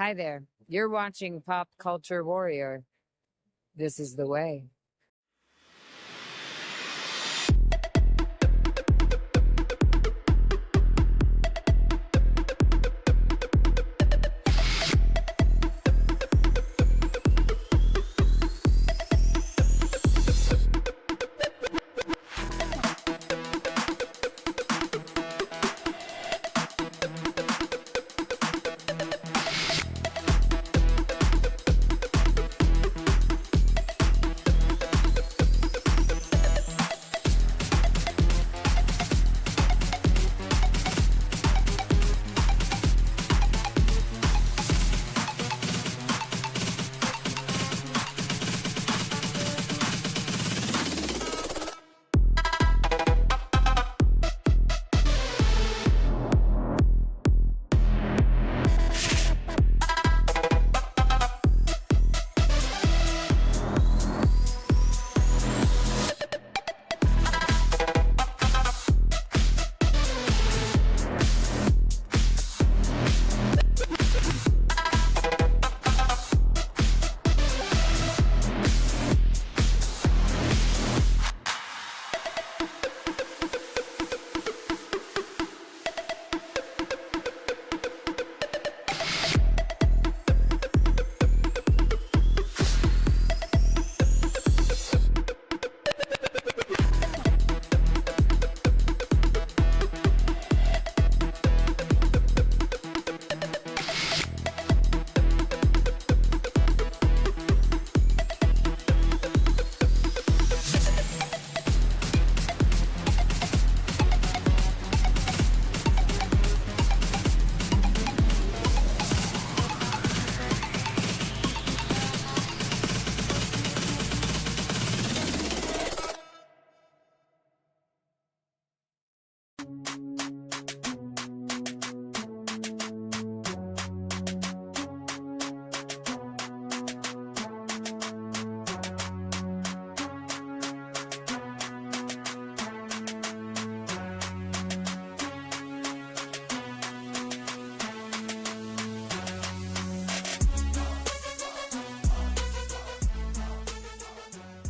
Hi there. You're watching Pop Culture Warrior. This is the way.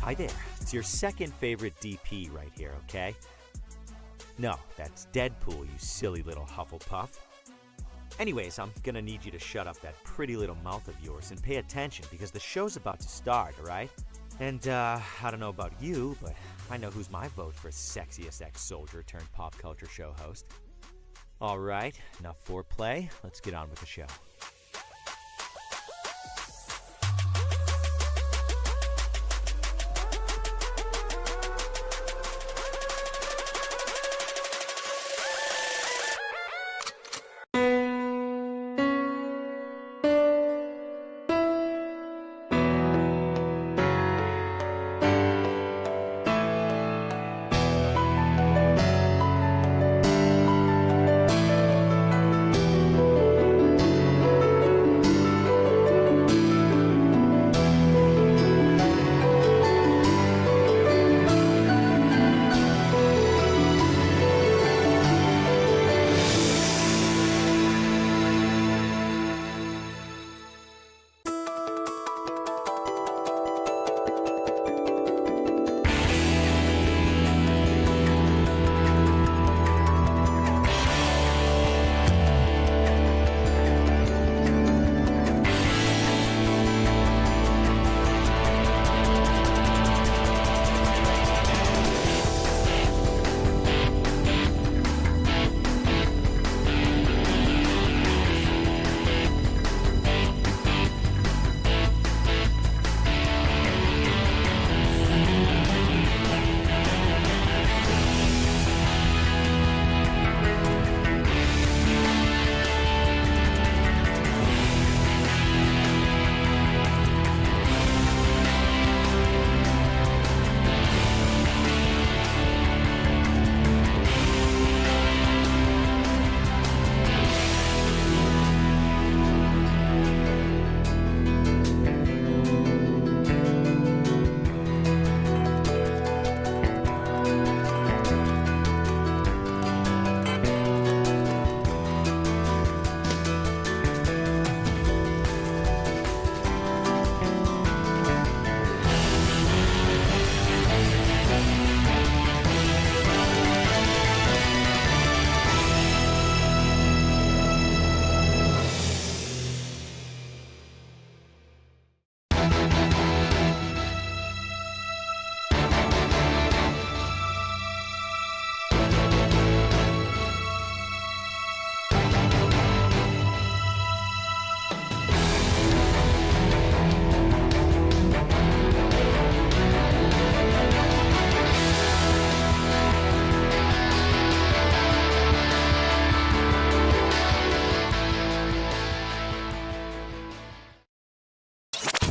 Hi there, it's your second favorite DP right here, okay? No, that's Deadpool, you silly little Hufflepuff. Anyways, I'm gonna need you to shut up that pretty little mouth of yours and pay attention because the show's about to start, alright? And, I don't know about you, but I know who's my vote for sexiest ex-soldier turned pop culture show host. Alright, enough foreplay, let's get on with the show.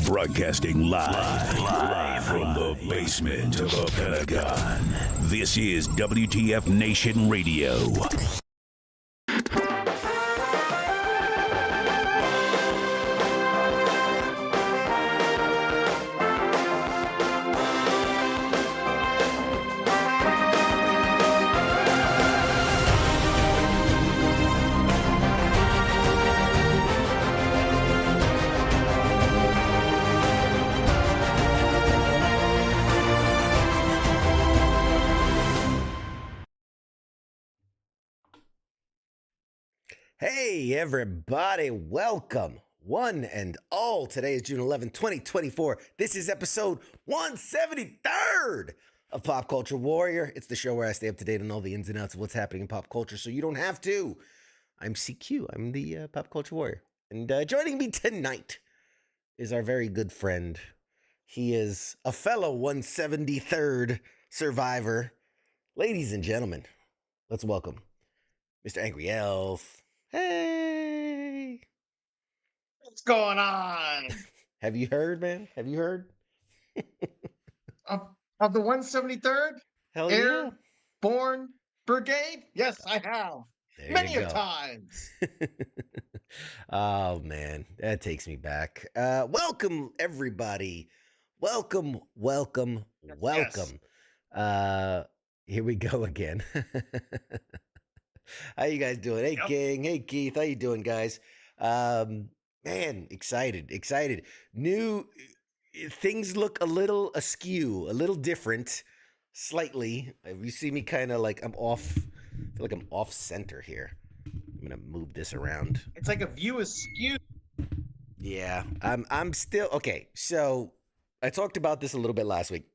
Broadcasting live from the basement of the Pentagon. This is WTF Nation Radio. Hey, everybody, welcome, one and all. Today is June 11, 2024. This is episode 173rd of Pop Culture Warrior. It's the show where I stay up to date on all the ins and outs of what's happening in pop culture so you don't have to. I'm CQ, I'm the Pop Culture Warrior. And joining me tonight is our very good friend. He is a fellow 173rd survivor. Ladies and gentlemen, let's welcome Mr. Angry Elf. Hey! What's going on? Have you heard, man? Have you heard? Of the 173rd Hell yeah. Airborne Brigade? Yes, I have. There Many you a go. times. Oh, man. That takes me back. Welcome, everybody. Welcome. Yes. Here we go again. How you guys doing? Hey, Yep. King. Hey, Keith. How you doing, guys? Man, excited. New things look a little askew, a little different, slightly. You see me kind of like I'm off. I feel like I'm off center here. I'm gonna move this around. It's like a view askew. Yeah, I'm still okay. So I talked about this a little bit last week.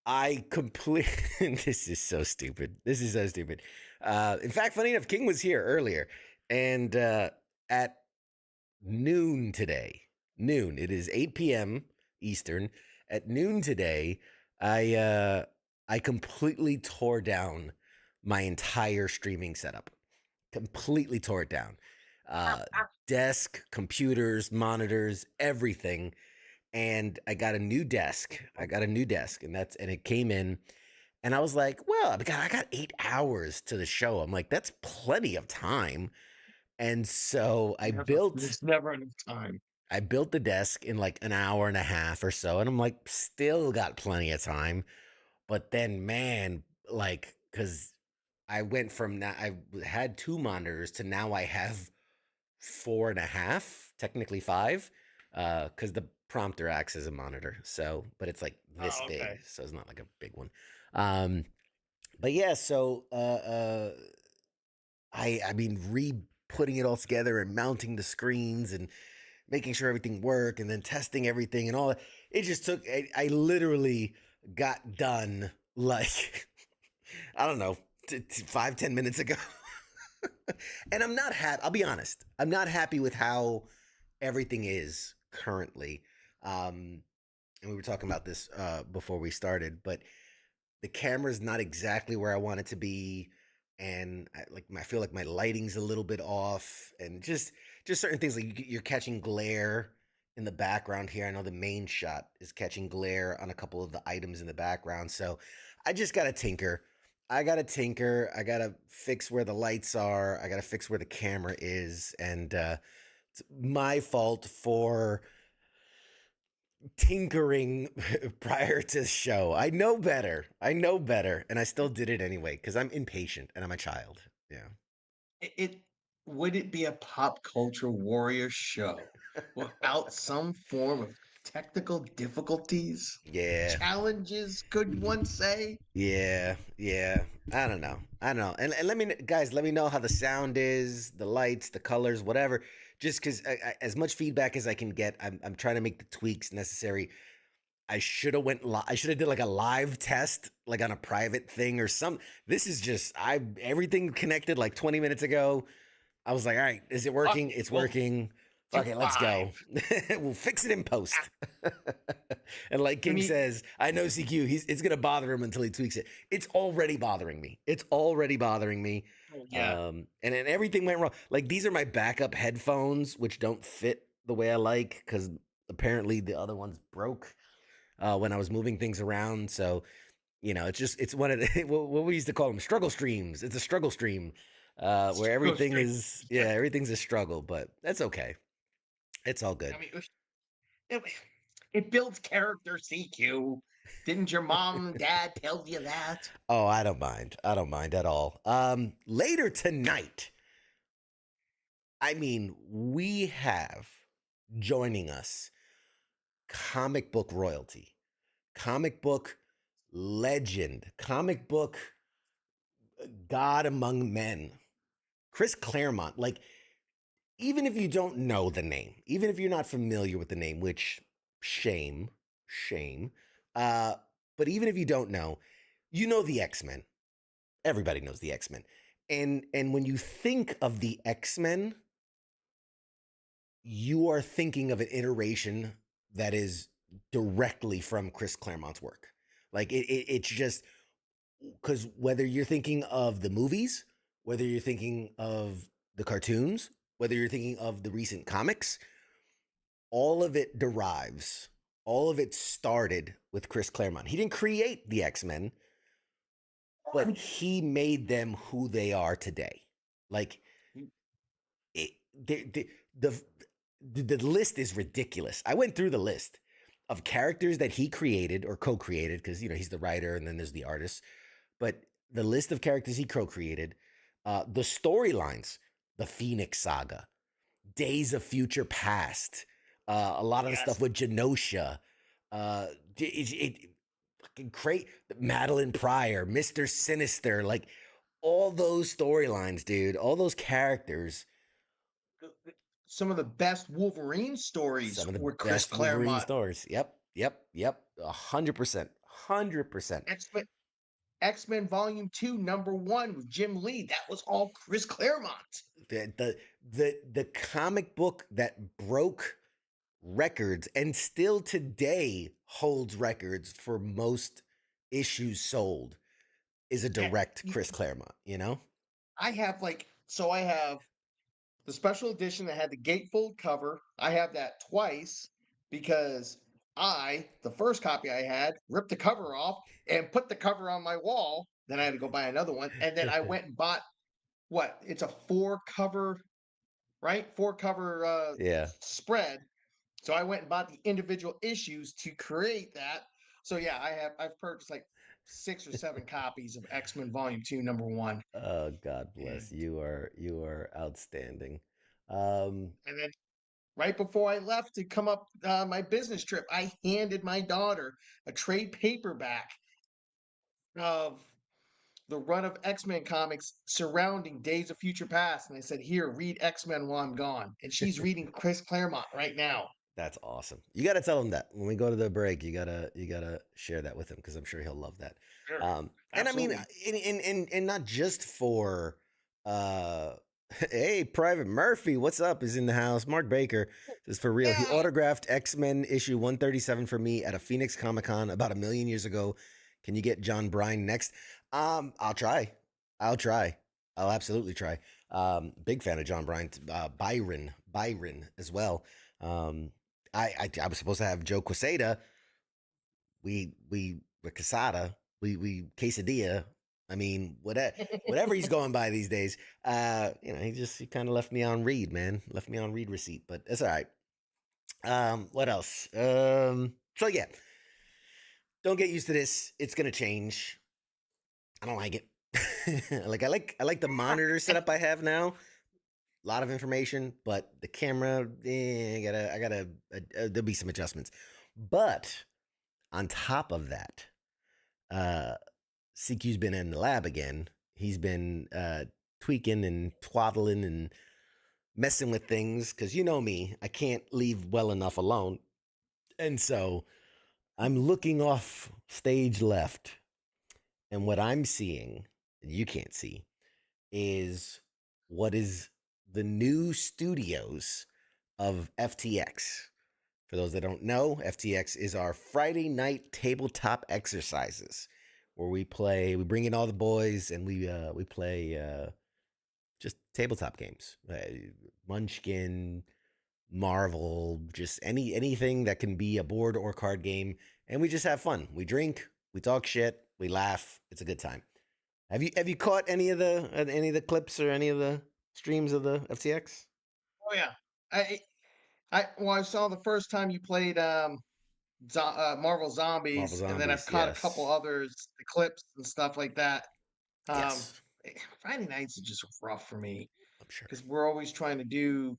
This is so stupid. In fact, funny enough, King was here earlier, and at noon today, it is 8 p.m. Eastern. At noon today, I completely tore down my entire streaming setup. Completely tore it down. Desk, computers, monitors, everything. And I got a new desk. And it came in. And I was like, well, I got 8 hours to the show. I'm like, that's plenty of time. And so There's never enough time. I built the desk in like an hour and a half or so. And I'm like, still got plenty of time. But then, man, like, because I went from I had 2 monitors to now I have 4.5, technically 5, because the prompter acts as a monitor. So, but it's like this big, so it's not like a big one. But yeah, so I mean, putting it all together and mounting the screens and making sure everything worked and then testing everything and all that. It just took. I literally got done like I don't know, 5-10 minutes ago. And I'm not happy. I'll be honest. I'm not happy with how everything is currently. And we were talking about this before we started, but the camera's not exactly where I want it to be, and I feel like my lighting's a little bit off, and just certain things like you're catching glare in the background here. I know the main shot is catching glare on a couple of the items in the background, so I just gotta tinker. I gotta fix where the lights are. I gotta fix where the camera is, and it's my fault for tinkering prior to the show. I know better, and I still did it anyway because I'm impatient and I'm a child. Yeah. Would it be a pop culture warrior show without some form of technical difficulties? Yeah. Challenges, could one say? Yeah. I don't know. And let me know how the sound is, the lights, the colors, whatever. Just because as much feedback as I can get, I'm trying to make the tweaks necessary. I should have I should have did like a live test, like on a private thing or something. This is just everything connected like 20 minutes ago. I was like, all right, is it working? It's working. Okay, let's go. We'll fix it in post. And like King says, I know CQ, it's going to bother him until he tweaks it. It's already bothering me. Yeah. And then everything went wrong. Like these are my backup headphones, which don't fit the way I like because Apparently, the other one's broke when I was moving things around. So, it's one of the, what we used to call them, struggle streams. It's a struggle stream where Go everything straight. is, everything's a struggle, but that's okay. It's all good. I mean, it, it builds character, CQ. Didn't your mom and dad tell you that? Oh, I don't mind. I don't mind at all. Later tonight, I mean, we have joining us comic book royalty, comic book legend, comic book god among men, Chris Claremont. Like, even if you don't know the name, even if you're not familiar with the name, which shame, uh, but even if you don't know, you know the X-Men. Everybody knows the X-Men. And when you think of the X-Men, you are thinking of an iteration that is directly from Chris Claremont's work. Like it's just because whether you're thinking of the movies, whether you're thinking of the cartoons, whether you're thinking of the recent comics, all of it derives, all of it started with Chris Claremont. He didn't create the X-Men, but he made them who they are today. Like it, the list is ridiculous. I went through the list of characters that he created or co-created because he's the writer and then there's the artist. But the list of characters he co-created, the storylines, the Phoenix Saga, Days of Future Past, a lot of the stuff with Genosha, fucking great, Madeline Pryor, Mr. Sinister, like all those storylines, dude, all those characters. Some of the best Wolverine stories Some of the were Chris best Wolverine Claremont. stories. Yep. 100%. 100%. X-Men Volume 2, #1 with Jim Lee. That was all Chris Claremont. The comic book that broke records and still today holds records for most issues sold is a direct Chris Claremont, I have the special edition that had the gatefold cover. I have that twice because the first copy I had, ripped the cover off and put the cover on my wall. Then I had to go buy another one. And then I went and bought it's a 4-cover, right? 4-cover Yeah. spread. So I went and bought the individual issues to create that. So yeah, I've purchased like 6 or 7 copies of X-Men Volume 2, #1. Oh, God And, bless. You are outstanding. and then right before I left to come up my business trip, I handed my daughter a trade paperback of the run of X-Men comics surrounding Days of Future Past. And I said, here, read X-Men while I'm gone. And she's reading Chris Claremont right now. That's awesome. You got to tell him that when we go to the break. You gotta share that with him because I'm sure he'll love that. Sure. And I mean, Absolutely. and not just for, uh, hey, Private Murphy, what's up? Is in the house. Mark Baker is for real. He Yeah. autographed X-Men issue 137 for me at a Phoenix Comic Con about 1 million years ago. Can you get John Bryan next? I'll try. I'll absolutely try. Big fan of John Bryan. Byron as well. I was supposed to have Joe Quesada. We Quesada. We Quesadilla. I mean, whatever he's going by these days. He kind of left me on read, man. Left me on read receipt, but that's all right. What else? So yeah, don't get used to this. It's gonna change. I don't like it. I like the monitor setup I have now. A lot of information, but the camera, there'll be some adjustments. But on top of that, CQ's been in the lab again. He's been tweaking and twaddling and messing with things because you know me, I can't leave well enough alone. And so I'm looking off stage left, and what I'm seeing, you can't see, is what is the new studios of FTX. For those that don't know, FTX is our Friday night tabletop exercises where we bring in all the boys and we play just tabletop games. Munchkin, Marvel, just anything that can be a board or card game, and we just have fun. We drink, we talk shit, we laugh. It's a good time. Have you caught any of the clips or any of the streams of the FTX? Oh yeah. I saw the first time you played Marvel Marvel Zombies, and then I've Zombies, caught a couple yes, others, the clips and stuff like that. Um, yes, Friday nights are just rough for me I'm sure. because we're always trying to do,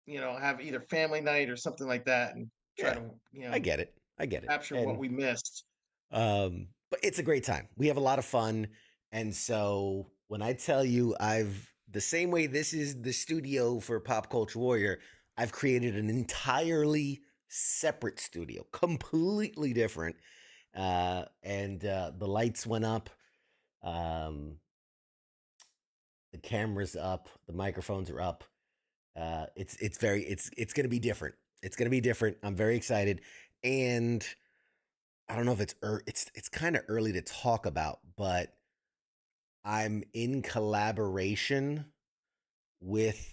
have either family night or something like that, and try Yeah, to, I get it, capture what and we missed. but it's a great time. We have a lot of fun, and so when I tell you, I've the same way this is the studio for Pop Culture Warrior, I've created an entirely separate studio, completely different. And the lights went up, um, the cameras up, the microphones are up. It's gonna be different. It's gonna be different. I'm very excited, and I don't know if it's kind of early to talk about, but I'm in collaboration with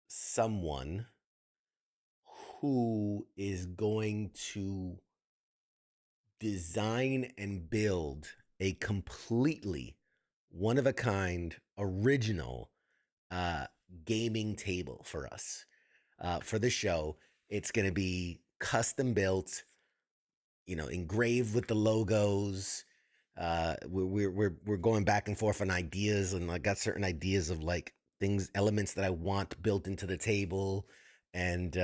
someone who is going to design and build a completely one of a kind original uh, gaming table for us for the show. It's going to be custom built, engraved with the logos. We're going back and forth on ideas, and I got certain ideas of like elements that I want built into the table, and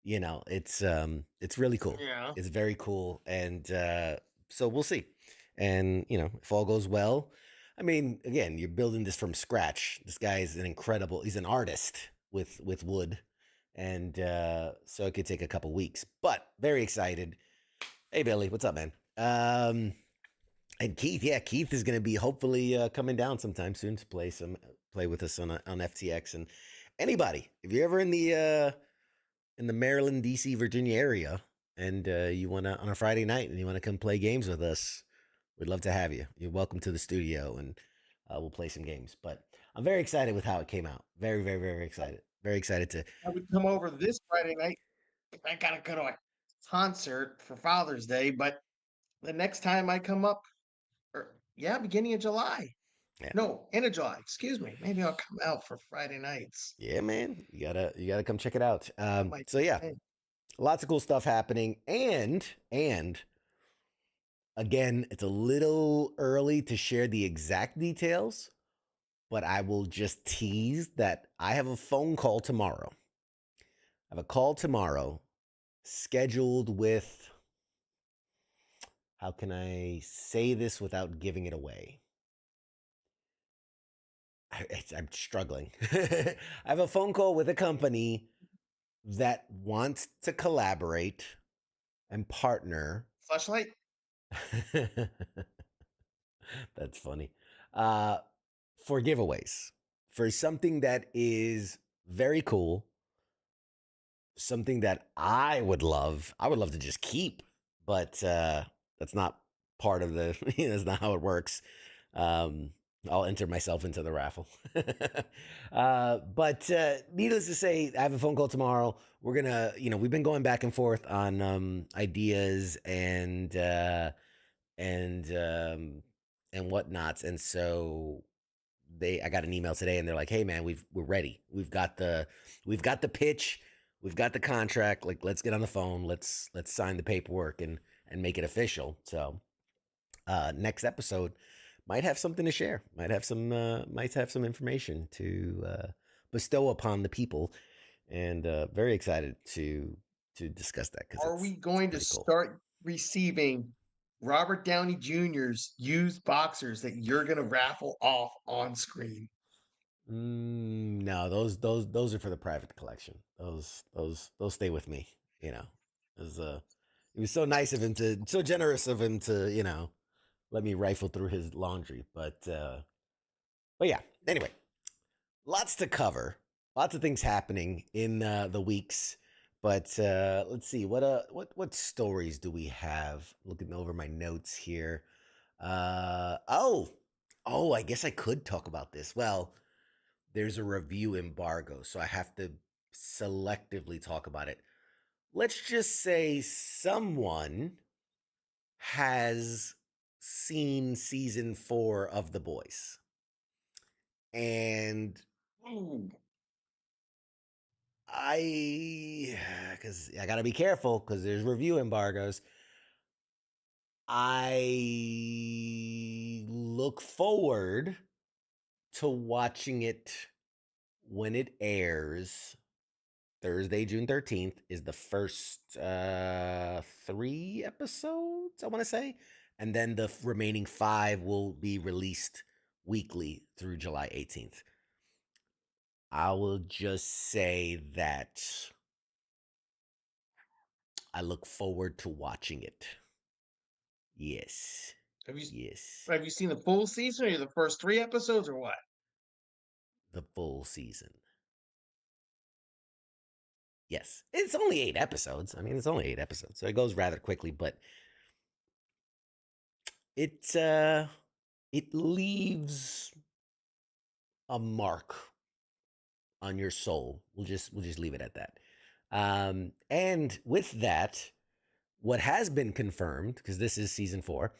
it's really cool. Yeah. It's very cool, and so we'll see. And if all goes well, I mean, again, you're building this from scratch. This guy is he's an artist with wood, and so it could take a couple weeks, but very excited. Hey Billy, what's up, man? And Keith, yeah, Keith is going to be hopefully coming down sometime soon to play with us on FTX. And anybody, if you're ever in the Maryland, DC, Virginia area, and you want to on a Friday night and you want to come play games with us, we'd love to have you. You're welcome to the studio, and we'll play some games. But I'm very excited with how it came out. Very, very, very excited. Very excited to. I would come over this Friday night. I gotta go to a concert for Father's Day, but the next time I come up, or yeah, beginning of July. Yeah, No, end of July. Excuse me. Maybe I'll come out for Friday nights. yeah, man. You gotta come check it out. That might So be yeah, the thing. lots of cool stuff happening, and again, it's a little early to share the exact details, but I will just tease that I have a phone call tomorrow. I have a call tomorrow scheduled with, how can I say this without giving it away? I'm struggling. I have a phone call with a company that wants to collaborate and partner. Flashlight? That's funny. Uh, for giveaways, for something that is very cool, something that I would love. I would love to just keep, but that's not part of the. That's not how it works. Um, I'll enter myself into the raffle. But needless to say, I have a phone call tomorrow. We're gonna, we've been going back and forth on ideas and whatnots, and so I got an email today, and they're like, "Hey, man, we're ready. We've got the pitch, we've got the contract. Like, let's get on the phone. Let's sign the paperwork and make it official." So, next episode might have something to share. Might have some information to bestow upon the people, and very excited to discuss that because Are it's we going to pretty cool. start receiving Robert Downey Jr.'s used boxers that you're going to raffle off on screen? No, those are for the private collection. Those stay with me. It was so nice of him so generous of him to let me rifle through his laundry. But yeah. Anyway, lots to cover, lots of things happening in the weeks. But let's see what stories do we have? Looking over my notes here. Oh, I guess I could talk about this. Well, there's a review embargo, so I have to selectively talk about it. Let's just say someone has seen season 4 of The Boys. And Ooh, because I gotta be careful because there's review embargoes. I look forward to watching it when it airs. Thursday, June 13th is the first 3 episodes, I want to say. And then the remaining 5 will be released weekly through July 18th. I will just say that I look forward to watching it. Yes. have you Yes. have you seen the full season or the first 3 episodes or what? The full season. Yes. It's only 8 episodes. I mean, it's only 8 episodes. So it goes rather quickly, but it leaves a mark on your soul. We'll just leave it at that. And with that, what has been confirmed, because this is season 4,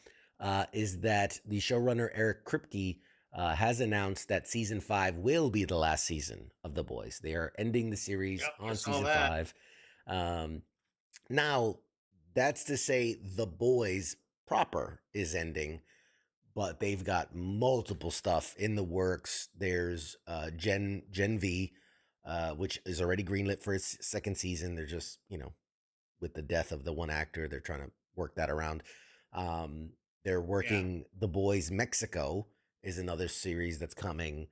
is that the showrunner Eric Kripke has announced that season 5 will be the last season of The Boys. They are ending the series Yep, I on saw season that. 5. Now, that's to say The Boys proper is ending, but they've got multiple stuff in the works. There's Gen V, which is already greenlit for its second season. They're just, with the death of the one actor, they're trying to work that around. They're Yeah. working The Boys Mexico is another series that's coming.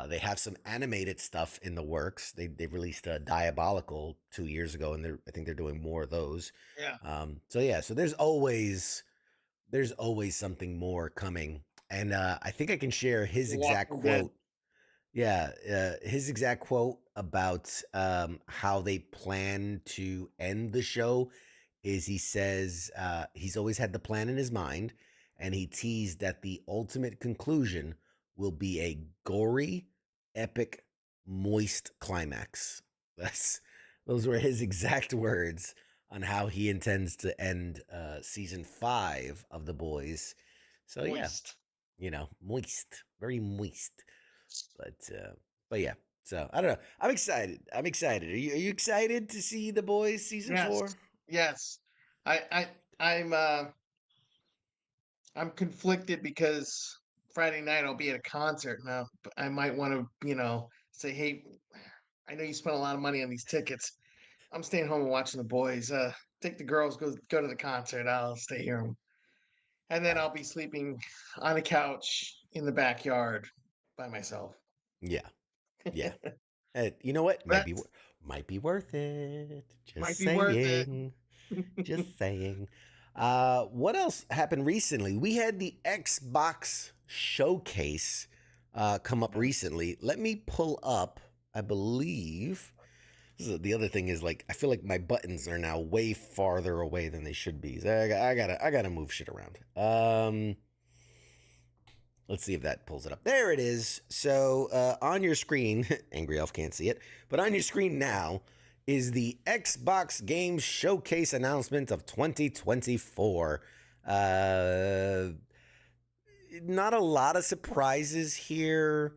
They have some animated stuff in the works. They released a Diabolical 2 years ago, and I think they're doing more of those. Yeah. So there's always something more coming. And I think I can share his exact Walking Dead. quote. Yeah, his exact quote about how they plan to end the show is he says he's always had the plan in his mind, and he teased that the ultimate conclusion will be a gory, epic, moist climax. Those were his exact words on how he intends to end season 5 of The Boys. So Moist. moist, very moist. But yeah. So I don't know. I'm excited. Are you excited to see The Boys season Yes. 4? Yes. I I I'm I'm conflicted because Friday night I'll be at a concert now. I might want to, say, hey, I know you spent a lot of money on these tickets. I'm staying home and watching the boys. Take the girls, go to the concert. I'll stay here, and then I'll be sleeping on a couch in the backyard by myself. Yeah. Yeah. You know what? That Might be worth it. might Just be worth it. saying. Just saying. What else happened recently? We had the Xbox showcase come up recently. Let me pull up. I believe the other thing is, like, I feel like my buttons are now way farther away than they should be. So I gotta move shit around. Let's see if that pulls it up. There it is. So on your screen, Angry Elf can't see it, but on your screen now is the Xbox Games Showcase announcement of 2024. Not a lot of surprises here.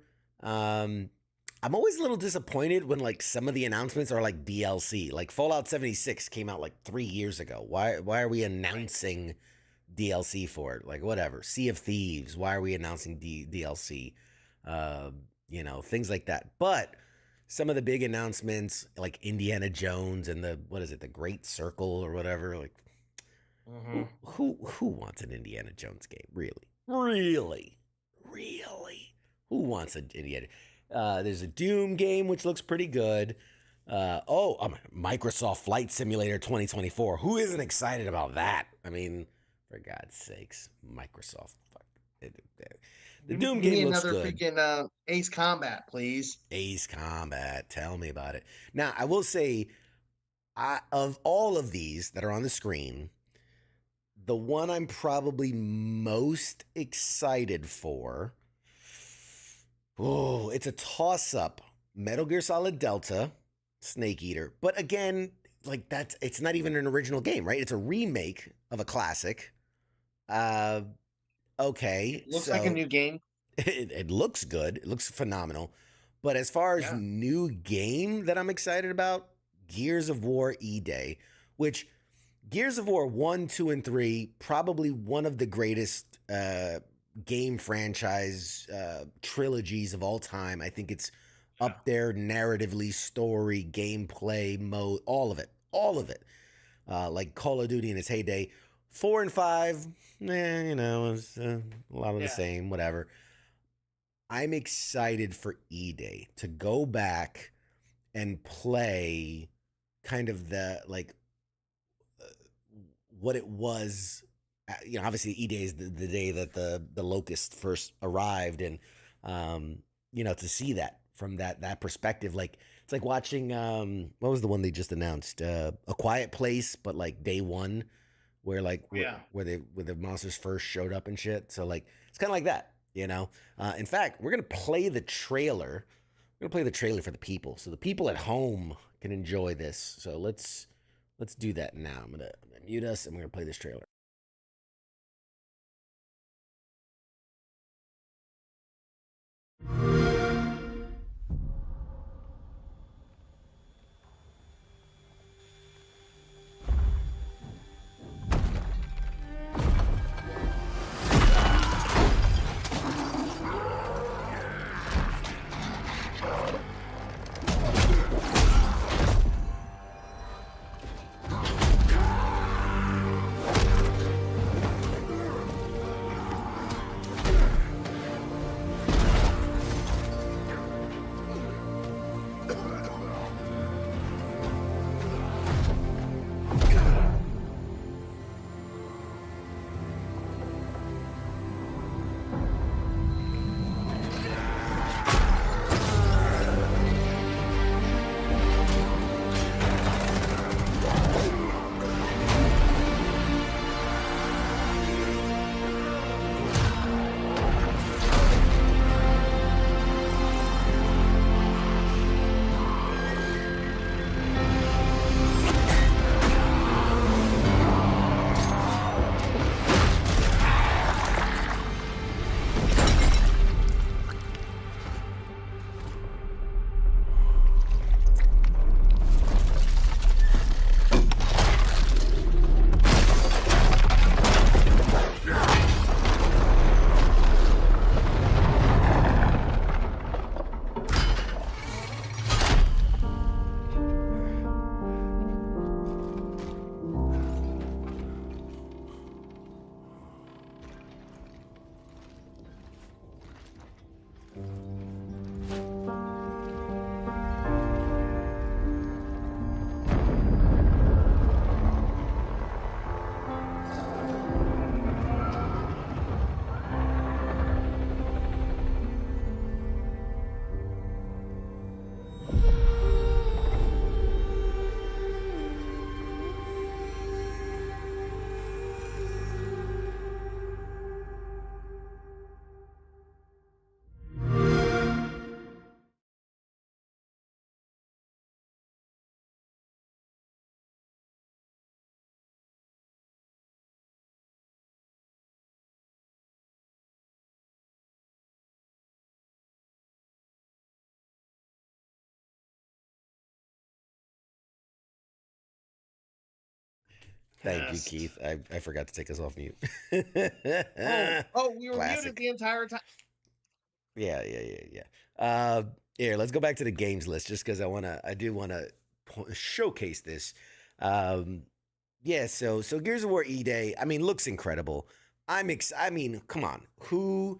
I'm always a little disappointed when, like, some of the announcements are like DLC. Like Fallout 76 came out like 3 years ago. Why are we announcing DLC for it? Like, whatever. Sea of Thieves. Why are we announcing DLC? Things like that. But some of the big announcements, like Indiana Jones and the Great Circle or whatever, like, who wants an Indiana Jones game? Really? Who wants an Indiana? There's a Doom game which looks pretty good. Microsoft Flight Simulator 2024. Who isn't excited about that? I mean, for God's sakes, Microsoft. The Doom Give me game looks another good. freaking Ace Combat, please. Ace Combat. Tell me about it. Now, I will say, of all of these that are on the screen, the one I'm probably most excited for, it's a toss-up. Metal Gear Solid Delta Snake Eater. But again, like it's not even an original game, right? It's a remake of a classic. Uh okay, It looks like a so new game. it looks good. It looks phenomenal. But as far as Yeah. new game that I'm excited about, Gears of War E-Day, which Gears of War 1, 2, and 3, probably one of the greatest game franchise trilogies of all time. I think it's up there narratively, story, gameplay, mode, all of it. All of it. Like Call of Duty in its heyday. 4 and 5, it's a lot of the Yeah. same, whatever. I'm excited for E-Day to go back and play kind of the like what it was. Obviously E-Day is the day that the locust first arrived, and to see that from that perspective, like it's like watching what was the one they just announced, A Quiet Place, but like day one, where like where the monsters first showed up and shit. So like it's kind of like that, in fact, we're gonna play the trailer. We're gonna play the trailer for the people, so the people at home can enjoy this. So let's do that now. I'm gonna mute us, and we're gonna play this trailer. Thank you, Test. Keith. I forgot to take us off mute. We were muted Classic. the entire time. Yeah. Here, let's go back to the games list, just because I do wanna showcase this. Yeah, so Gears of War E-Day, I mean, looks incredible. I mean, come on, who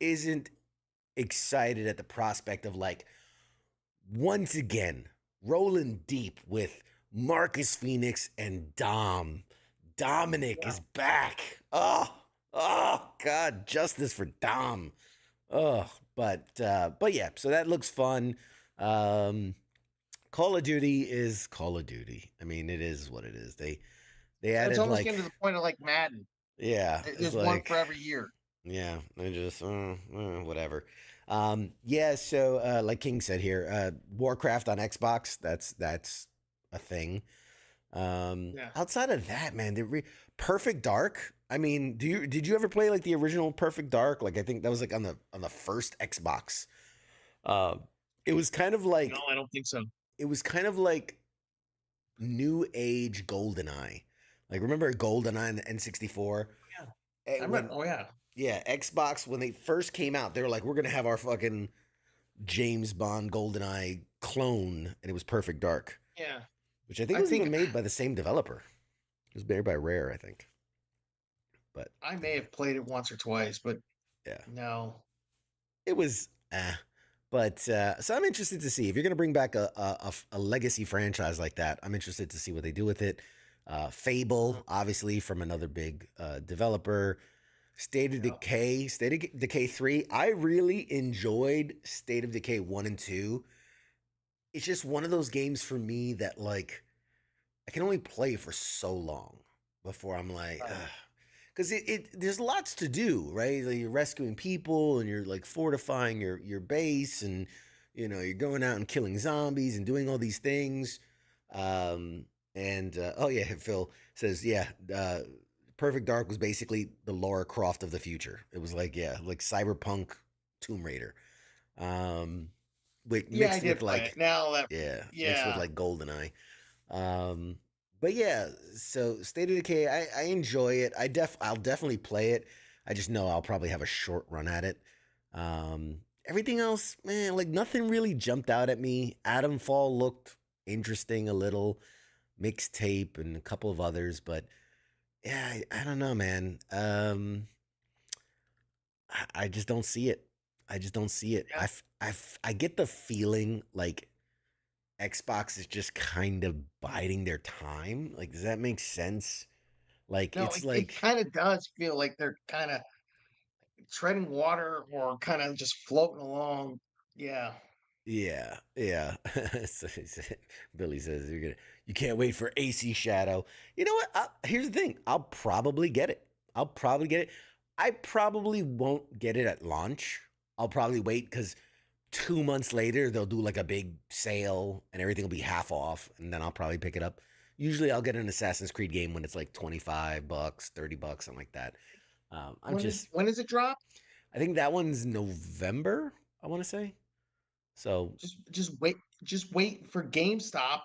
isn't excited at the prospect of like once again rolling deep with Marcus Phoenix and Dominic is back. Oh God, justice for Dom. Oh, but yeah, so that looks fun. Call of Duty is Call of Duty. I mean, it is what it is. They It's added almost like, getting to the point of like Madden. yeah, it's There's one like for every year. Yeah, I just whatever. Yeah, so like King said here, Warcraft on Xbox, that's a thing. Yeah. Outside of that, man, Perfect Dark. I mean, did you ever play like the original Perfect Dark? Like I think that was like on the first Xbox. Uh, it was kind of No, like I don't think so. it was kind of like new age GoldenEye. Like remember GoldenEye and the N64? Yeah. I remember. When Oh yeah. yeah, Xbox when they first came out, they were like, we're gonna have our fucking James Bond GoldenEye clone, and it was Perfect Dark, Yeah. which I think I was even think made by the same developer. It was made by Rare, I think. But I may have played it once or twice, but yeah, no. it was. But so I'm interested to see if you're going to bring back a legacy franchise like that. I'm interested to see what they do with it. Mhm. Fable, obviously from another big developer. Yep. State of Decay 3. I really enjoyed State of Decay 1 and 2. It's just one of those games for me that like I can only play for so long before I'm like, Right. because there's lots to do, right? Like you're rescuing people and you're like fortifying your base, and you're going out and killing zombies and doing all these things. Um, and oh yeah, Phil says yeah. Perfect Dark was basically the Lara Croft of the future. It was like yeah, like cyberpunk Tomb Raider, um, with Yeah, I mixed with did play it. like Now that yeah, mixed with yeah. like GoldenEye. Um, but yeah, so State of Decay, I enjoy it. I'll definitely play it. I just know I'll probably have a short run at it. Everything else, man, like nothing really jumped out at me. Atom Fall looked interesting a little, mixtape and a couple of others, but yeah, I don't know, man. I just don't see it. I just don't see it. Yeah. I get the feeling like Xbox is just kind of biding their time. Like, does that make sense? Like, No, it's it like, kind of does feel like they're kind of treading water or kind of just floating along. Yeah. yeah, yeah. Billy says you can't wait for AC Shadow. You know what? Here's the thing. I'll probably get it. I'll probably get it. I probably won't get it at launch. I'll probably wait because 2 months later they'll do like a big sale and everything will be half off, and then I'll probably pick it up. Usually, I'll get an Assassin's Creed game when it's like $25, $30, something like that. I'm just, When does it drop? I think that one's November. I want to say so. Just wait for GameStop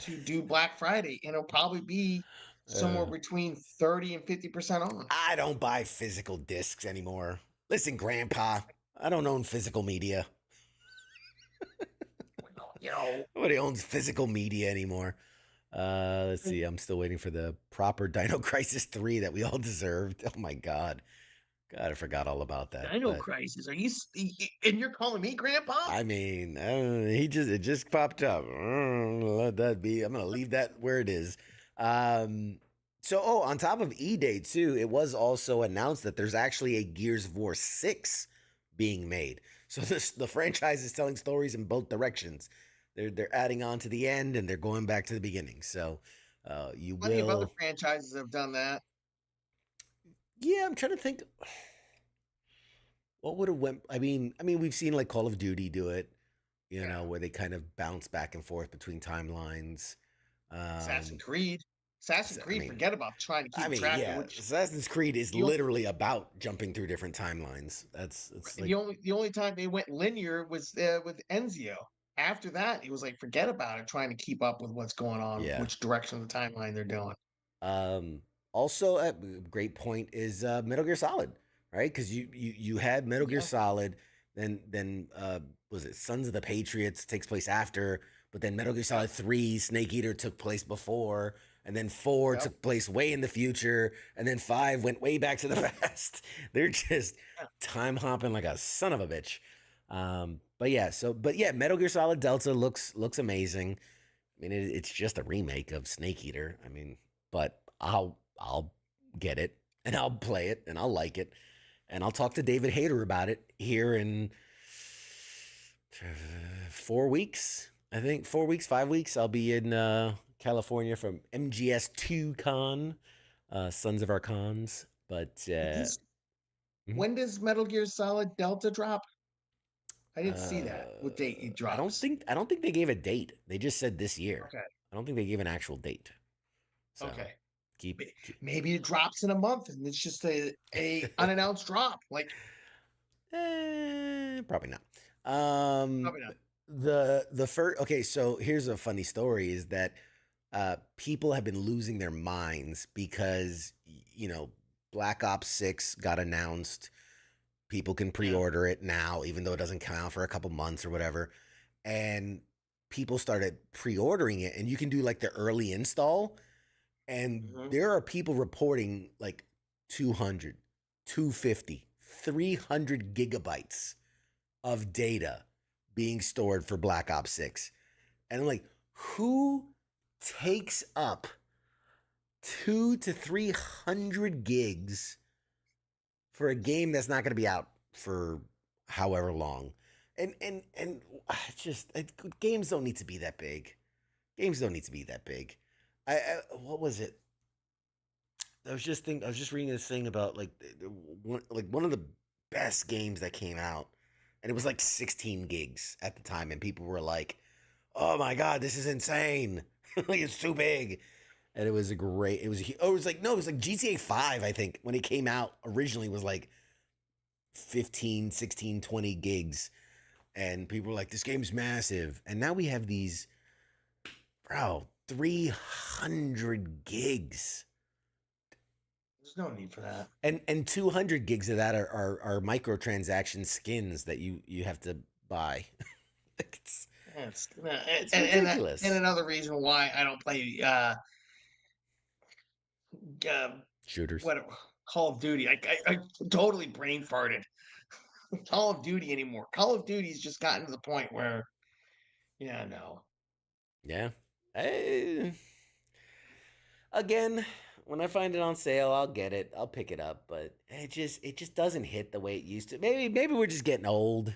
to do Black Friday, and it'll probably be somewhere Uh, between 30 and 50% off. I don't buy physical discs anymore. Listen, Grandpa, I don't own physical media. You know, Nobody owns physical media anymore. Let's see. I'm still waiting for the proper Dino Crisis 3 that we all deserved. Oh my God. God, I forgot all about that. Dino But Crisis. Are you and you're calling me grandpa? I mean, it just popped up. Let that be. I'm gonna leave that where it is. Um, on top of E-Day too, it was also announced that there's actually a Gears of War 6 being made. So the franchise is telling stories in both directions. They're adding on to the end and they're going back to the beginning. So you Plenty of other will. franchises have done that. Yeah, I'm trying to think. What would have went? I mean, we've seen like Call of Duty do it, Yeah. where they kind of bounce back and forth between timelines. Assassin's Um, Creed. Assassin's I Creed, mean, forget about trying to keep track of yeah, which Assassin's Creed is the, o- literally about jumping through different timelines. That's it's like, the only time they went linear was with Enzio. After that, it was like forget about it, trying to keep up with what's going on, yeah. which direction of the timeline they're doing. Um, Also, a great point is Metal Gear Solid, right? Because you had Metal Gear Yeah. Solid, then was it Sons of the Patriots takes place after, but then Metal Gear Yep. Solid 3, Snake Eater took place before, and then 4 Yep. took place way in the future, and then 5 went way back to the past. They're just Yeah. time hopping like a son of a bitch. But yeah, Metal Gear Solid Delta looks amazing. I mean, it's just a remake of Snake Eater. I mean, but I'll get it and I'll play it and I'll like it and I'll talk to David Hayter about it here in 4 weeks. I think 4 weeks, 5 weeks. I'll be in California from MGS2 Con, Sons of Our Cons. But Did you Mhm. When does Metal Gear Solid Delta drop? I didn't see that. What date it drops? I don't think they gave a date. They just said this year. Okay. I don't think they gave an actual date. So Okay. keep, May- keep Maybe it drops in a month and it's just a unannounced drop. Like, probably not. Um, probably not. the first. Okay, so here's a funny story: is that people have been losing their minds because Black Ops 6 got announced. People can Yeah. pre-order it now, even though it doesn't come out for a couple months or whatever. And people started pre-ordering it, and you can do like the early install. And Mhm. there are people reporting like 200, 250, 300 gigabytes of data being stored for Black Ops 6. And I'm like, who takes up 200 to 300 gigs for a game that's not going to be out for however long? And just games don't need to be that big. Games don't need to be that big. What was it? I was just reading this thing about like one of the best games that came out, and it was like 16 gigs at the time, and people were like, "Oh my god, this is insane! Like it's too big." And it was a great. It was oh, it was like no, it was like GTA 5. I think when it came out originally was like 15, 16, 20 gigs, and people were like, "This game's massive." And now we have these, bro, 300 gigs. There's no need for that. And 200 gigs of that are microtransaction skins that you have to buy. it's Yeah, it's it's ridiculous. and another reason why I don't play uh Shooters. what Call of Duty. I totally brain farted. Call of Duty anymore. Call of Duty's just gotten to the point where yeah, no. Yeah. I, again, when I find it on sale, I'll get it. I'll pick it up, but it just doesn't hit the way it used to. Maybe we're just getting old.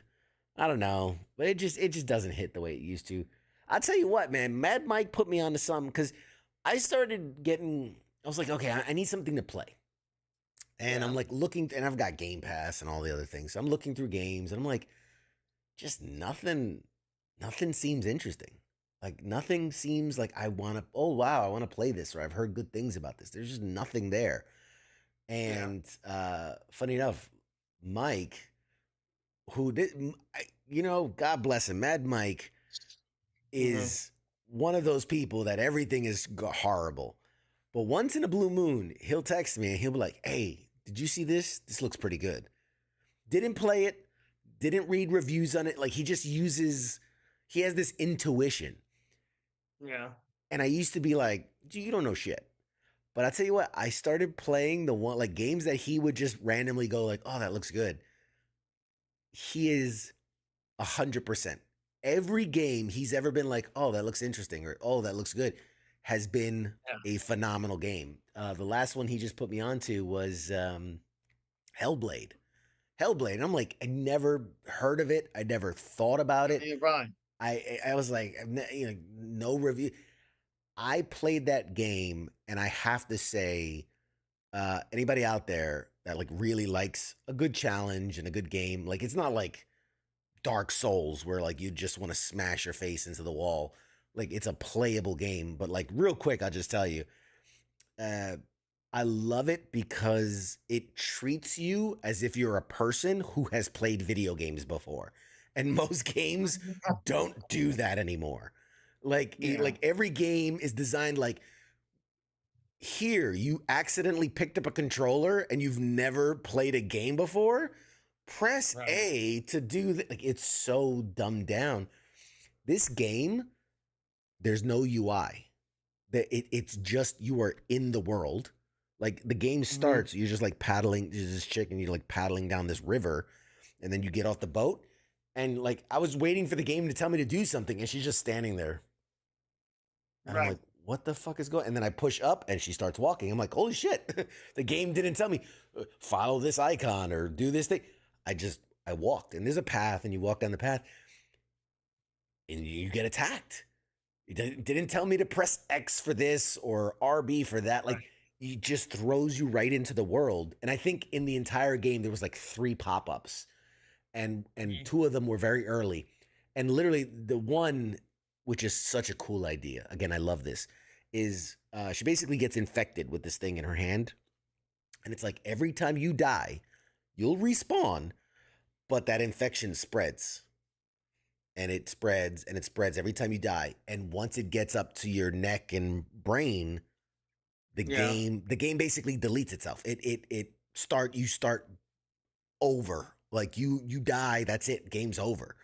I don't know, but it just doesn't hit the way it used to. I'll tell you what, man. Mad Mike put me onto something because I started getting. I was like, okay, I need something to play, and I'm Yeah. like looking, and I've got Game Pass and all the other things. So I'm looking through games, and I'm like, just nothing. Nothing seems interesting. Like nothing seems like I want to. Oh wow, I want to play this, or I've heard good things about this. There's just nothing there. Yeah. And funny enough, Mike, who did, God bless him, Mad Mike Mhm. is one of those people that everything is horrible. But once in a blue moon, he'll text me and he'll be like, "Hey, did you see this? This looks pretty good." Didn't play it, didn't read reviews on it. Like he has this intuition. Yeah. And I used to be like, "Dude, you don't know shit." But I tell you what, I started playing the one like games that he would just randomly go like, "Oh, that looks good." He is 100%. Every game he's ever been like, "Oh, that looks interesting," or "Oh, that looks good," has been Yeah. a phenomenal game. The last one he just put me onto was Hellblade. Hellblade. And I'm like, I never heard of it. I never thought about it. You're right. I was like, no review. I played that game, and I have to say, anybody out there that like really likes a good challenge and a good game, like it's not like Dark Souls where like you just want to smash your face into the wall. Like it's a playable game, but like real quick, I'll just tell you, uh, I love it because it treats you as if you're a person who has played video games before. And most games don't do that anymore. Yeah. Like every game is designed like here you accidentally picked up a controller and you've never played a game before. Press Right. A to do that. Like it's so dumbed down. This game, there's no UI. It's just you are in the world. Like the game Mhm. starts, you're just like paddling. There's this chick, and you're like paddling down this river, and then you get off the boat, and like I was waiting for the game to tell me to do something, and she's just standing there, and I'm Right. like, what the fuck is going? And then I push up, and she starts walking. I'm like, holy shit, the game didn't tell me follow this icon or do this thing. I walked, and there's a path, and you walk down the path, and you get attacked. It didn't tell me to press X for this or RB for that. Right. Like he just throws you right into the world. And I think in the entire game there was like 3 pop-ups, and Mhm. 2 of them were very early. And literally the one, which is such a cool idea, again, I love this, is she basically gets infected with this thing in her hand, and it's like every time you die, you'll respawn, but that infection spreads, and it spreads and it spreads every time you die. And once it gets up to your neck and brain, Yeah. the game basically deletes itself. You start over. Like you die, that's it, game's over.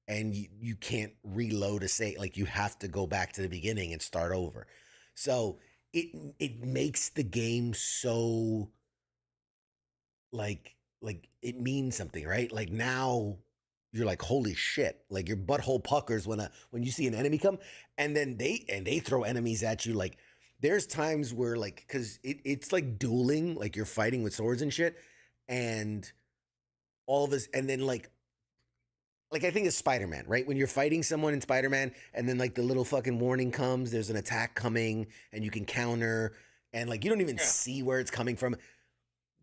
And you can't reload a save. Like you have to go back to the beginning and start over. So it makes the game so like it means something, right? Like now you're like, holy shit, like your butthole puckers when you see an enemy come, and then they throw enemies at you. Like there's times where like, because it's like dueling, like you're fighting with swords and shit, and all of us, and then like I think it's Spider-Man, right? When you're fighting someone in Spider-Man, and then like the little fucking warning comes, there's an attack coming, and you can counter, and like you don't even Yeah. see where it's coming from.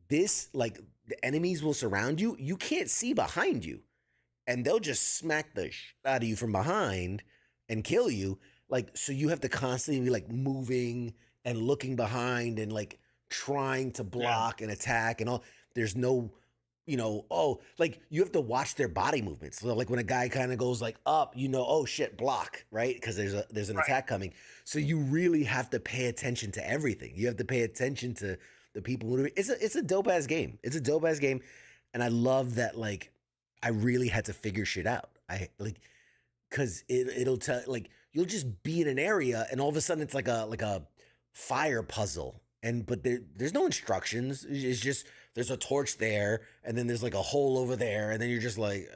This, like, the enemies will surround you. You can't see behind you, and they'll just smack the shit out of you from behind and kill you. Like, so you have to constantly be like moving and looking behind and like trying to Yeah. block and attack and all. There's no, like you have to watch their body movements. So like when a guy kind of goes like up, oh shit, block, right? Because there's an Right. attack coming. So you really have to pay attention to everything. You have to pay attention to the people who it's a dope ass game. It's a dope ass game. And I love that, like, I really had to figure shit out. I like, because it'll tell, like, you'll just be in an area and all of a sudden it's like a fire puzzle, and but there's no instructions. It's just there's a torch there, and then there's like a hole over there, and then you're just like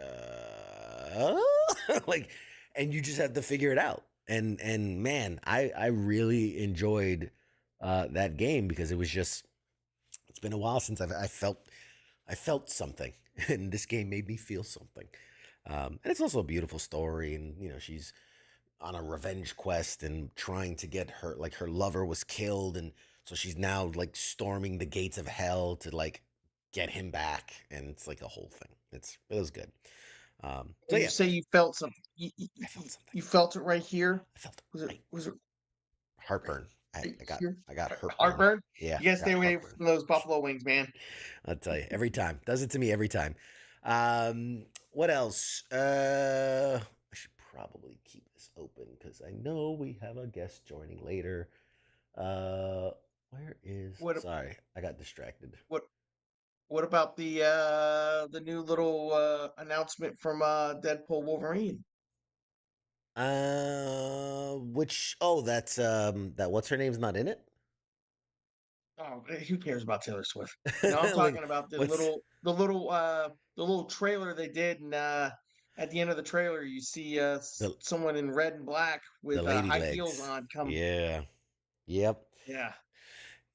like, and you just have to figure it out. And man, I really enjoyed that game, because it was just, it's been a while since I felt something, and this game made me feel something. And it's also a beautiful story, and she's on a revenge quest and trying to get her lover was killed, and so she's now like storming the gates of hell to like get him back, and it's like a whole thing. It was good. So And you yeah, say you felt something. I felt something. You felt it right here. I felt Was it? right Was it heartburn. I, right I got here? I got heartburn. Heartburn. Yeah, You gotta I stay got away heartburn. from those buffalo wings, man. I'll tell you, every time. Does it to me every time. What else? I should probably keep this open because I know we have a guest joining later. Where is? What? Sorry, I got distracted. What? What about the new little announcement from Deadpool Wolverine? Which? Oh, that's that. What's her name's not in it. Oh, who cares about Taylor Swift? No, I'm Like, talking about what's the little trailer they did, and at the end of the trailer, you see the someone in red and black the with lady high heels legs? on. Come, Yeah. Yep. yeah,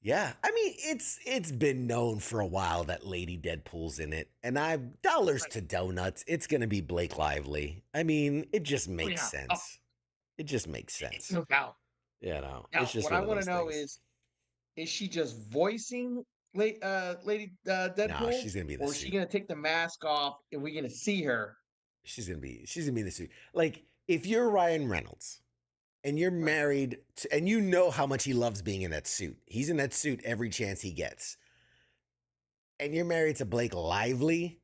Yeah, I mean it's been known for a while that Lady Deadpool's in it, and I'm dollars right. to donuts. It's gonna be Blake Lively. I mean, it just Oh makes yeah, oh, sense. It just makes sense. no doubt. It's Now, just what one I of want to those know things. is she just voicing Lady No, Deadpool, she's gonna be in the or is she suit. gonna take the mask off and we gonna see her? She's gonna be in the suit. Like if you're Ryan Reynolds and you're Right. married to, and you know how much he loves being in that suit. He's in that suit every chance he gets. And you're married to Blake Lively,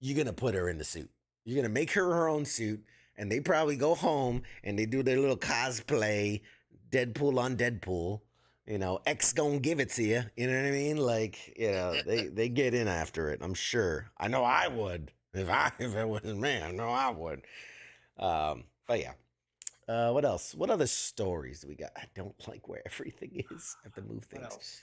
you're gonna put her in the suit. You're gonna make her own suit, and they probably go home and they do their little cosplay, Deadpool on Deadpool. X gonna give it to you. You know what I mean? Like, they get in after it. I'm sure. I know I would if it wasn't me. I know I would. But yeah. What else? What other stories do we got? I don't like where everything is. I have to move What things. else?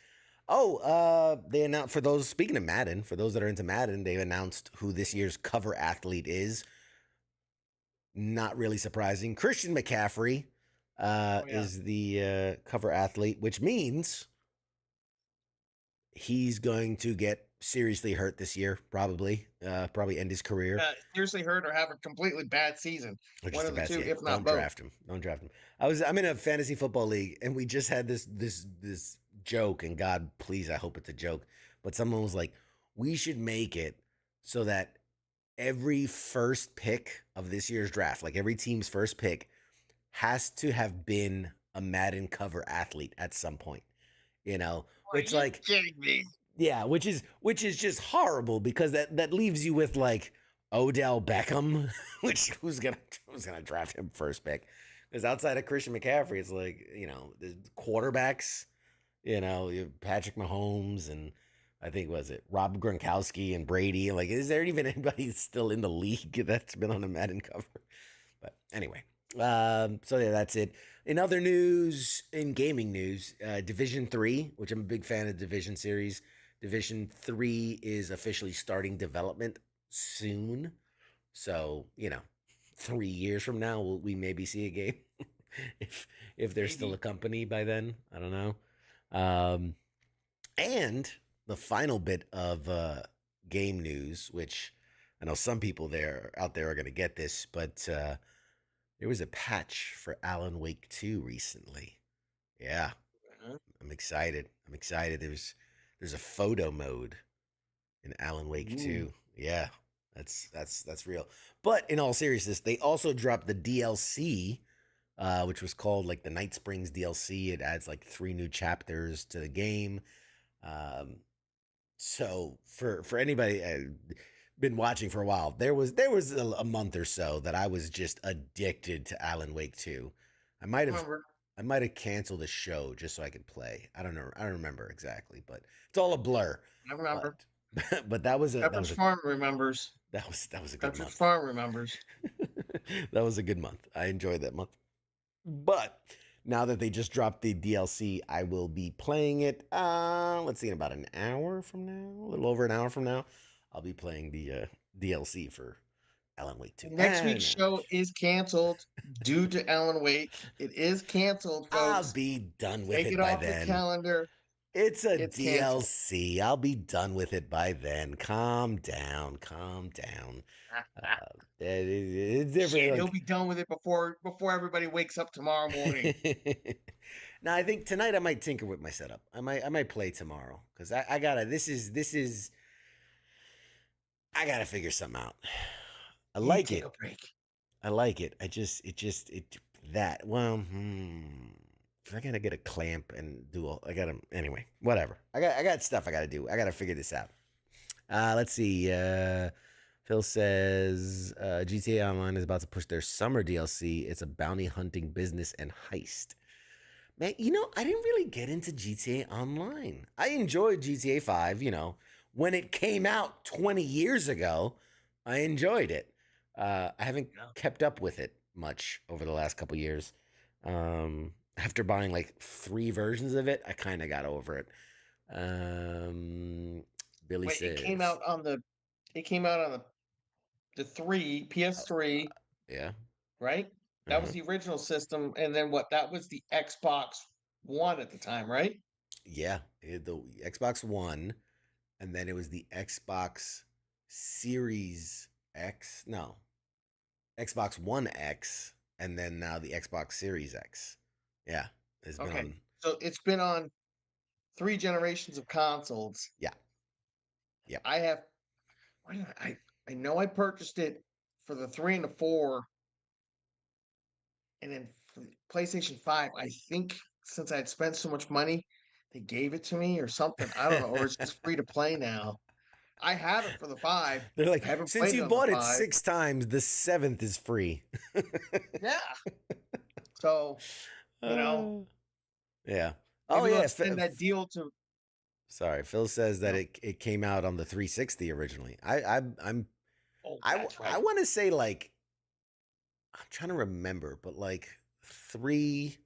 Oh, they announced, for those, speaking of Madden, for those that are into Madden, they've announced who this year's cover athlete is. Not really surprising. Christian McCaffrey Oh yeah. is the cover athlete, which means he's going to get seriously hurt this year, probably end his career. Seriously hurt or have a completely bad season. Or One just a of the bad two, season. if not Don't both. draft him. Don't draft him. I'm in a fantasy football league, and we just had this joke, and God, please, I hope it's a joke. But someone was like, we should make it so that every first pick of this year's draft, like every team's first pick, has to have been a Madden cover athlete at some point. You know, Are which you like kidding me? yeah, which is just horrible because that leaves you with like Odell Beckham, which who's gonna draft him first pick? Because outside of Christian McCaffrey, it's like the quarterbacks. You have Patrick Mahomes and I think was it Rob Gronkowski and Brady. Like, is there even anybody still in the league that's been on a Madden cover? But anyway, so yeah, that's it. In other news, in gaming news, Division 3, which I'm a big fan of the Division series. Division 3 is officially starting development soon. So 3 years from now, we maybe see a game if there's still Maybe. a company by then. I don't know. Um, and the final bit of game news, which I know some people out there are going to get this, but there was a patch for Alan Wake 2 recently. Yeah, Uh-huh. I'm excited. I'm excited. There's a photo mode in Alan Wake Ooh. 2. Yeah, that's real. But in all seriousness, they also dropped the DLC, which was called like the Night Springs DLC. It adds like 3 new chapters to the game. Um, so for anybody been watching for a while, there was a month or so that I was just addicted to Alan Wake 2. I might have Remember? I might have canceled a show just so I could play. I don't know. I don't remember exactly, but it's all a blur. I remember. But but that was a that Pepperidge was a Farm remembers. that was a good Pepperidge month. Farm remembers. That was a good month. I enjoyed that month. But now that they just dropped the DLC, I will be playing it. Let's see, in about an hour from now, a little over an hour from now, I'll be playing the DLC for Alan Wake 2. Next week's show is canceled due to Alan Wake. It is canceled, I'll folks. be done with Take it it by off your then. calendar. It's a It's canceled. DLC. I'll be done with it by then. Calm down. Calm down. It's different. Shit, he'll Like, be done with it before everybody wakes up tomorrow morning. now I think tonight I might tinker with my setup. I might play tomorrow because I gotta. This is I gotta figure something out. I You need to like take it. a break. I like it. It that well. I gotta get a clamp and do all. I gotta anyway. Whatever. I got stuff I gotta do. I gotta figure this out. Let's see. Phil says GTA Online is about to push their summer DLC. It's a bounty hunting business and heist. Man, I didn't really get into GTA Online. I enjoyed GTA 5, when it came out 20 years ago. I enjoyed it. I haven't Yeah. kept up with it much over the last couple years. After buying like 3 versions of it, I kind of got over it. Billy Wait, says, it came out on the PS3, yeah. right? That was Uh-huh. the original system, and then what? That was the Xbox One at the time, right? Yeah, the Xbox One, and then it was the Xbox Series X. No, Xbox One X, and then now the Xbox Series X. Yeah, it's been Okay, on. so it's been on 3 generations of consoles. Yeah, yeah. I have, I know I purchased it for the 3 and the 4, and then for the PlayStation 5. I think since I had spent so much money, they gave it to me or something. I don't know, or it's just free to play now. I have it for the 5. They're like, I haven't since played it you on the bought it 5. 6 times, the 7th is free. Yeah. So, you know, Uh, yeah. Oh maybe we'll yeah. extend that deal to, Sorry, Phil says you that know, it came out on the 360 originally. oh, that's I right. want to say like I'm trying to remember, but like 3.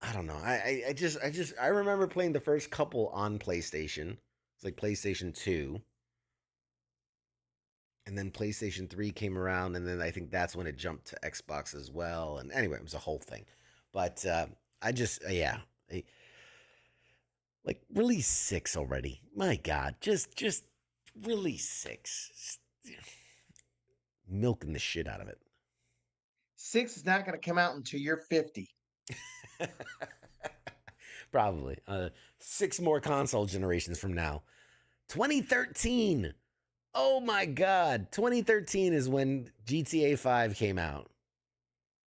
I don't know. I remember playing the first couple on PlayStation. It's like PlayStation 2, and then PlayStation 3 came around, and then I think that's when it jumped to Xbox as well. And anyway, it was a whole thing. But I just yeah, like release 6 already. My God, just release 6. Milking the shit out of it. 6 is not going to come out until you're 50. Probably. 6 more console generations from now. 2013. Oh my God. 2013 is when GTA 5 came out.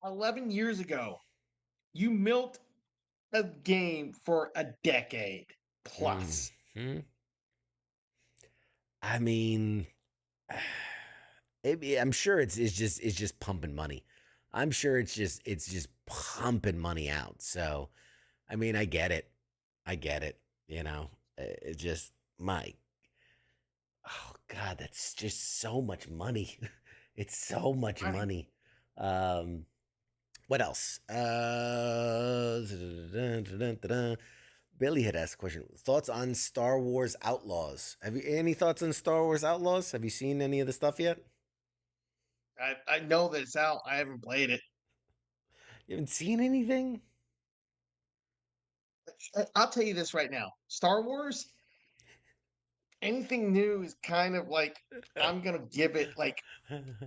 11 years ago, you milked a game for a decade plus. Mhm. I mean, I'm sure it's just pumping money. I'm sure it's just pumping money out. So, I mean, I get it. I get it. You know, it just my oh God, that's just so much money. It's so much I mean, money. Um, what else? Billy had asked a question. Thoughts on Star Wars Outlaws? Have you any thoughts on Star Wars Outlaws? Have you seen any of the stuff yet? I know that it's out. I haven't played it. You haven't seen anything? I'll tell you this right now. Star Wars, anything new is kind of like I'm gonna give it like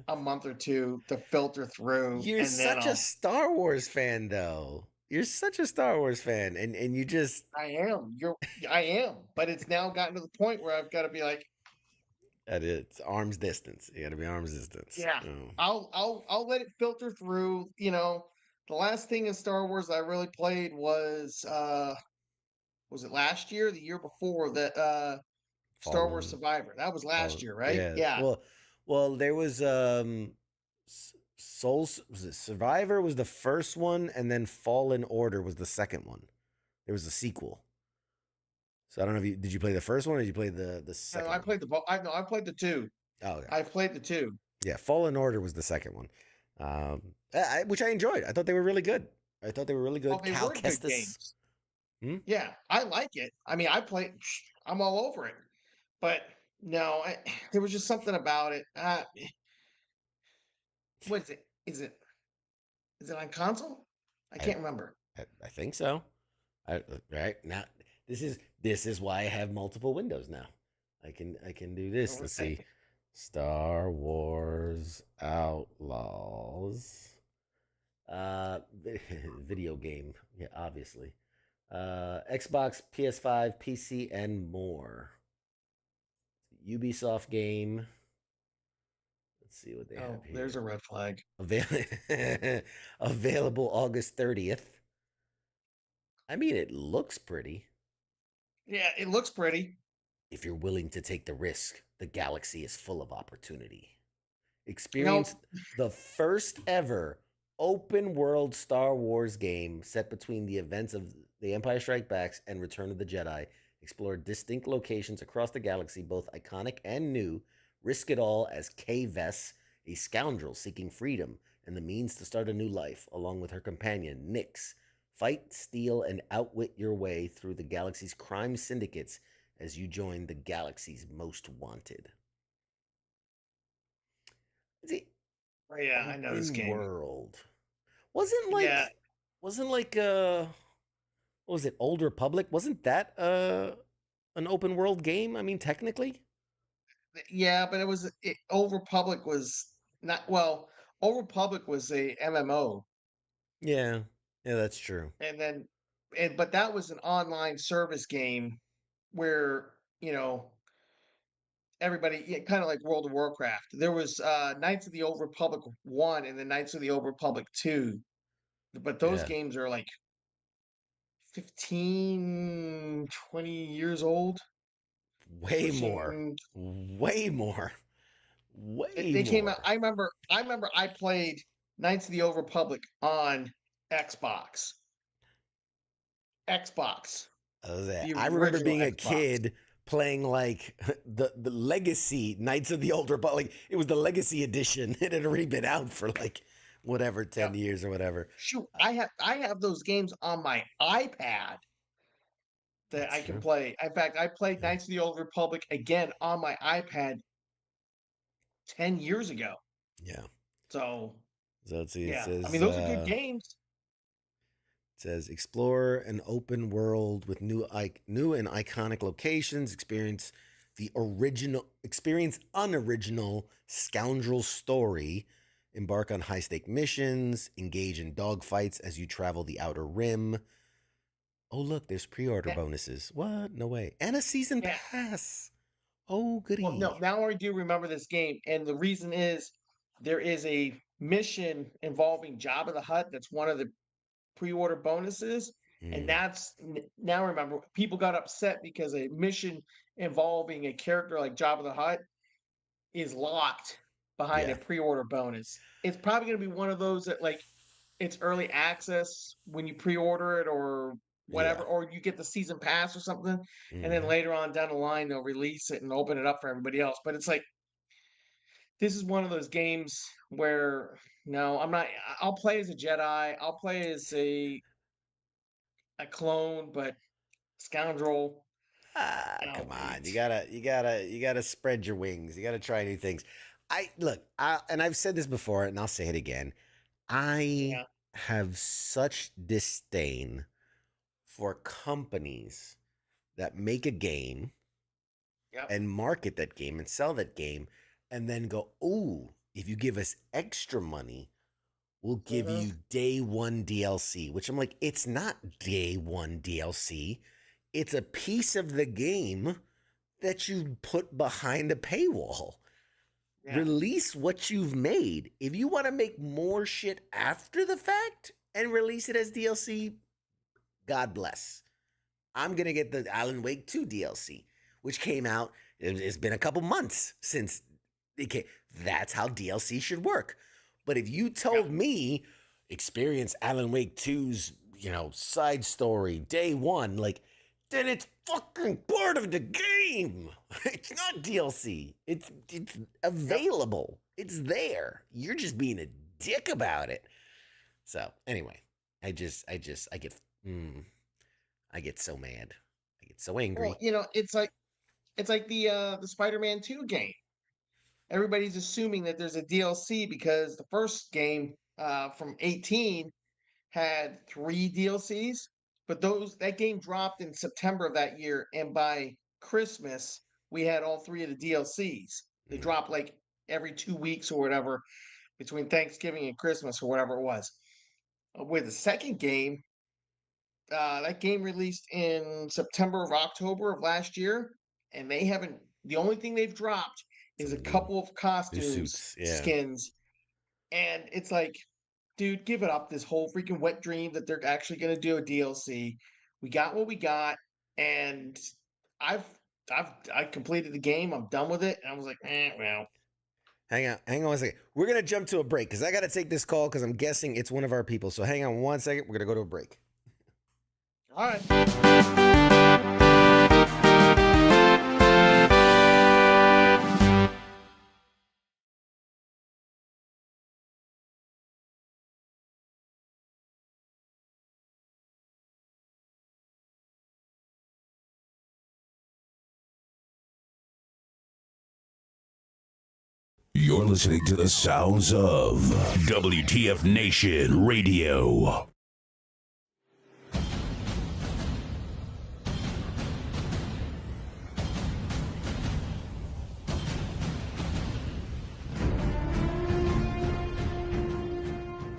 a month or two to filter through, You're and then such a Star Wars fan, though. You're such a Star Wars fan, and you just I am, but it's now gotten to the point where I've got to be like, at it's arm's distance. You got to be arm's distance. yeah, Oh, I'll let it filter through. The last thing in Star Wars I really played was it last year, the year before that Star Wars Fallen, Survivor. That was last fallen. year, right? Yeah. Yeah. Well, there was Souls. Was it Survivor was the first one, and then Fallen Order was the second one. There was a sequel. So I don't know if you did you play the first one or did you play the No, second I one? played the I no, I played the two. Oh yeah, I've played the two. yeah. Fallen Order was the second one, which I enjoyed. I thought they were really good. I thought they were really Oh, good. they Cal were good Kestis. games. Hmm? Yeah, I like it. I mean, I'm all over it. But no, there was just something about it. What is it? Is it on console? I I, can't remember. I think so. Right now, this is why I have multiple windows now. I can do this. Let's see, Okay. Star Wars Outlaws, uh, video game. Yeah, obviously. Xbox, PS5, PC, and more. Ubisoft game. Let's see what they have Oh, there's here. a red flag. Available August 30th. I mean, it looks pretty. Yeah, it looks pretty. If you're willing to take the risk, the galaxy is full of opportunity. You know, Experience the first ever open world Star Wars game set between the events of The Empire Strikes Back and Return of the Jedi. Explore distinct locations across the galaxy, both iconic and new. Risk it all as Kay Vess, a scoundrel seeking freedom and the means to start a new life, along with her companion, Nyx. Fight, steal, and outwit your way through the galaxy's crime syndicates as you join the galaxy's most wanted. The oh, yeah, I know this open game. world wasn't Yeah, like what was it, Old Republic? Wasn't that an open world game? I mean, technically. yeah, but Old Republic was not well. Old Republic was a MMO, Yeah, yeah, that's true. and then, but that was an online service game where everybody, yeah, kind of like World of Warcraft. There was Knights of the Old Republic 1 and the Knights of the Old Republic 2, but those Yeah, games are like 15, 20 years old, way more, pushing. way more, way They came out. more. I remember I played Knights of the Old Republic on Xbox. Xbox, the I remember original being a Xbox. kid playing like the legacy Knights of the Old Republic. It was the legacy edition. It had already been out for like whatever, Yep. 10 years or whatever. Shoot, I have those games on my iPad that That's I can true. play. In fact, I played Yeah. Knights of the Old Republic again on my iPad 10 years ago. Yeah. So, So let's see. yeah. I mean, those are good games. It says explore an open world with new and iconic locations. Experience unoriginal scoundrel story. Embark on high stake missions. Engage in dogfights as you travel the outer rim. Oh, look, there's pre-order Yeah. bonuses. What? No way. And a season Yeah. pass. Oh, Well, no, goody. now I do remember this game, and the reason is there is a mission involving Jabba the Hutt that's one of the pre-order bonuses, and Mm, now remember people got upset because a mission involving a character like Jabba the Hutt is locked behind yeah. a pre-order bonus. It's probably going to be one of those that like it's early access when you pre-order it or Yeah. whatever, or you get the season pass or something, and then Hmm. later on down the line they'll release it and open it up for everybody else. But it's like this is one of those games where no, I'm not. I'll play as a Jedi. I'll play as a clone, but scoundrel. Ah, Oh come on. wait, You gotta spread your wings. You gotta try new things. And I've said this before, and I'll say it again. I yeah, have such disdain for companies that make a game yep, and market that game and sell that game and then go, "Ooh, if you give us extra money, we'll give uh-huh, you day one DLC," which I'm like, it's not day one DLC. It's a piece of the game that you put behind a paywall. yeah, Release what you've made. If you want to make more shit after the fact and release it as DLC, God bless. I'm going to get the Alan Wake 2 DLC, which came out. It's been a couple months since it came. That's how DLC should work. But if you yep, told me experience Alan Wake 2's, side story day one, like, then it's fucking part of the game. It's not DLC. It's yep. available. It's there. You're just being a dick about it. So anyway, I get I get so mad. I get so Well, angry. it's like the Spider-Man 2 game. Everybody's assuming that there's a DLC because the first game from 18 had 3 DLCs, but that game dropped in September of that year, and by Christmas we had all 3 of the DLCs. They Mm, dropped like every 2 weeks or whatever between Thanksgiving and Christmas or whatever it was. With the second game, that game released in September or October of last year, and they haven't. The only thing they've dropped is a Something new. couple of New costumes, suits. Yeah. skins, and it's like, dude, give it up. This whole freaking wet dream that they're actually going to do a DLC. We got what we got, and I've I completed the game. I'm done with it, and I was like, well, Hang on one second. We're gonna jump to a break because I gotta take this call because I'm guessing it's one of our people. So hang on one second. We're gonna go to a break. all right. You're listening to the sounds of WTF Nation Radio.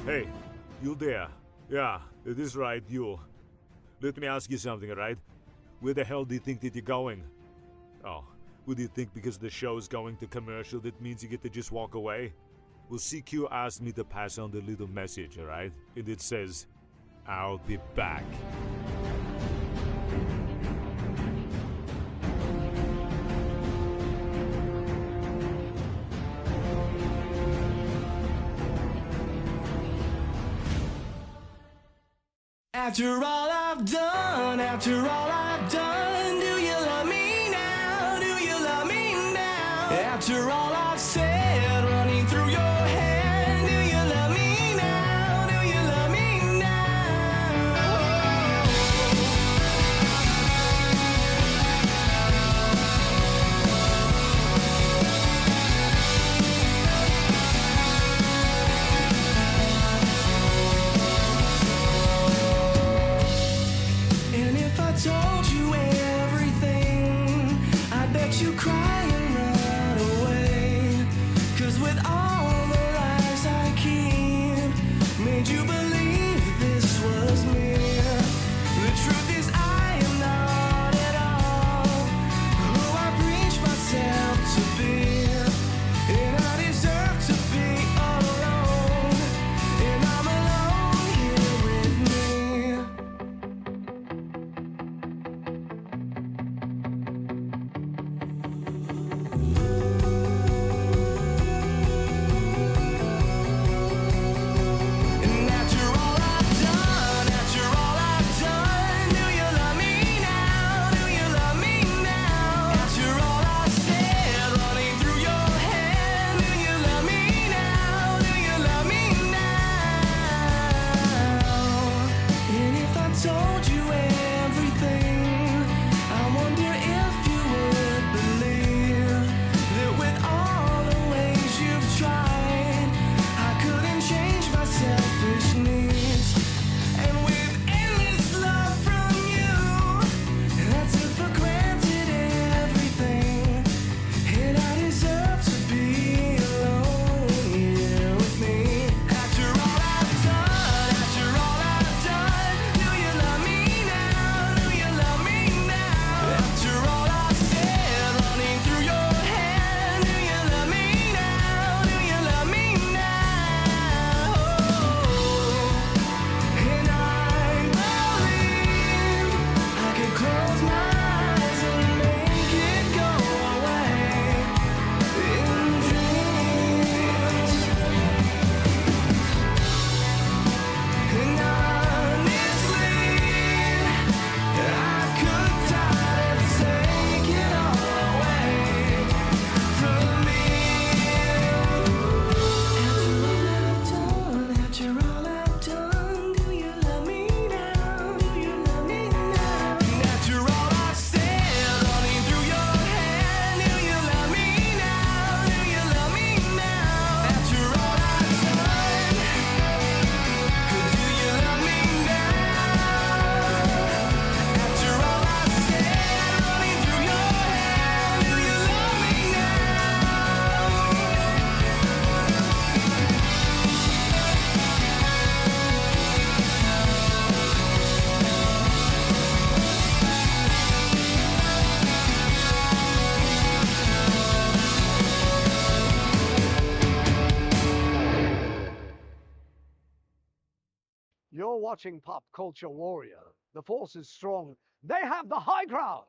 Hey, you there? Yeah, it is right, you. Let me ask you something, alright? Where the hell do you think that you're going? Oh, would you think because the show is going to commercial that means you get to just walk away? Well, CQ asked me to pass on the little message, alright? And it says, I'll be back. After all I've done, do you love me now? Do you love me now? After all I've said, running through your head, do you love me now? Do you love me now? And if I told you everything, I bet you cry and run away. 'Cause with all the lies I keep, made you believe this was me. The truth is watching Pop Culture Warrior. The force is strong. They have the high ground.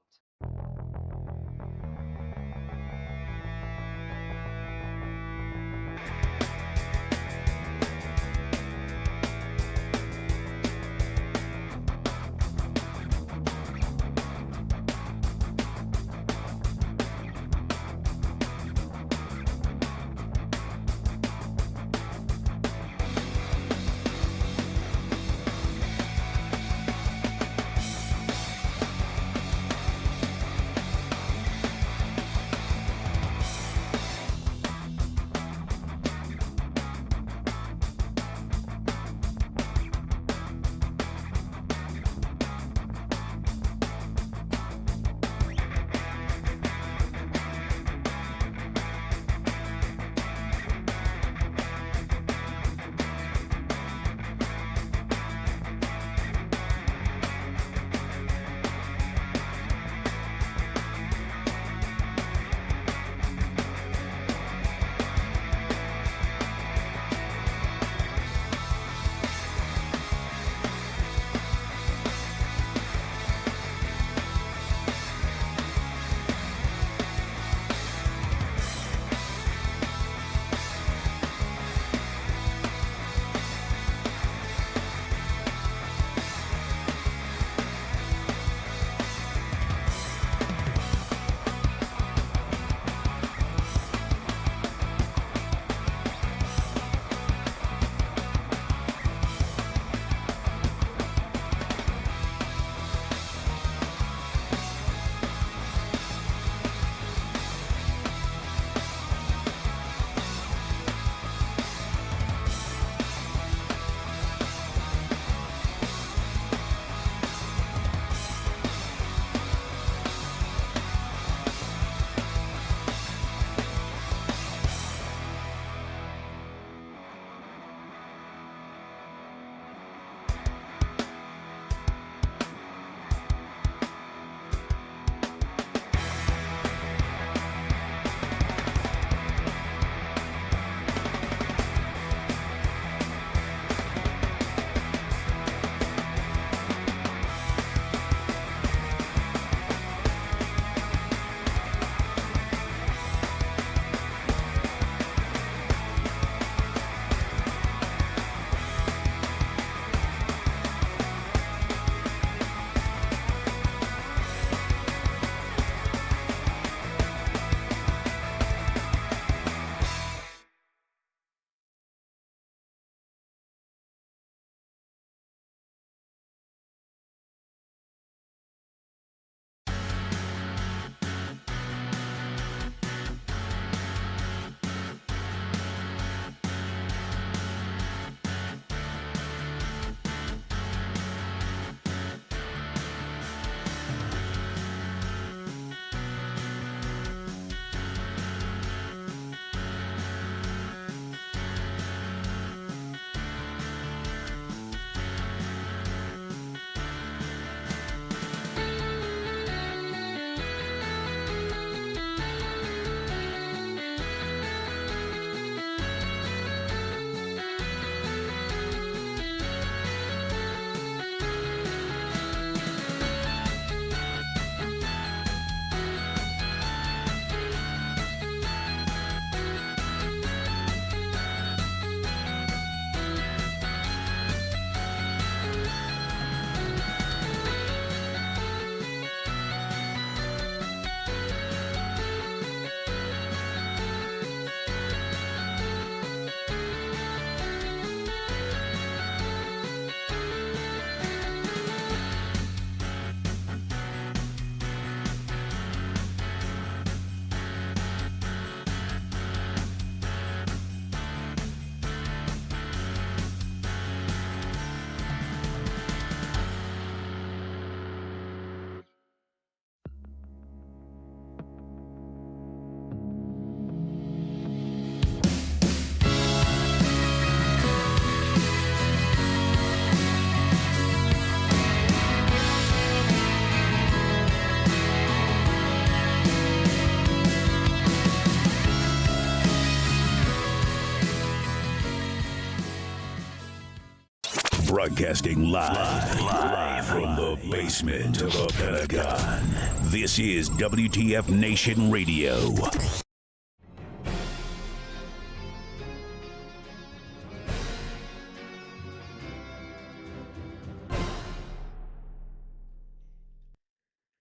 Broadcasting live from the basement of the Pentagon. This is WTF Nation Radio.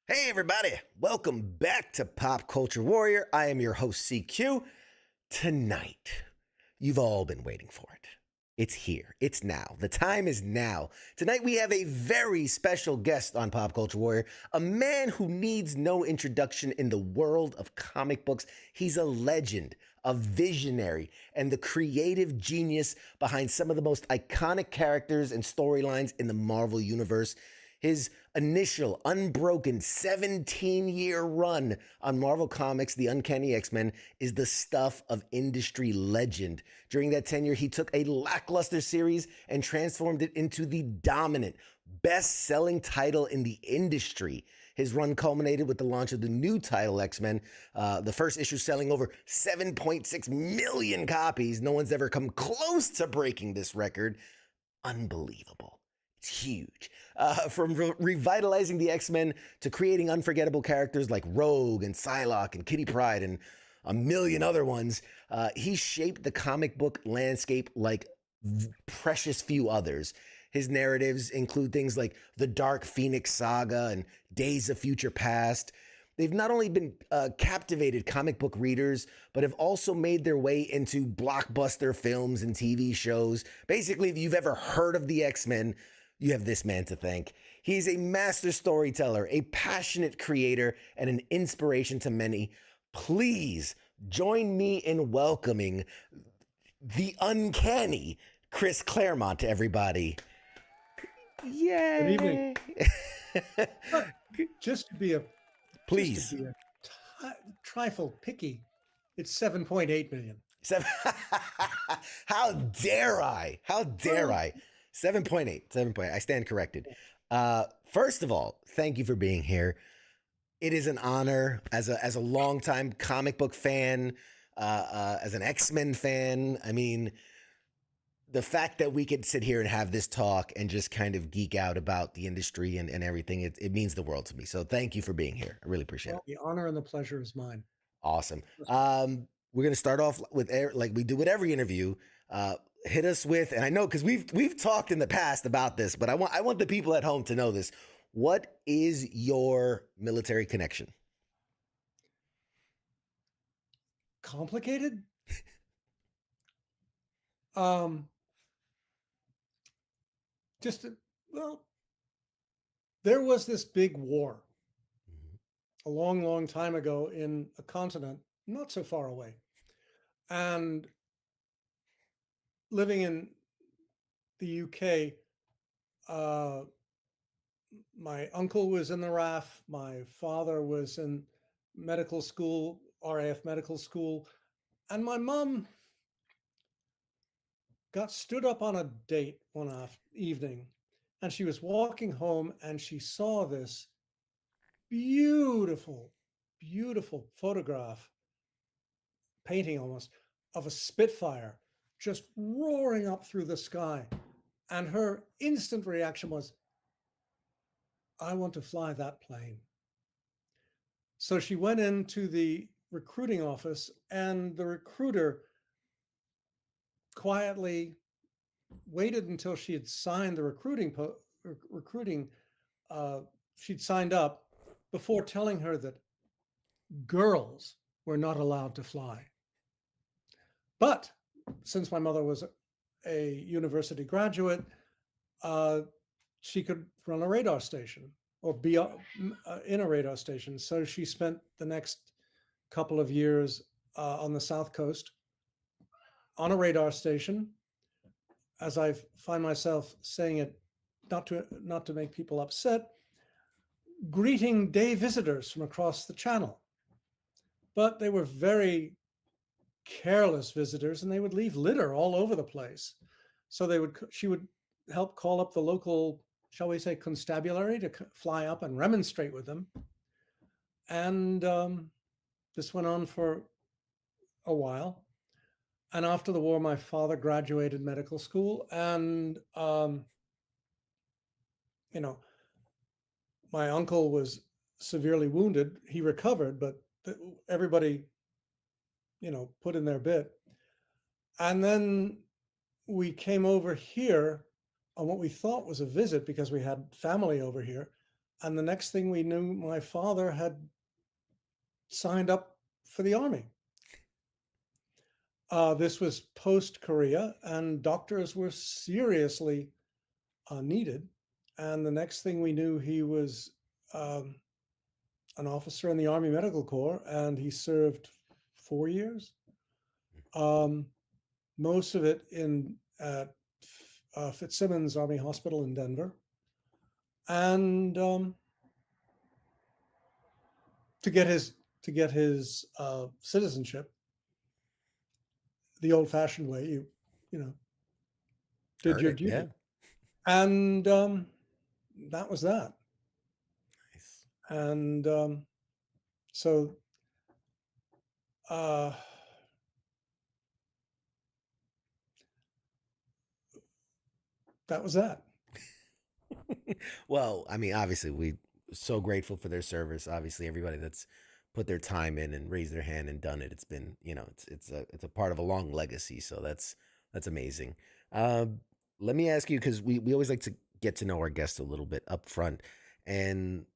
Hey, everybody. Welcome back to Pop Culture Warrior. I am your host, CQ. Tonight, you've all been waiting for it. It's here. It's now. The time is now. Tonight, we have a very special guest on Pop Culture Warrior, a man who needs no introduction in the world of comic books. He's a legend, a visionary, and the creative genius behind some of the most iconic characters and storylines in the Marvel Universe. His initial, unbroken 17-year run on Marvel Comics' The Uncanny X-Men is the stuff of industry legend. During that tenure, he took a lackluster series and transformed it into the dominant, best-selling title in the industry. His run culminated with the launch of the new title, X-Men, the first issue selling over 7.6 million copies. No one's ever come close to breaking this record. Unbelievable. It's huge. From revitalizing the X-Men to creating unforgettable characters like Rogue and Psylocke and Kitty Pryde and a million other ones, he shaped the comic book landscape like precious few others. His narratives include things like the Dark Phoenix Saga and Days of Future Past. They've not only been captivated comic book readers, but have also made their way into blockbuster films and TV shows. Basically, if you've ever heard of the X-Men, you have this man to thank. He's a master storyteller, a passionate creator, and an inspiration to many. Please join me in welcoming the uncanny Chris Claremont to everybody. Yay! Good evening. Just to be a Please. just to be a trifle picky, it's 7.8 million. How dare I? How dare I? 7.8. 7.8. I stand corrected. First of all, thank you for being here. It is an honor as a longtime comic book fan, as an X-Men fan. I mean, the fact that we could sit here and have this talk and just kind of geek out about the industry and everything, it means the world to me. So thank you for being here. I really appreciate it. The honor and the pleasure is mine. Awesome. We're gonna start off with like we do with every interview. Hit us with, and I know because we've talked in the past about this, but I want the people at home to know this. What is your military connection? Complicated? Well, there was this big war a long, long time ago in a continent not so far away. And living in the UK, my uncle was in the RAF. My father was in medical school, RAF medical school. And my mom got stood up on a date one evening, and she was walking home and she saw this beautiful, beautiful photograph, painting almost, of a Spitfire just roaring up through the sky. And her instant reaction was, I want to fly that plane. So she went into the recruiting office, and the recruiter quietly waited until she had signed the she'd signed up before telling her that girls were not allowed to fly. But since my mother was a university graduate, she could run a radar station or be in a radar station. So she spent the next couple of years on the South Coast on a radar station. As I find myself saying it, not to make people upset, greeting day visitors from across the channel. But they were very careless visitors, and they would leave litter all over the place. So she would help call up the local, shall we say, constabulary to fly up and remonstrate with them. And this went on for a while. And after the war, my father graduated medical school, and you know, my uncle was severely wounded. He recovered, but everybody, put in their bit. And then we came over here on what we thought was a visit because we had family over here. And the next thing we knew, my father had signed up for the army. This was post Korea, and doctors were seriously needed. And the next thing we knew, he was an officer in the Army Medical Corps, and he served 4 years. Most of it at Fitzsimmons Army Hospital in Denver, and to get his citizenship the old-fashioned way, you did Earn your it, duty, yeah. and that was that. Nice. And so that was that. Well, I mean, obviously, we so grateful for their service. Obviously, everybody that's put their time in and raised their hand and done it. It's been, it's a part of a long legacy. So that's amazing. Let me ask you, because we always like to get to know our guests a little bit up front, and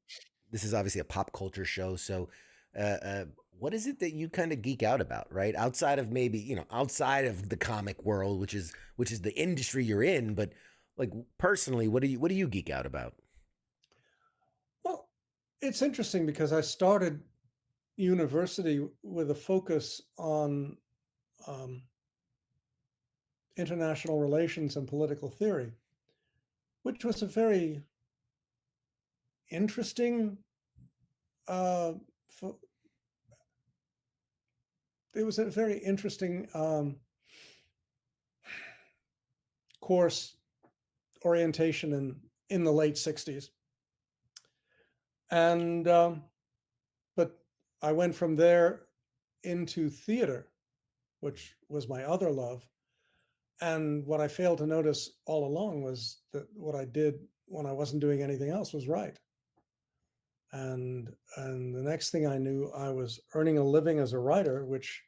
this is obviously a pop culture show. So, what is it that you kind of geek out about, right? Outside of maybe, outside of the comic world, which is the industry you're in, but like personally, what do you geek out about? Well, it's interesting because I started university with a focus on um, international relations and political theory, which was a very interesting. Uh, it was a very interesting course orientation in the late '60s, and but I went from there into theater, which was my other love. And what I failed to notice all along was that what I did when I wasn't doing anything else was right. And the next thing I knew, I was earning a living as a writer, which,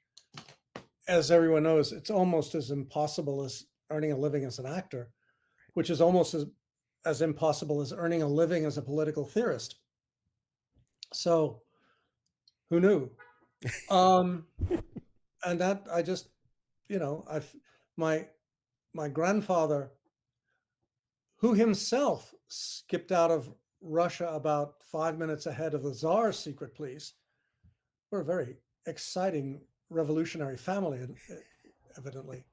as everyone knows, it's almost as impossible as earning a living as an actor, which is almost as impossible as earning a living as a political theorist. So who knew? And that I just, I've my grandfather, who himself skipped out of Russia about 5 minutes ahead of the Tsar's secret police. We're a very exciting revolutionary family, evidently.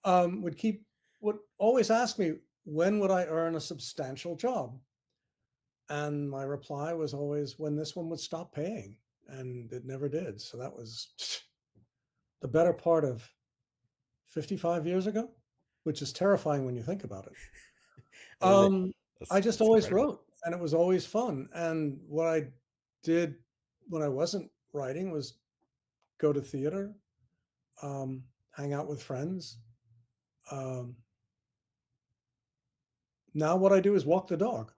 Would always ask me, when would I earn a substantial job? And my reply was always, when this one would stop paying. And it never did. So that was the better part of 55 years ago, which is terrifying when you think about it. I just always incredible. wrote, and it was always fun. And what I did when I wasn't writing was go to theater, hang out with friends. Now what I do is walk the dog.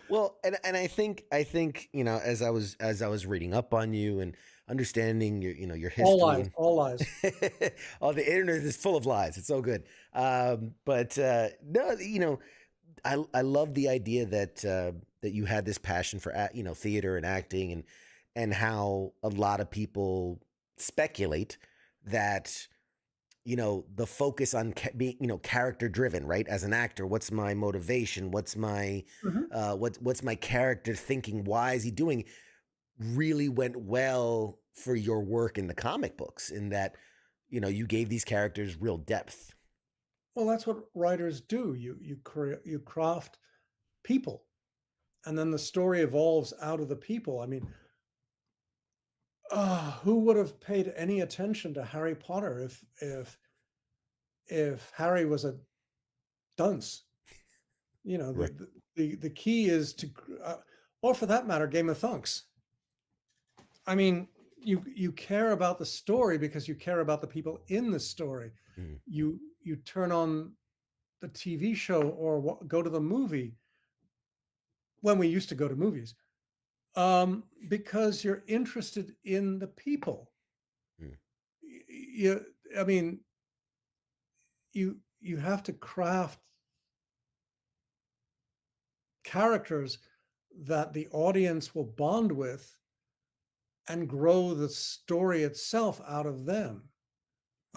Well, and I think as I was reading up on you and understanding your history and All lies. oh, the internet is full of lies. It's so good. But no, I love the idea that you had this passion for theater and acting, and how a lot of people speculate that the focus on being character driven, right? As an actor, what's my motivation? What's my what's my character thinking? Why is he doing? Really went well for your work in the comic books, in that you gave these characters real depth. Well, that's what writers do. You craft people, and then the story evolves out of the people. I mean, who would have paid any attention to Harry Potter if Harry was a dunce? Right. The key is to, or for that matter, Game of Thunks. I mean, you care about the story because you care about the people in the story. Mhm. You turn on the TV show or go to the movie when we used to go to movies, because you're interested in the people. Mm. I mean, you have to craft characters that the audience will bond with and grow the story itself out of them.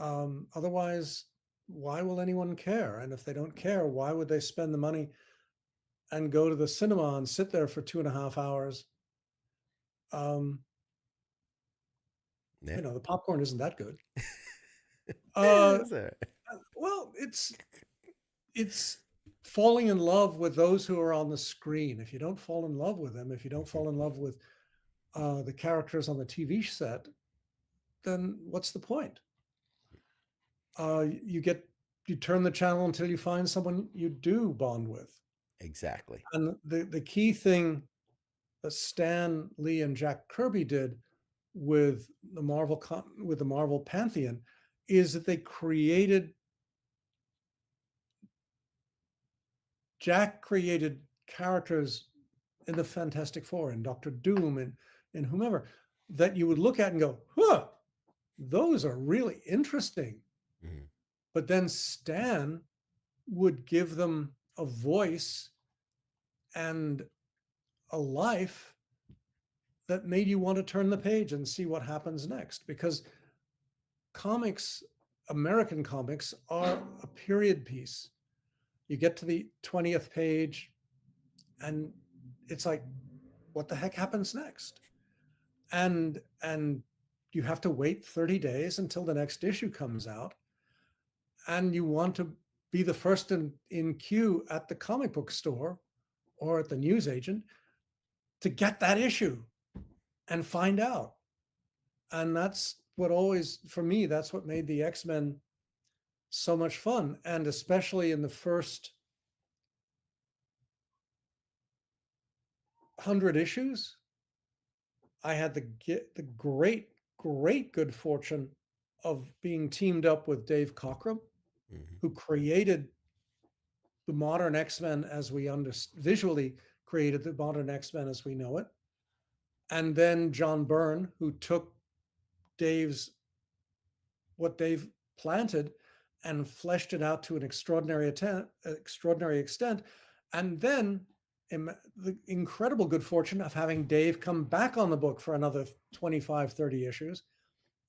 Otherwise, why will anyone care? And if they don't care, why would they spend the money and go to the cinema and sit there for 2.5 hours? Yeah. You know, the popcorn isn't that good. That's all right. Well, it's falling in love with those who are on the screen. If you don't fall in love with them, if you don't fall in love with the characters on the TV set, then what's the point? You turn the channel until you find someone you do bond with. Exactly. And the key thing that Stan Lee and Jack Kirby did with the Marvel Pantheon is that they created Jack created characters in the Fantastic Four and Doctor Doom and whomever that you would look at and go, huh, those are really interesting. Mm-hmm. But then Stan would give them a voice and a life that made you want to turn the page and see what happens next. Because comics, American comics, are a period piece. You get to the 20th page and it's like, what the heck happens next? And you have to wait 30 days until the next issue comes out. And you want to be the first in queue at the comic book store or at the newsagent to get that issue and find out. And that's what always, for me, that's what made the X-Men so much fun. And especially in the first 100 issues, I had the great good fortune of being teamed up with Dave Cockrum, who created the modern X-Men as we visually created the modern X-Men as we know it. And then John Byrne, who took what Dave planted and fleshed it out to an extraordinary extent. And then the incredible good fortune of having Dave come back on the book for another 25, 30 issues.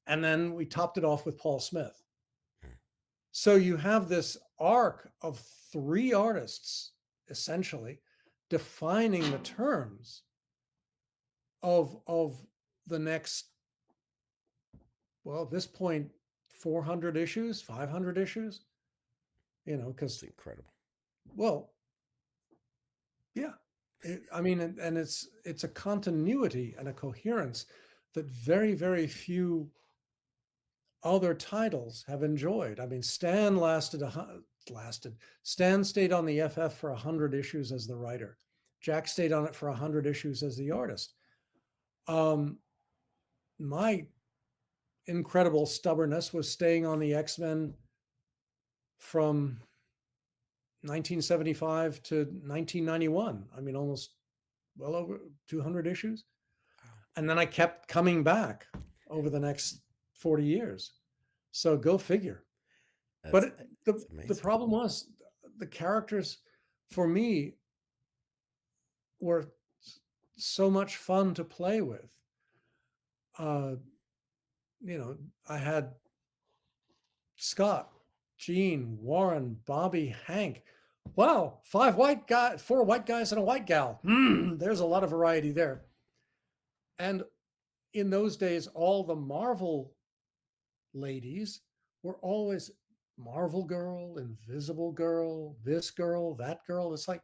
And then we topped it off with Paul Smith. So you have this arc of 3 artists, essentially, defining the terms of the next, well, at this point, 400 issues, 500 issues, because it's incredible. Well, yeah, and it's a continuity and a coherence that very, very few other titles have enjoyed. I mean, Stan Stan stayed on the FF for 100 issues as the writer. Jack stayed on it for 100 issues as the artist. My incredible stubbornness was staying on the X-Men from 1975 to 1991. I mean, almost well over 200 issues. And then I kept coming back over the next 40 years. So go figure. But the problem was the characters for me were so much fun to play with. I had Scott, Gene, Warren, Bobby, Hank. Wow, 4 white guys and a white gal. There's a lot of variety there. And in those days, all the Marvel ladies were always Marvel Girl, Invisible Girl, this girl, that girl. It's like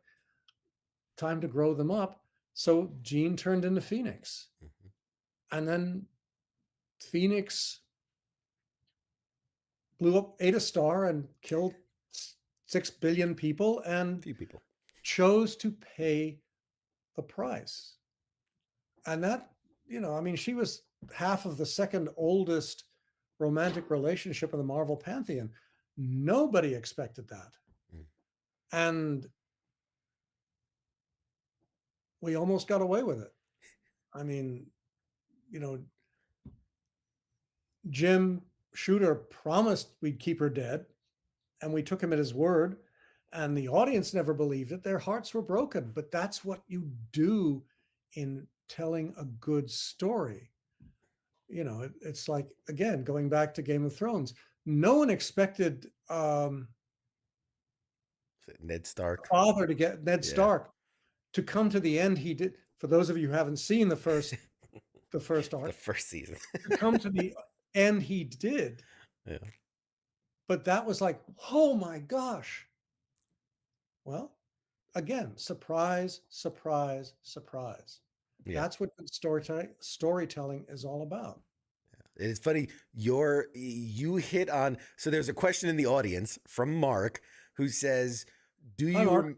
time to grow them up. So Jean turned into Phoenix. And then Phoenix blew up, ate a star and killed 6 billion people and chose to pay the price. And that, she was half of the second oldest romantic relationship in the Marvel Pantheon. Nobody expected that. And we almost got away with it. I mean, you know, Jim Shooter promised we'd keep her dead, and we took him at his word, and the audience never believed it. Their hearts were broken, but that's what you do in telling a good story. You know, it's like, again, going back to Game of Thrones, no one expected Ned Stark. father to get Ned Yeah. Stark to come to the end he did. For those of you who haven't seen the first arc, The first season. to come to the end he did. Yeah. But that was like, oh my gosh. Well, again, surprise, surprise, surprise. Yeah. That's what good storytelling is all about. It's funny, you hit on, so there's a question in the audience from Mark who says, do Hi, Mark.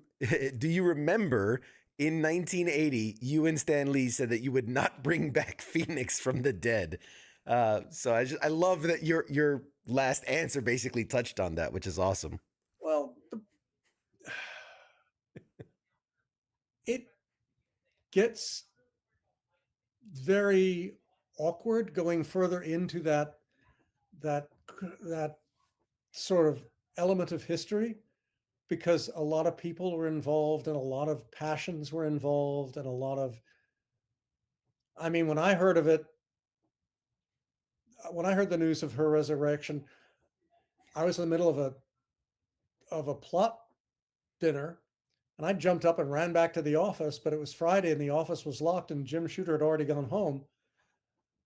do you remember in 1980 you and Stan Lee said that you would not bring back Phoenix from the dead? So I love that your last answer basically touched on that, which is awesome. Well, it gets very awkward going further into that sort of element of history, because a lot of people were involved and a lot of passions were involved and a lot of, I mean, when I heard of it, when I heard the news of her resurrection, I was in the middle of a plot dinner, and I jumped up and ran back to the office, but it was Friday and the office was locked and Jim Shooter had already gone home.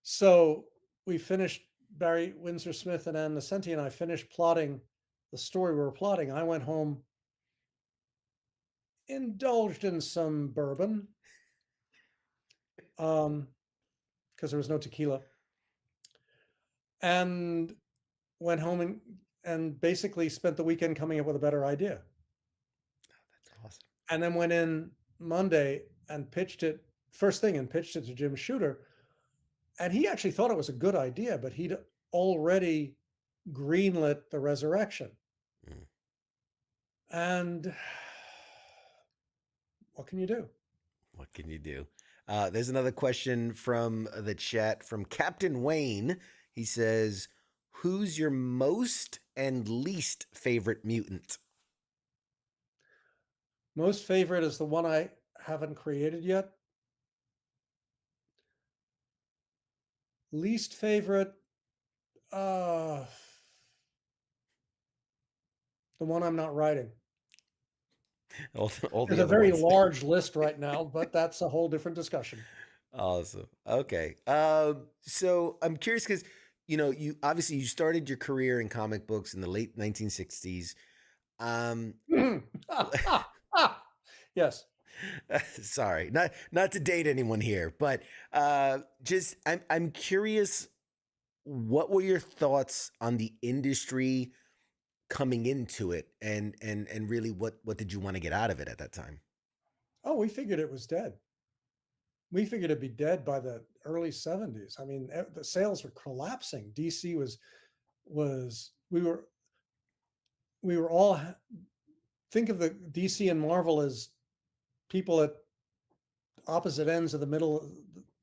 So we finished, Barry Windsor Smith and Ann Nesenti and I finished plotting the story we were plotting. I went home, indulged in some bourbon, because there was no tequila, and went home and basically spent the weekend coming up with a better idea. That's awesome. And then went in Monday and pitched it first thing and pitched it to Jim Shooter. And he actually thought it was a good idea, but he'd already greenlit the resurrection. Mm. And what can you do? What can you do? There's another question from the chat from Captain Wayne. He says, who's your most and least favorite mutant? Most favorite is the one I haven't created yet. Least favorite, the one I'm not writing. All There's the a other very ones. large list right now, but that's a whole different discussion. Awesome. Okay. So I'm curious because, you obviously you started your career in comic books in the late 1960s. Yes. Sorry, not to date anyone here, but just I'm curious, what were your thoughts on the industry coming into it, and really what did you want to get out of it at that time? Oh, we figured it was dead. We figured it'd be dead by the early 70s. I mean, the sales were collapsing. DC we were all, think of the DC and Marvel as people at opposite ends of the middle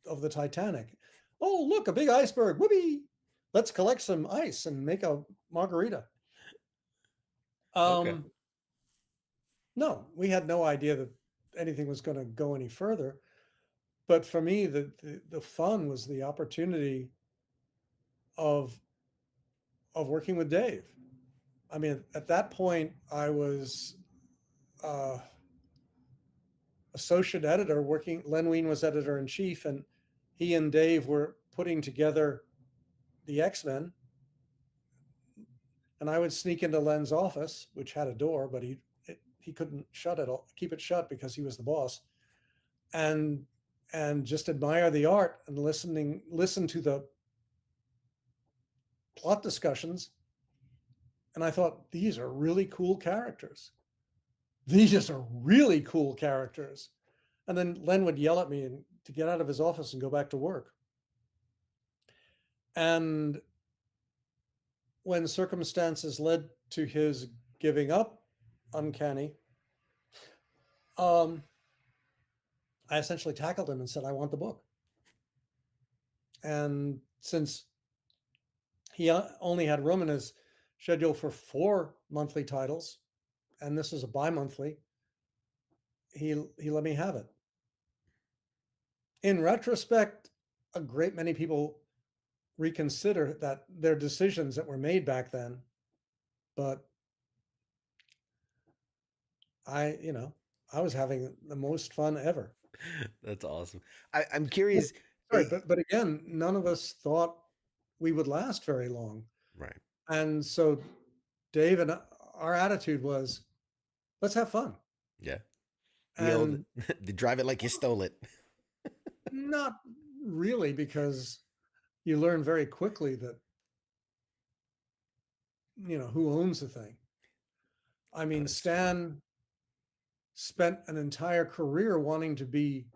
of the Titanic. Oh, look, a big iceberg. Whoopee. Let's collect some ice and make a margarita. Okay. No, we had no idea that anything was going to go any further. But for me, the fun was the opportunity of working with Dave. I mean, at that point, I was associate editor working. Len Wein was editor in chief, and he and Dave were putting together the X-Men. And I would sneak into Len's office, which had a door, but he couldn't keep it shut because he was the boss, and just admire the art and listen to the plot discussions. And I thought, these are really cool characters. These are really cool characters. And then Len would yell at me to get out of his office and go back to work. And when circumstances led to his giving up Uncanny, I essentially tackled him and said, I want the book. And since he only had room in his schedule for 4 monthly titles, and this is a bi-monthly, he let me have it. In retrospect, a great many people reconsider that their decisions that were made back then, but I was having the most fun ever. That's awesome. I'm curious. Sorry, but again, none of us thought we would last very long. Right. And so Dave and our attitude was, let's have fun. Yeah. And they drive it like you stole it. not really, because you learn very quickly that, who owns the thing. I mean, Stan spent an entire career wanting to be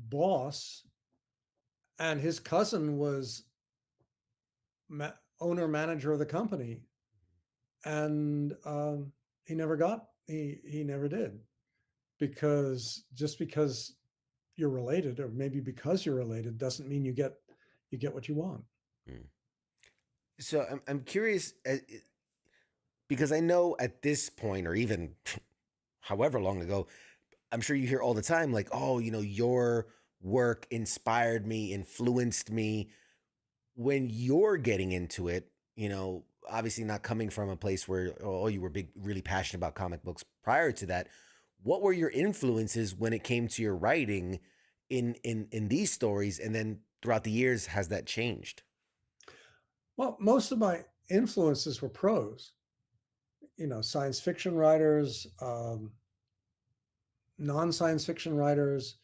boss, and his cousin was owner manager of the company, and he never did, because just because you're related, or maybe because you're related, doesn't mean you get what you want. So I'm curious, because I know at this point, or even however long ago, I'm sure you hear all the time, like, oh, your work inspired me, influenced me. When you're getting into it, obviously not coming from a place where, oh, you were really passionate about comic books prior to that. What were your influences when it came to your writing in these stories? And then throughout the years, has that changed? Well, most of my influences were prose, science fiction writers, non-science fiction writers.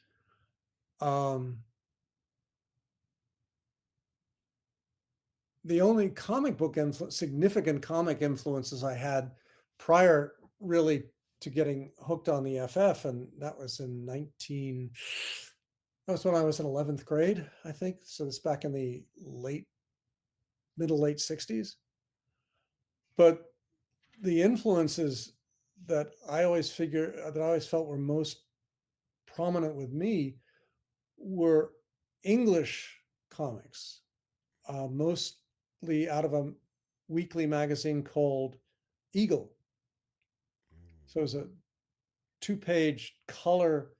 The only comic book significant comic influences I had prior really to getting hooked on the FF, and that was that was when I was in 11th grade, I think. So it's back in the middle late 60s. But the influences that I always felt were most prominent with me were English comics, mostly out of a weekly magazine called Eagle. So it was a 2-page color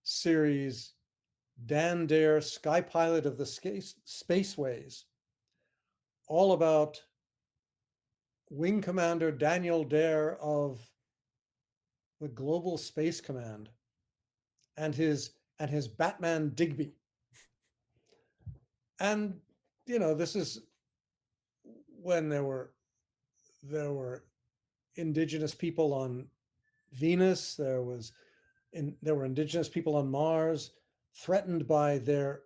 series, Dan Dare, Sky Pilot of the Spaceways, all about Wing Commander Daniel Dare of the Global Space Command and his Batman Digby. And this is when there were indigenous people on Venus. There were indigenous people on Mars, threatened by their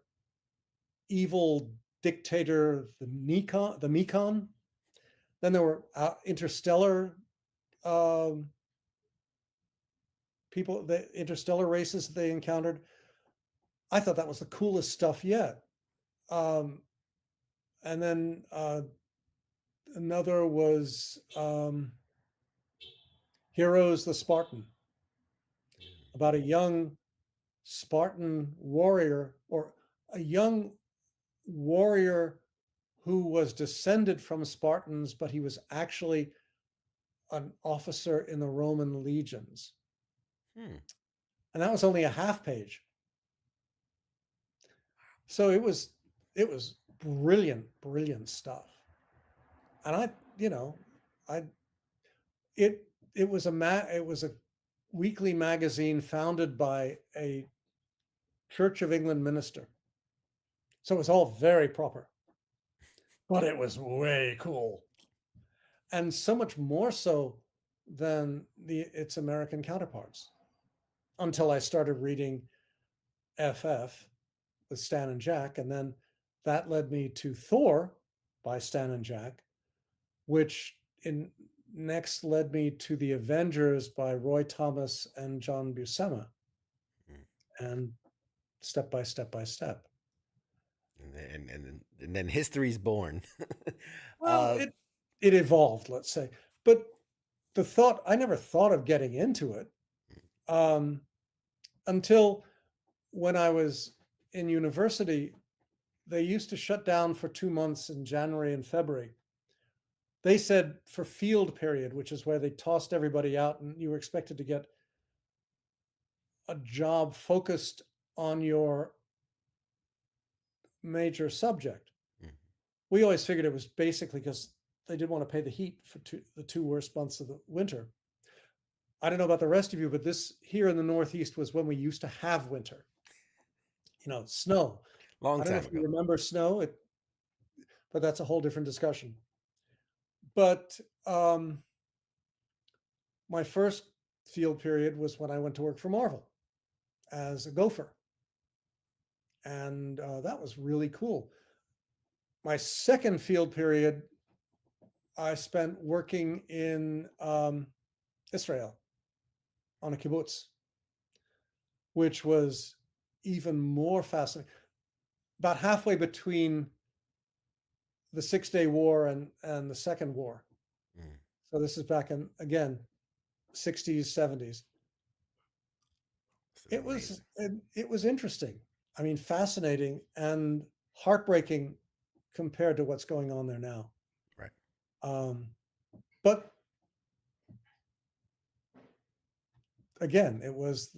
evil dictator, the Mekon. Then there were interstellar people, the interstellar races they encountered. I thought that was the coolest stuff yet. And then another was Heroes the Spartan, about a young Spartan warrior, or a young warrior who was descended from Spartans, but he was actually an officer in the Roman legions. And that was only a half page. So it was brilliant stuff. And it was a weekly magazine founded by a Church of England minister. So it was all very proper, but it was way cool. And so much more so than its American counterparts, until I started reading FF with Stan and Jack. And then that led me to Thor by Stan and Jack, which next led me to the Avengers by Roy Thomas and John Buscema. And step by step by step. And then history's born. Well, it evolved, let's say. But I never thought of getting into it. until when I was in university, they used to shut down for 2 months in January and February. They said for field period, which is where they tossed everybody out and you were expected to get a job focused on your major subject. Mhm. We always figured it was basically because they didn't want to pay the heat for the 2 worst months of the winter. I don't know about the rest of you, but this here in the Northeast was when we used to have winter. Snow. Long I don't know time if you ago. remember snow, but that's a whole different discussion. But my first field period was when I went to work for Marvel as a gopher. And that was really cool. My second field period, I spent working in Israel on a kibbutz, which was even more fascinating. About halfway between the 6-Day War and the Second War. Mm. So this is back in, again, 60s, 70s. This is It was interesting. I mean, fascinating and heartbreaking compared to what's going on there now. Right. But again, it was,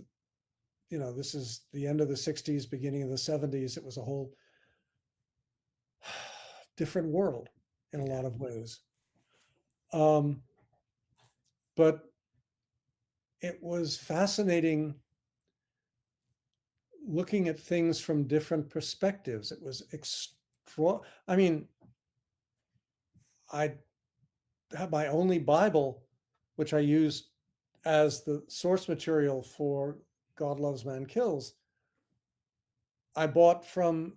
this is the end of the 60s, beginning of the 70s. It was a whole different world in a lot of ways. But it was fascinating looking at things from different perspectives. It was I mean, I have my only Bible, which I used as the source material for God Loves Man Kills. I bought from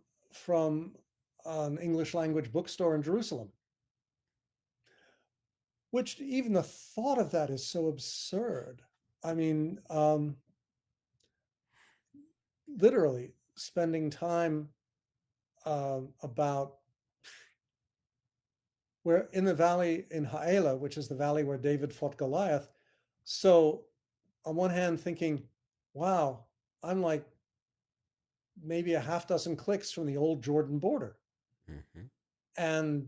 an English language bookstore in Jerusalem, which even the thought of that is so absurd. I mean, literally spending time about where in the valley in Haela, which is the valley where David fought Goliath. So on one hand thinking, wow, I'm like maybe a half dozen clicks from the old Jordan border. Mm-hmm. And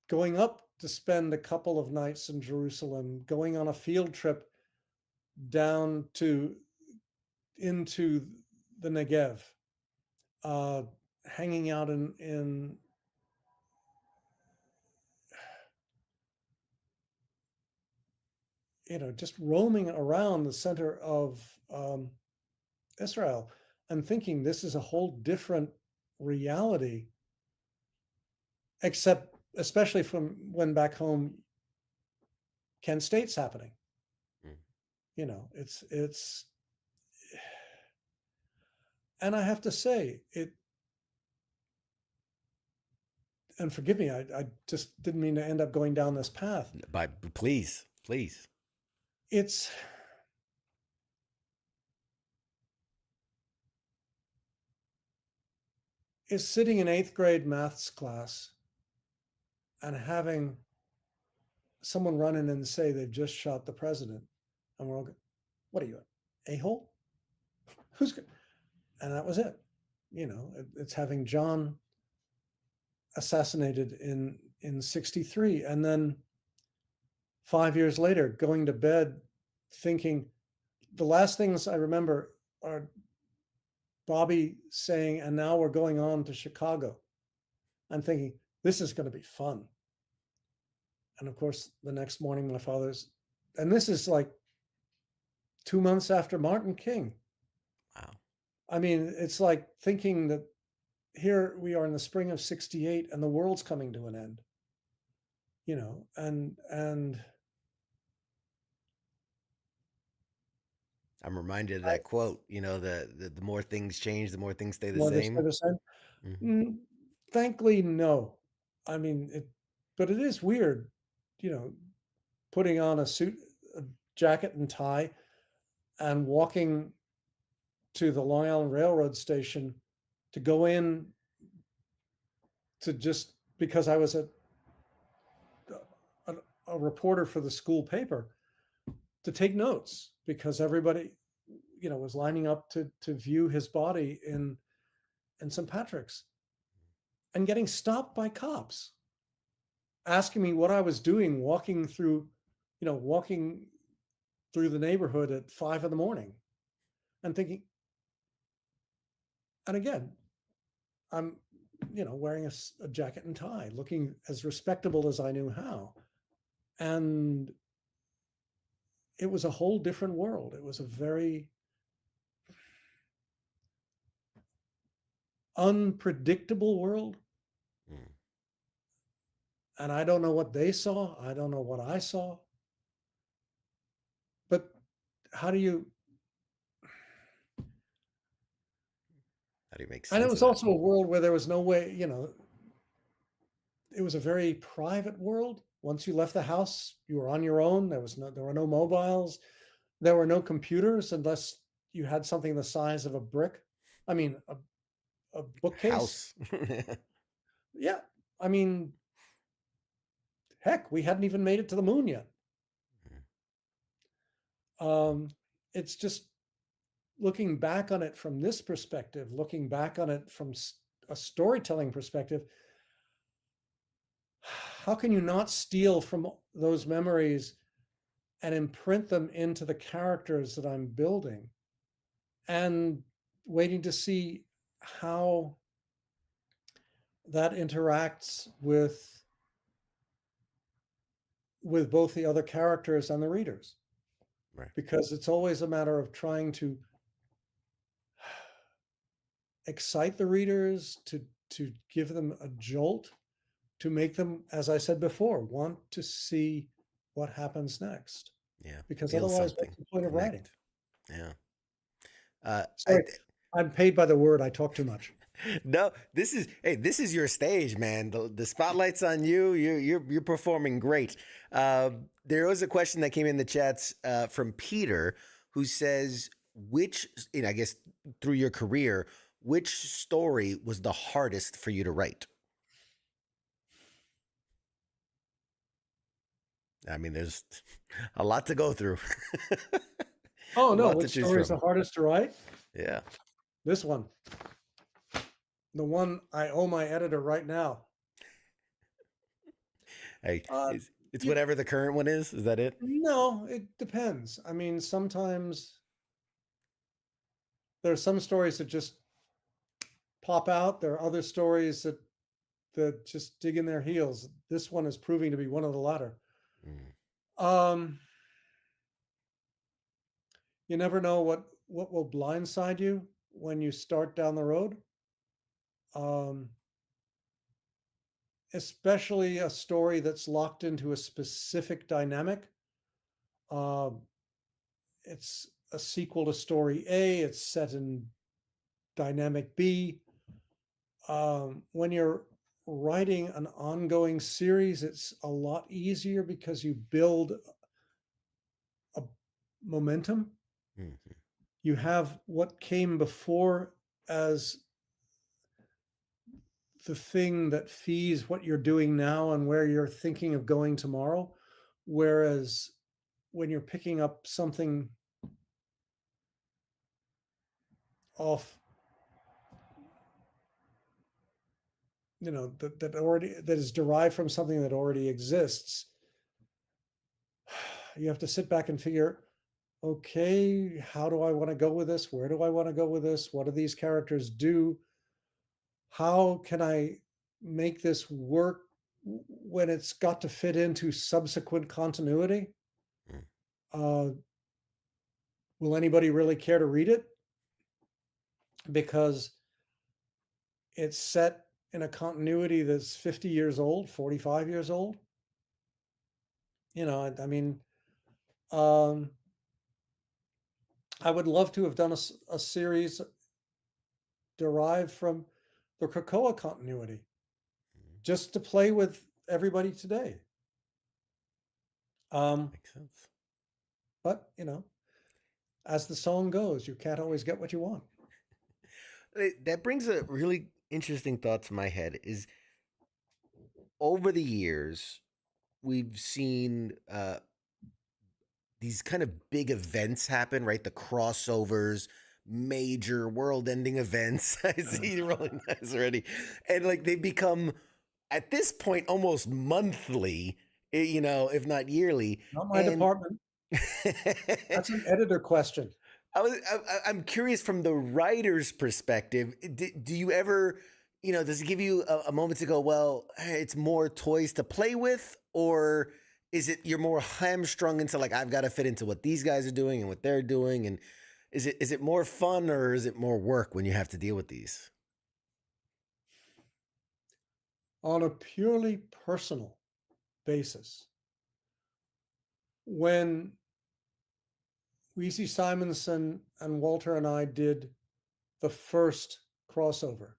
going up to spend a couple of nights in Jerusalem, going on a field trip down into the Negev, hanging out in just roaming around the center of Israel and thinking this is a whole different reality, except especially from when back home Kent State's happening. It's and I have to say it, and forgive me, I just didn't mean to end up going down this path. Please. It's sitting in 8th grade maths class and having someone run in and say they've just shot the president, and we're all going, what are you, an a-hole? Who's good? And that was it. It's having John assassinated in 63, and then 5 years later going to bed thinking, the last things I remember are Bobby saying, and now we're going on to Chicago. I'm thinking, this is going to be fun. And of course, the next morning, my father's, and this is like 2 months after Martin King. Wow. I mean, it's like thinking that here we are in the spring of 68 and the world's coming to an end, and I'm reminded of that quote, the more things change, the more things stay the more same. the same. Mm-hmm. Thankfully, no. I mean, but it is weird, putting on a suit, a jacket and tie and walking to the Long Island Railroad station to go in to just because I was a reporter for the school paper to take notes because everybody, was lining up to view his body in St. Patrick's, and getting stopped by cops asking me what I was doing walking through the neighborhood at 5 a.m. and thinking, and again, I'm wearing a jacket and tie, looking as respectable as I knew how. And it was a whole different world. It was a very unpredictable world. And I don't know what they saw. I don't know what I saw. But how do you make sense? And it was also a world where there was no way, it was a very private world. Once you left the house, you were on your own. There were no mobiles. There were no computers unless you had something the size of a brick. I mean, a bookcase. House. Yeah. I mean, heck, we hadn't even made it to the moon yet. It's just looking back on it from this perspective, looking back on it from a storytelling perspective. How can you not steal from those memories and imprint them into the characters that I'm building, and waiting to see how that interacts with both the other characters and the readers? Right. Because it's always a matter of trying to excite the readers, to give them a jolt, to make them, as I said before, want to see what happens next. Yeah. Because feel otherwise, something, what's the point of connect. writing? Yeah. Sorry, I'm paid by the word. I talk too much. No, this is your stage, man. The spotlight's on you. You're performing great. There was a question that came in the chats from Peter, who says, which, I guess through your career, which story was the hardest for you to write? I mean, there's a lot to go through. Oh no, which story is the hardest to write? Yeah. This one. The one I owe my editor right now. Hey, it's whatever the current one is. Is that it? No, it depends. I mean, sometimes there are some stories that just pop out. There are other stories that just dig in their heels. This one is proving to be one of the latter. You never know what will blindside you when you start down the road. Especially a story that's locked into a specific dynamic. It's a sequel to story A. It's set in dynamic B. When you're writing an ongoing series, it's a lot easier because you build a momentum. Mm-hmm. You have what came before as the thing that feeds what you're doing now and where you're thinking of going tomorrow. Whereas when you're picking up something off, that is derived from something that already exists, you have to sit back and figure, okay, how do I want to go with this? Where do I want to go with this? What do these characters do? How can I make this work when it's got to fit into subsequent continuity? Will anybody really care to read it? Because it's set in a continuity that's 50 years old, 45 years old. I mean, I would love to have done a series derived from the Krakoa continuity, just to play with everybody today. Makes sense. But, as the song goes, you can't always get what you want. That brings a really interesting thought to my head. Is over the years, we've seen these kind of big events happen, right? The crossovers, major world-ending events. I see you rolling eyes already, and like they become at this point almost monthly, if not yearly. Not my And department. That's an editor question. I'm curious from the writer's perspective. Do you ever, does it give you a moment to go, well, hey, it's more toys to play with, or is it you're more hamstrung into like I've got to fit into what these guys are doing and what they're doing, and is it more fun or is it more work when you have to deal with these? On a purely personal basis, when Weezy Simonson and Walter and I did the first crossover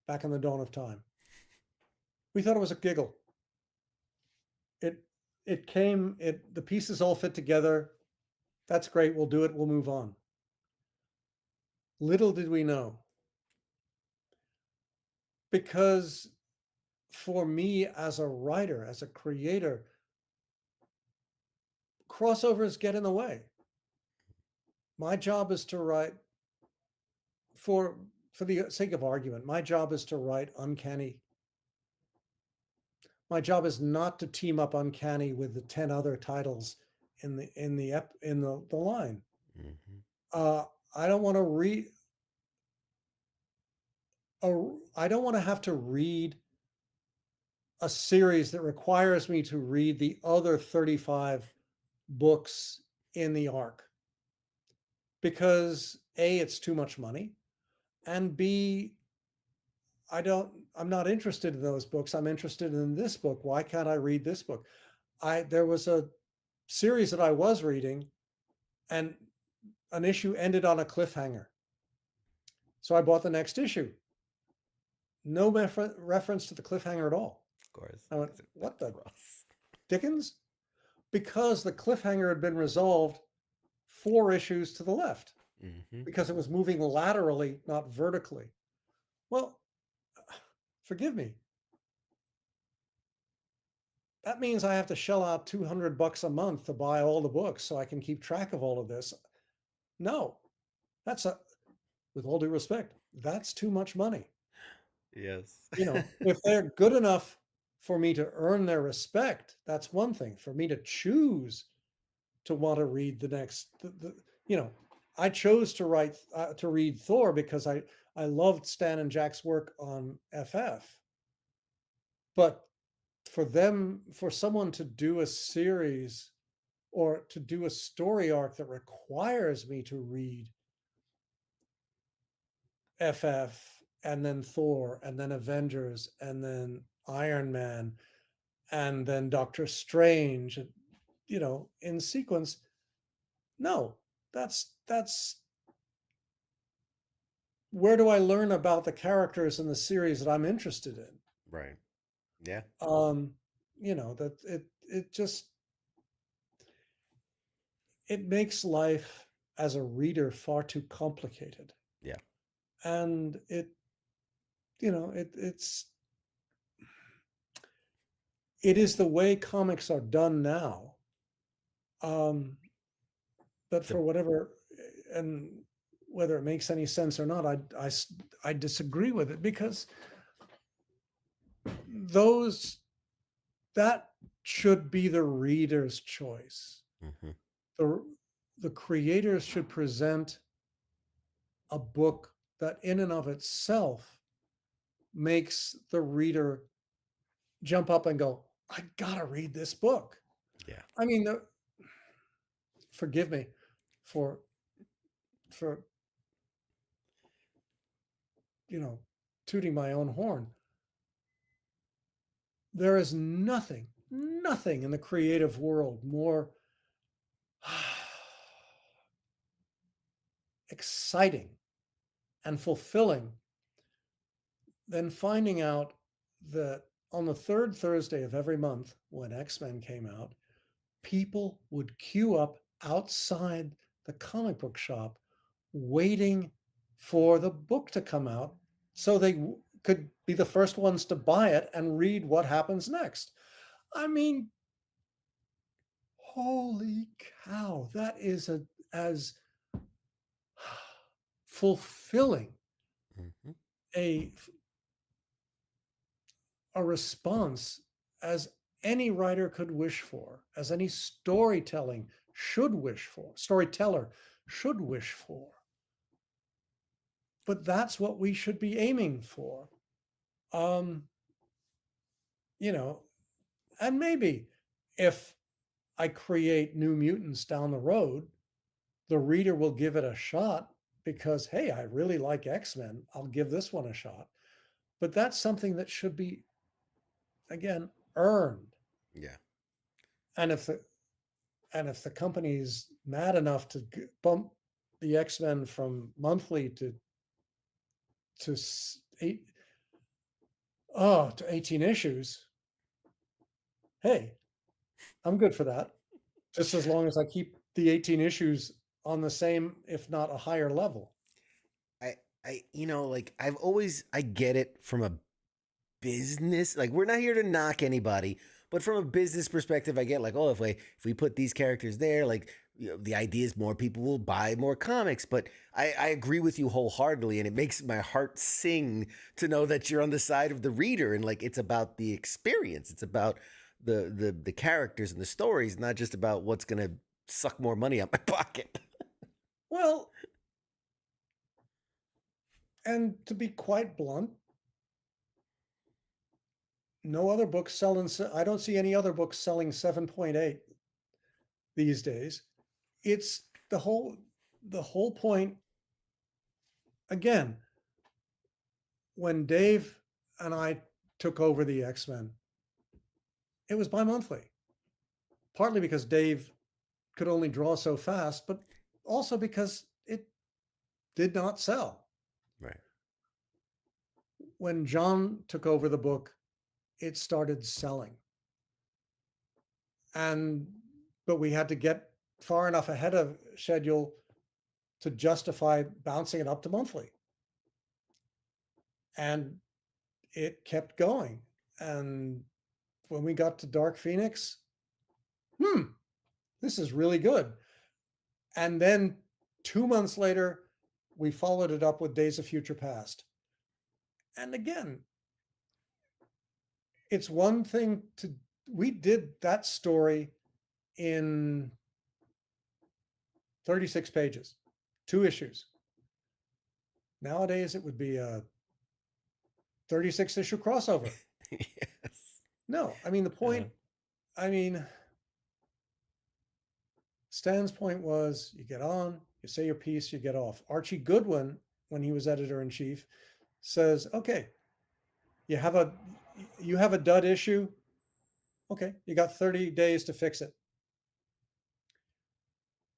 back in the dawn of time, we thought it was a giggle. The pieces all fit together. That's great. We'll do it. We'll move on. Little did we know, because for me as a writer, as a creator, crossovers get in the way. My job is to write, for the sake of argument, my job is to write Uncanny. My job is not to team up Uncanny with the 10 other titles in the line. Mm-hmm. I don't want to I don't want to have to read a series that requires me to read the other 35 books in the arc, because A, it's too much money, and B, I'm not interested in those books. I'm interested in this book. Why can't I read this book? There was a series that I was reading, and an issue ended on a cliffhanger. So I bought the next issue. No reference to the cliffhanger at all. Of course. I went, what the Dickens? Because the cliffhanger had been resolved 4 issues to the left, because it was moving laterally, not vertically. Well, forgive me. That means I have to shell out $200 a month to buy all the books so I can keep track of all of this. No, with all due respect, that's too much money. Yes. If they're good enough for me to earn their respect, that's one thing. For me to choose to want to read the next, I chose to read Thor because I loved Stan and Jack's work on FF. But for someone to do a series or to do a story arc that requires me to read FF and then Thor and then Avengers and then Iron Man and then Doctor Strange, in sequence, no, that's where do I learn about the characters in the series that I'm interested in? Right. Yeah. That it makes life as a reader far too complicated. Yeah. And it is the way comics are done now. But for whatever, and whether it makes any sense or not, I disagree with it, because that should be the reader's choice. The creators should present a book that in and of itself makes the reader jump up and go, I gotta read this book. Yeah. I mean, forgive me for tooting my own horn. There is nothing in the creative world more exciting and fulfilling than finding out that on the 3rd Thursday of every month, when X-Men came out, people would queue up outside the comic book shop waiting for the book to come out so they could be the first ones to buy it and read what happens next. I mean, Holy cow, that is as fulfilling Mhm. a response as any writer could wish for, as any storyteller should wish for. But that's what we should be aiming for. Um, you know, and maybe if I create New Mutants down the road, the reader will give it a shot because, hey, I really like X-Men. I'll give this one a shot. But that's something that should be, again, earned. Yeah. And if the company's mad enough to bump the X-Men from monthly to 18 issues, hey, I'm good for that. Just as long as I keep the 18 issues on the same, if not a higher level. Like I get it from a business. Like, we're not here to knock anybody, but from a business perspective, I get like, oh, if we put these characters there, like, the idea is more people will buy more comics. But I agree with you wholeheartedly, and it makes my heart sing to know that you're on the side of the reader, and like, it's about the experience. It's about the characters and the stories, not just about what's gonna suck more money out my pocket. Well, and to be quite blunt, no other books selling. I don't see any other books selling 7.8 these days. It's the whole point. Again, when Dave and I took over the X-Men, it was bi-monthly. Partly because Dave could only draw so fast, but also because it did not sell. Right. When John took over the book, it started selling. But we had to get far enough ahead of schedule to justify bouncing it up to monthly. And it kept going. And when we got to Dark Phoenix, this is really good. And then 2 months later, we followed it up with Days of Future Past. And again, it's one thing we did that story in 36 pages, 2 issues. Nowadays, it would be a 36 issue crossover. Yes. No, I mean, the point, Stan's point was you get on, you say your piece, you get off. Archie Goodwin, when he was editor in chief, says, okay, you have a dud issue. Okay, you got 30 days to fix it.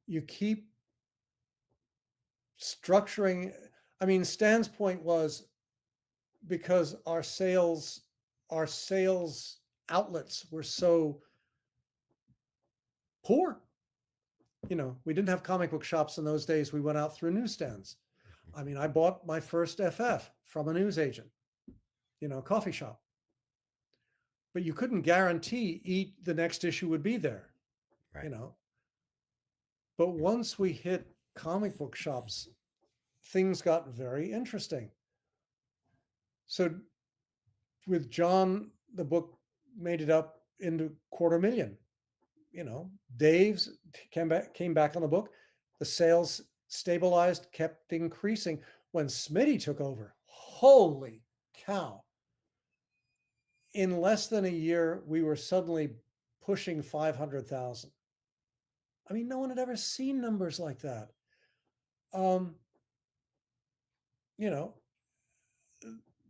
You keep structuring. I mean, Stan's point was because our sales outlets were so poor. We didn't have comic book shops in those days. We went out through newsstands. I mean, I bought my first FF from a newsagent, coffee shop. But you couldn't guarantee the next issue would be there, Right. But once we hit comic book shops, things got very interesting. So with John, the book made it up into 250,000. Dave's came back on the book. The sales stabilized, kept increasing. When Smitty took over, holy cow. In less than a year, we were suddenly pushing 500,000. I mean, no one had ever seen numbers like that.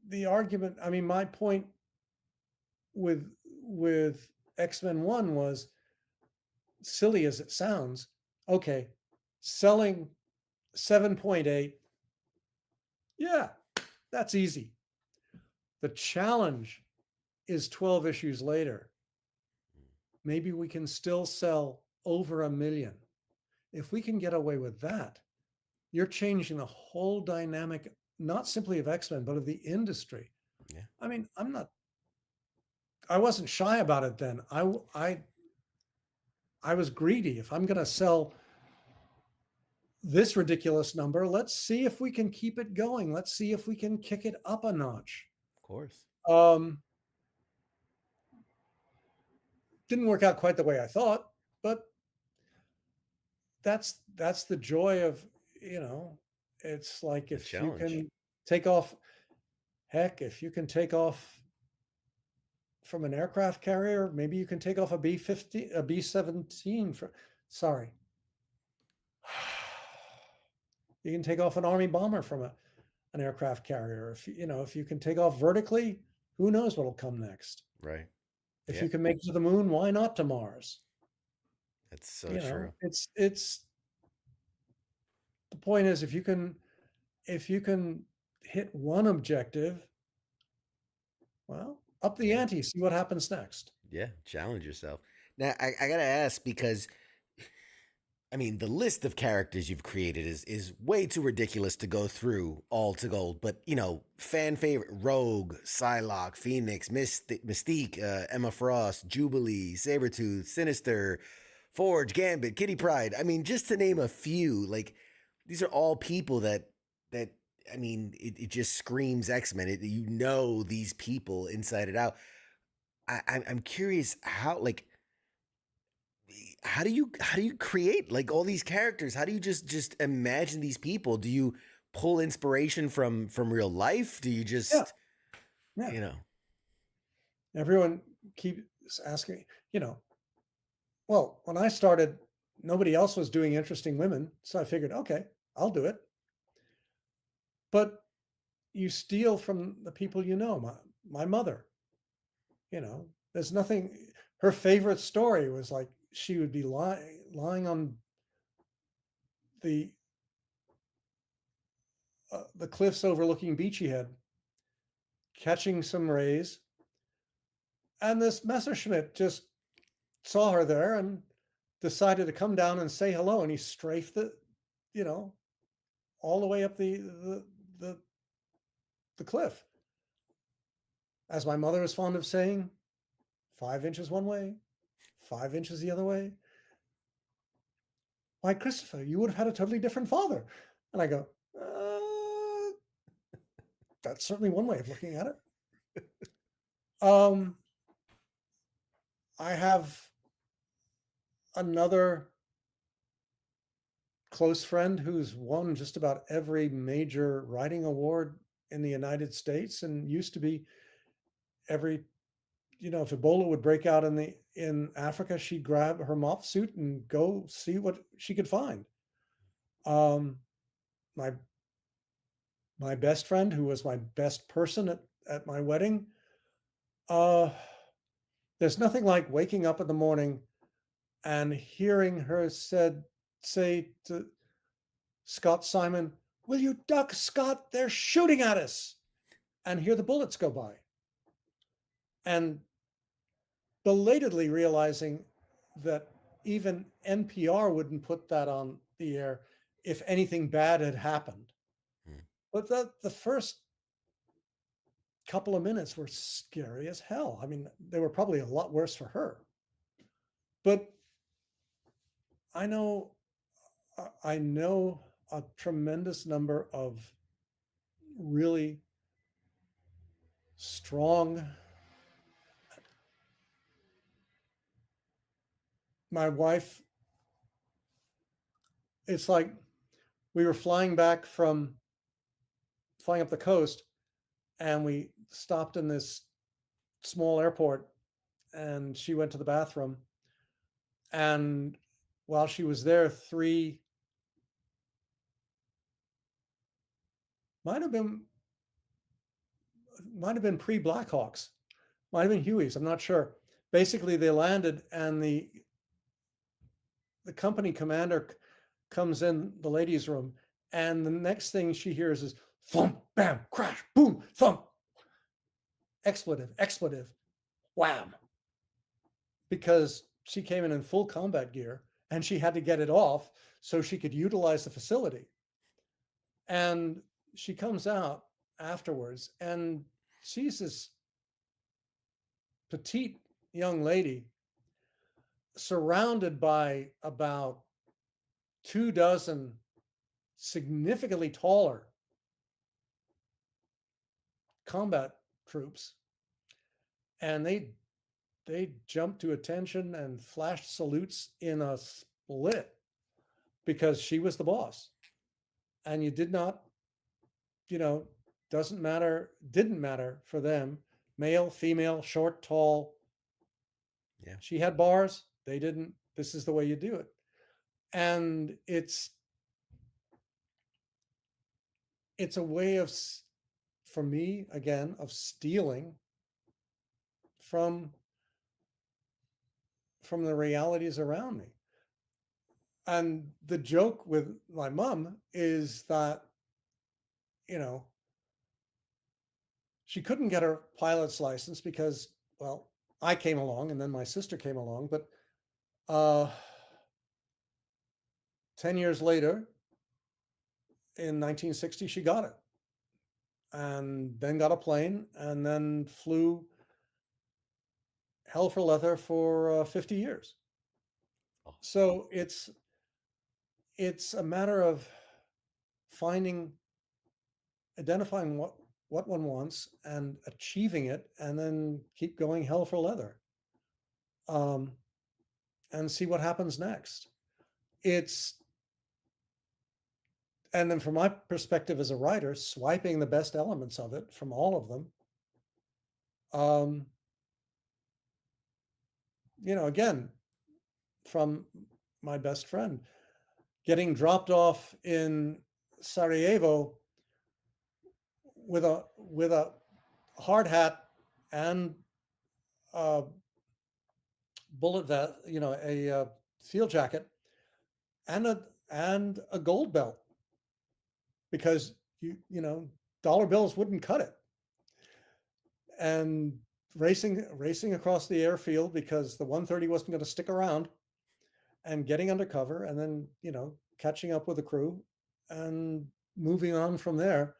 The argument, I mean, my point with X-Men 1 was, silly as it sounds, okay, selling 7.8, yeah, that's easy. The challenge is 12 issues later. Maybe we can still sell over 1 million. If we can get away with that, you're changing the whole dynamic, not simply of X-Men, but of the industry. Yeah. I mean, I wasn't shy about it then. I was greedy. If I'm going to sell this ridiculous number, let's see if we can keep it going. Let's see if we can kick it up a notch. Of course. Didn't work out quite the way I thought, but that's the joy of, it's like if you can take off, heck, if you can take off from an aircraft carrier, maybe you can take off a B-15, a B-17 sorry. You can take off an Army bomber from an aircraft carrier. If you can take off vertically, who knows what'll come next? Right. If you can make it to the moon, why not to Mars? That's so true. It's the point is, if you can hit one objective, well, up the ante, see what happens next. Yeah, challenge yourself. Now, I gotta ask, because I mean, the list of characters you've created is way too ridiculous to go through all to gold. But fan favorite: Rogue, Psylocke, Phoenix, Mystique, Emma Frost, Jubilee, Sabretooth, Sinister, Forge, Gambit, Kitty Pryde. I mean, just to name a few. Like, these are all people that I mean, it just screams X-Men. These people inside and out. I'm curious how do you create like all these characters? How do you just imagine these people? Do you pull inspiration from real life? Do you just Everyone keeps asking me, well, when I started, nobody else was doing interesting women, so I figured, okay, I'll do it. But you steal from the people my mother. There's nothing. Her favorite story was like she would be lying on the cliffs overlooking Beachy Head, catching some rays, and this Messerschmitt just saw her there and decided to come down and say hello, and he strafed it, all the way up the cliff. As my mother was fond of saying, 5 inches one way, 5 inches the other way. Why, Christopher, you would have had a totally different father. And I go, that's certainly one way of looking at it. I have another close friend who's won just about every major writing award in the United States, and used to be every, if Ebola would break out in Africa, she'd grab her mop suit and go see what she could find. My best friend, who was my best person at my wedding, there's nothing like waking up in the morning and hearing her say to Scott Simon, "Will you duck, Scott? They're shooting at us," and hear the bullets go by. And belatedly realizing that even NPR wouldn't put that on the air if anything bad had happened. But the first couple of minutes were scary as hell. I mean, they were probably a lot worse for her. But I know a tremendous number of really strong. My wife, it's like we were flying up the coast, and we stopped in this small airport, and she went to the bathroom. And while she was there, three might have been pre-Blackhawks, might have been Hueys, I'm not sure. Basically, they landed, and the company commander comes in the ladies' room, and the next thing she hears is thump, bam, crash, boom, thump, expletive, wham. Because she came in full combat gear, and she had to get it off so she could utilize the facility. And she comes out afterwards, and she's this petite young lady, surrounded by about 24 significantly taller combat troops, and they jumped to attention and flashed salutes in a split because she was the boss. And you did not, didn't matter for them, male, female, short, tall. Yeah. She had bars, they didn't. This is the way you do it. And it's a way of, for me, again, of stealing from the realities around me. And the joke with my mom is that, she couldn't get her pilot's license because, well, I came along and then my sister came along. But 10 years later, in 1960, she got it. And then got a plane and then flew hell for leather for 50 years. Oh. So it's a matter of identifying what one wants and achieving it, and then keep going hell for leather, and see what happens next. And then from my perspective as a writer, swiping the best elements of it from all of them. Again, from my best friend, getting dropped off in Sarajevo with a hard hat and a bullet vest, a field jacket, and a gold belt, because dollar bills wouldn't cut it. And racing across the airfield because the 130 wasn't going to stick around, and getting undercover, and then catching up with the crew and moving on from there,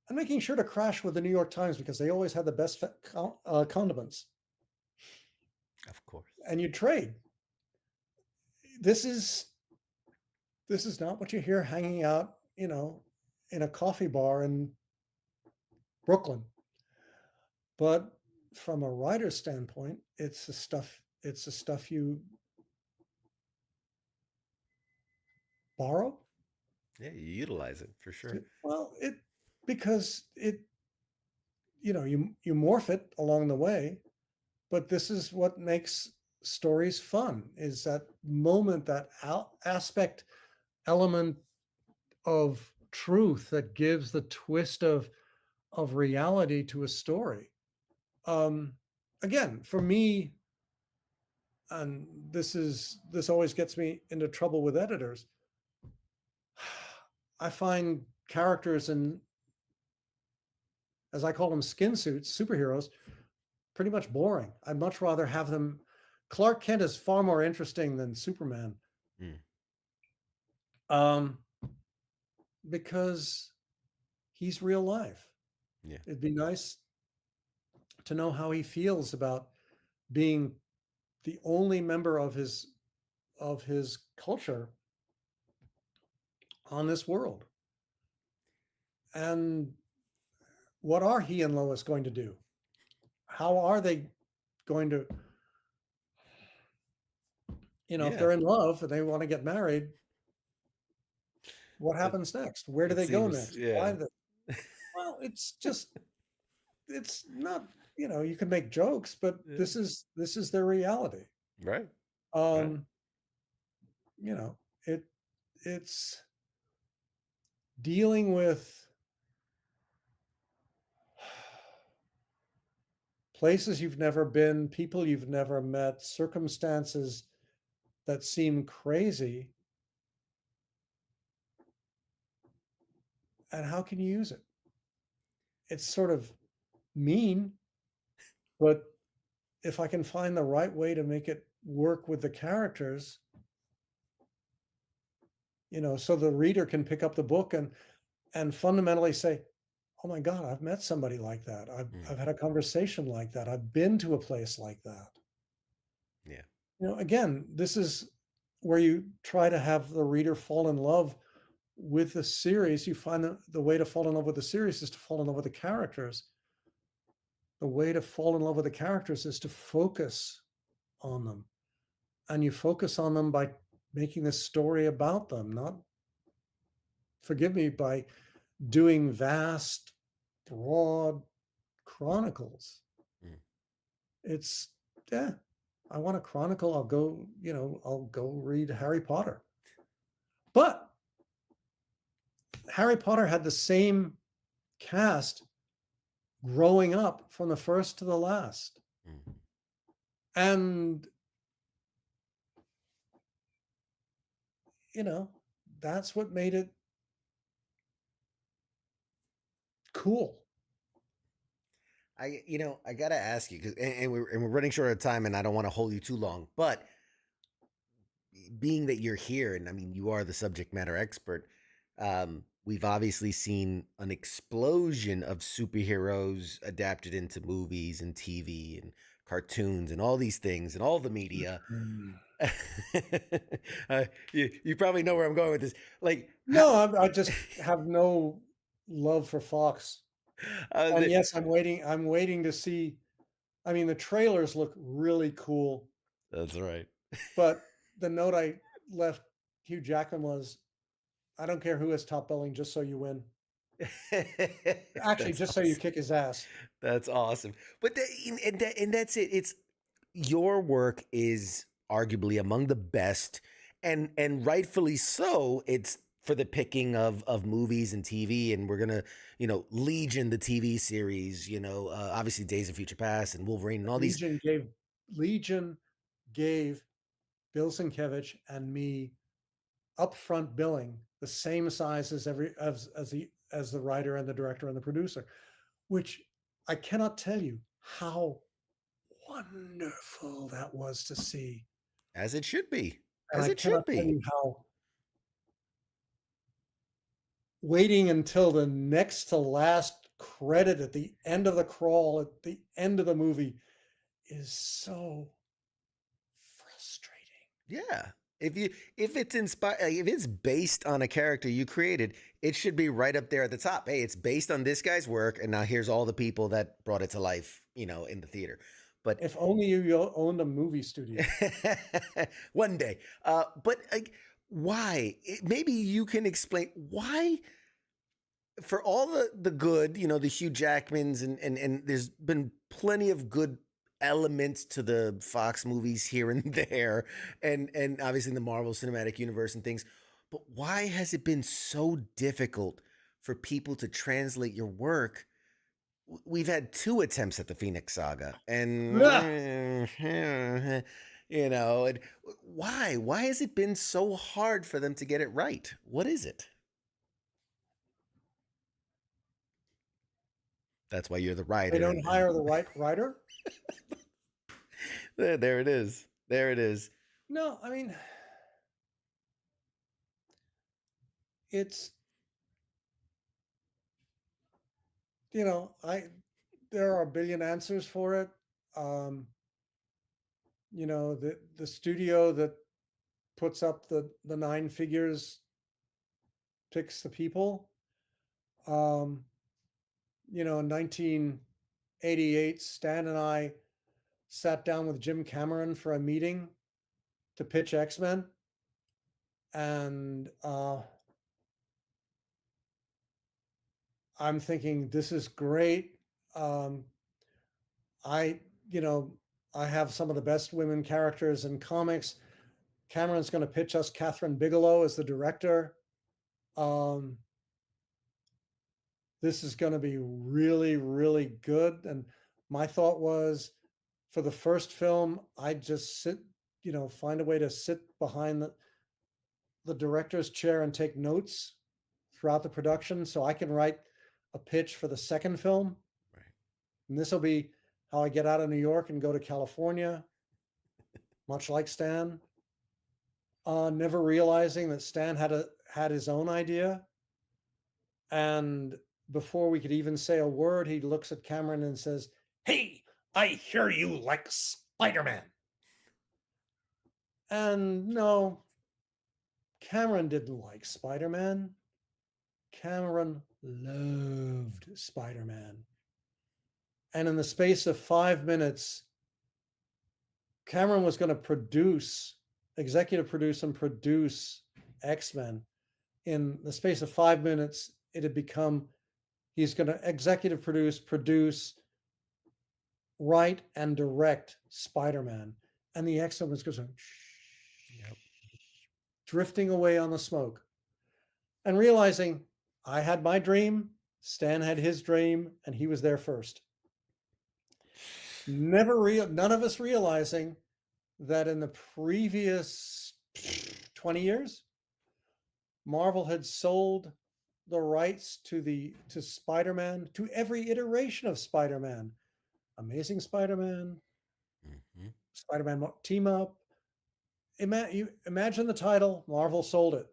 and making sure to crash with the New York Times because they always had the best condiments. Of course. And you trade. This is not what you hear hanging out, in a coffee bar in Brooklyn. But from a writer's standpoint, it's the stuff you borrow. Yeah, you utilize it for sure. Well, because you morph it along the way, but this is what makes stories fun, is that moment, that aspect, element of truth that gives the twist of reality to a story. Again, for me, and this always gets me into trouble with editors, I find characters in, as I call them, skin suits, superheroes, pretty much boring. I'd much rather have them. Clark Kent is far more interesting than Superman. Because he's real life. Yeah. It'd be nice to know how he feels about being the only member of his culture on this world. And what are he and Lois going to do? How are they going to, if they're in love and they want to get married, what happens next? Where do they go next? Yeah. Well, it's not, you can make jokes, but this is their reality. Right. It's dealing with places you've never been, people you've never met, circumstances that seem crazy. And how can you use it? It's sort of mean, but if I can find the right way to make it work with the characters, so the reader can pick up the book and fundamentally say, oh my God, I've met somebody like that. I've had a conversation like that. I've been to a place like that. Yeah. Again, this is where you try to have the reader fall in love with the series. You find that the way to fall in love with the series is to fall in love with the characters. The way to fall in love with the characters is to focus on them. And you focus on them by making this story about them, not, forgive me, by doing vast, broad chronicles. Mm. It's, yeah, I want a chronicle. I'll go read Harry Potter. But Harry Potter had the same cast growing up from the first to the last. Mm. And, that's what made it cool. I gotta ask you, because and we're running short of time, and I don't want to hold you too long. But being that you're here, and I mean you are the subject matter expert, we've obviously seen an explosion of superheroes adapted into movies and TV and cartoons and all these things and all the media. You probably know where I'm going with this. Like, No, I just have no love for Fox. And yes, I'm waiting to see. I mean, the trailers look really cool. That's right. But the note I left Hugh Jackman was, I don't care who is top billing, just so you win. Actually, just so you kick his ass. That's awesome. But and that's it. It's your work is arguably among the best, and rightfully so. It's for the picking of movies and TV, and we're gonna Legion, the TV series, obviously Days of Future Past and Wolverine and all these. Legion gave Bill Sienkiewicz and me upfront billing the same size as the writer and the director and the producer, which I cannot tell you how wonderful that was to see. As it should be. And As I it cannot should tell be. you how waiting until the next to last credit at the end of the crawl, at the end of the movie, is so frustrating. Yeah. If it's inspired, if it's based on a character you created, it should be right up there at the top. Hey, it's based on this guy's work, and now here's all the people that brought it to life, in the theater. But if only you owned a movie studio. One day. But why? Maybe you can explain why. For all the good, the Hugh Jackmans, and there's been plenty of good elements to the Fox movies here and there, and obviously in the Marvel Cinematic Universe and things. But why has it been so difficult for people to translate your work? We've had 2 attempts at the Phoenix Saga, and and why has it been so hard for them to get it right? What is it? That's why you're the writer. They don't hire the right writer? There it is. There it is. No, I mean, it's, there are a billion answers for it. The studio that puts up the 9 figures picks the people. In 1988, Stan and I sat down with Jim Cameron for a meeting to pitch X-Men. And I'm thinking, this is great. I have some of the best women characters in comics. Cameron's going to pitch us Catherine Bigelow as the director. This is going to be really, really good. And my thought was, for the first film, I'd just find a way to sit behind the director's chair and take notes throughout the production so I can write a pitch for the second film. Right. And this will be how I get out of New York and go to California, much like Stan. Never realizing that Stan had his own idea. And before we could even say a word, he looks at Cameron and says, "Hey, I hear you like Spider-Man." And no, Cameron didn't like Spider-Man. Cameron loved Spider-Man. And in the space of 5 minutes, Cameron was going to executive produce and produce X-Men. In the space of 5 minutes, it had become, he's going to executive produce, write, and direct Spider-Man. And the X-Men was going drifting away on the smoke. And realizing, I had my dream, Stan had his dream, and he was there first. None of us realizing that in the previous 20 years, Marvel had sold the rights to Spider-Man, to every iteration of Spider-Man. Amazing Spider-Man, Spider-Man Team Up. Imagine the title, Marvel sold it.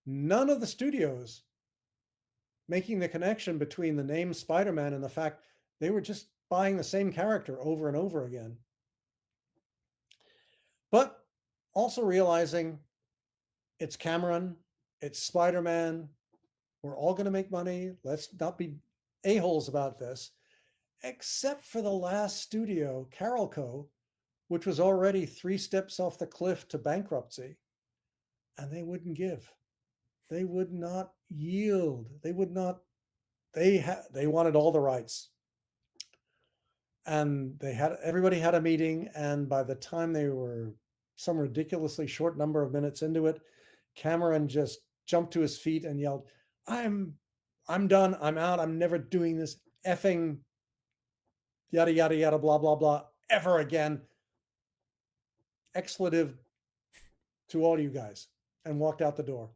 None of the studios making the connection between the name Spider-Man and the fact they were just buying the same character over and over again. But also realizing it's Cameron, it's Spider-Man, we're all going to make money. Let's not be a-holes about this, except for the last studio, Carolco, which was already 3 steps off the cliff to bankruptcy. And they wouldn't give. They would not yield. They would not. They wanted all the rights. And everybody had a meeting. And by the time they were some ridiculously short number of minutes into it, Cameron just jumped to his feet and yelled, I'm done. I'm out. I'm never doing this effing yada, yada, yada, blah, blah, blah, ever again. Expletive to all you guys, and walked out the door.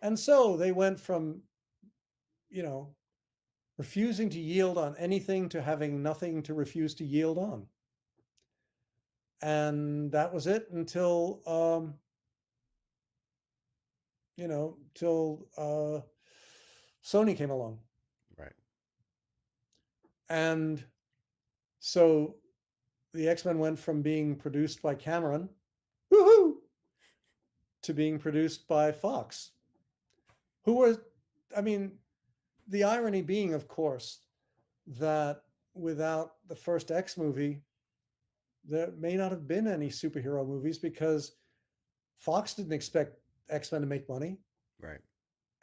And so they went from, refusing to yield on anything to having nothing to refuse to yield on. And that was it until, till Sony came along. Right. And so the X-Men went from being produced by Cameron, woohoo, to being produced by Fox, who was, the irony being, of course, that without the first X movie, there may not have been any superhero movies because Fox didn't expect X-Men to make money. Right.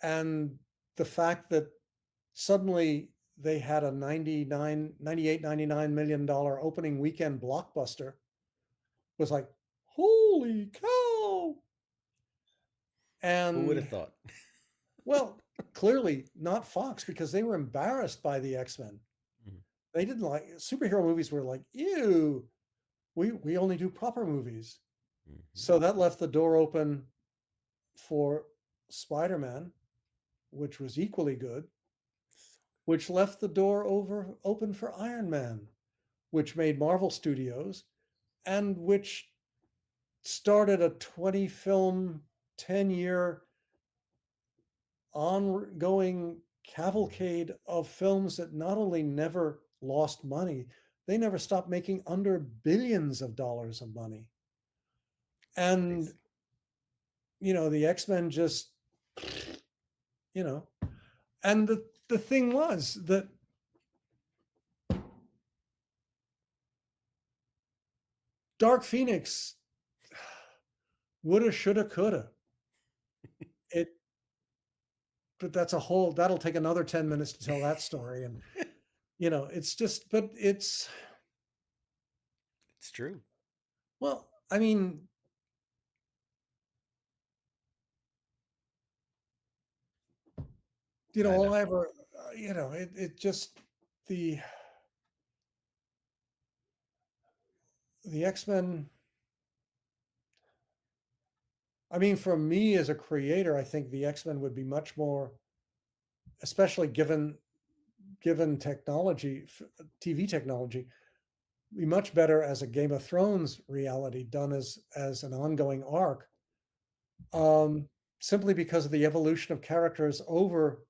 And the fact that suddenly they had a $99 million opening weekend blockbuster was like, holy cow. And who would have thought? Well, clearly not Fox, because they were embarrassed by the X-Men. Mhm. They didn't like superhero movies. Were like, ew, we only do proper movies. Mhm. So that left the door open for Spider-Man, which was equally good, which left the door open for Iron Man, which made Marvel Studios, and which started a 20-film, 10-year ongoing cavalcade of films that not only never lost money, they never stopped making under billions of dollars of money. And, the X-Men just, and the thing was that Dark Phoenix woulda, shoulda, coulda. But that'll take another 10 minutes to tell that story. And, it's just, but it's true. Well, all I ever, it just, the X-Men, for me as a creator, I think the X-Men would be much more, especially given technology, TV technology, be much better as a Game of Thrones reality done as an ongoing arc, simply because of the evolution of characters over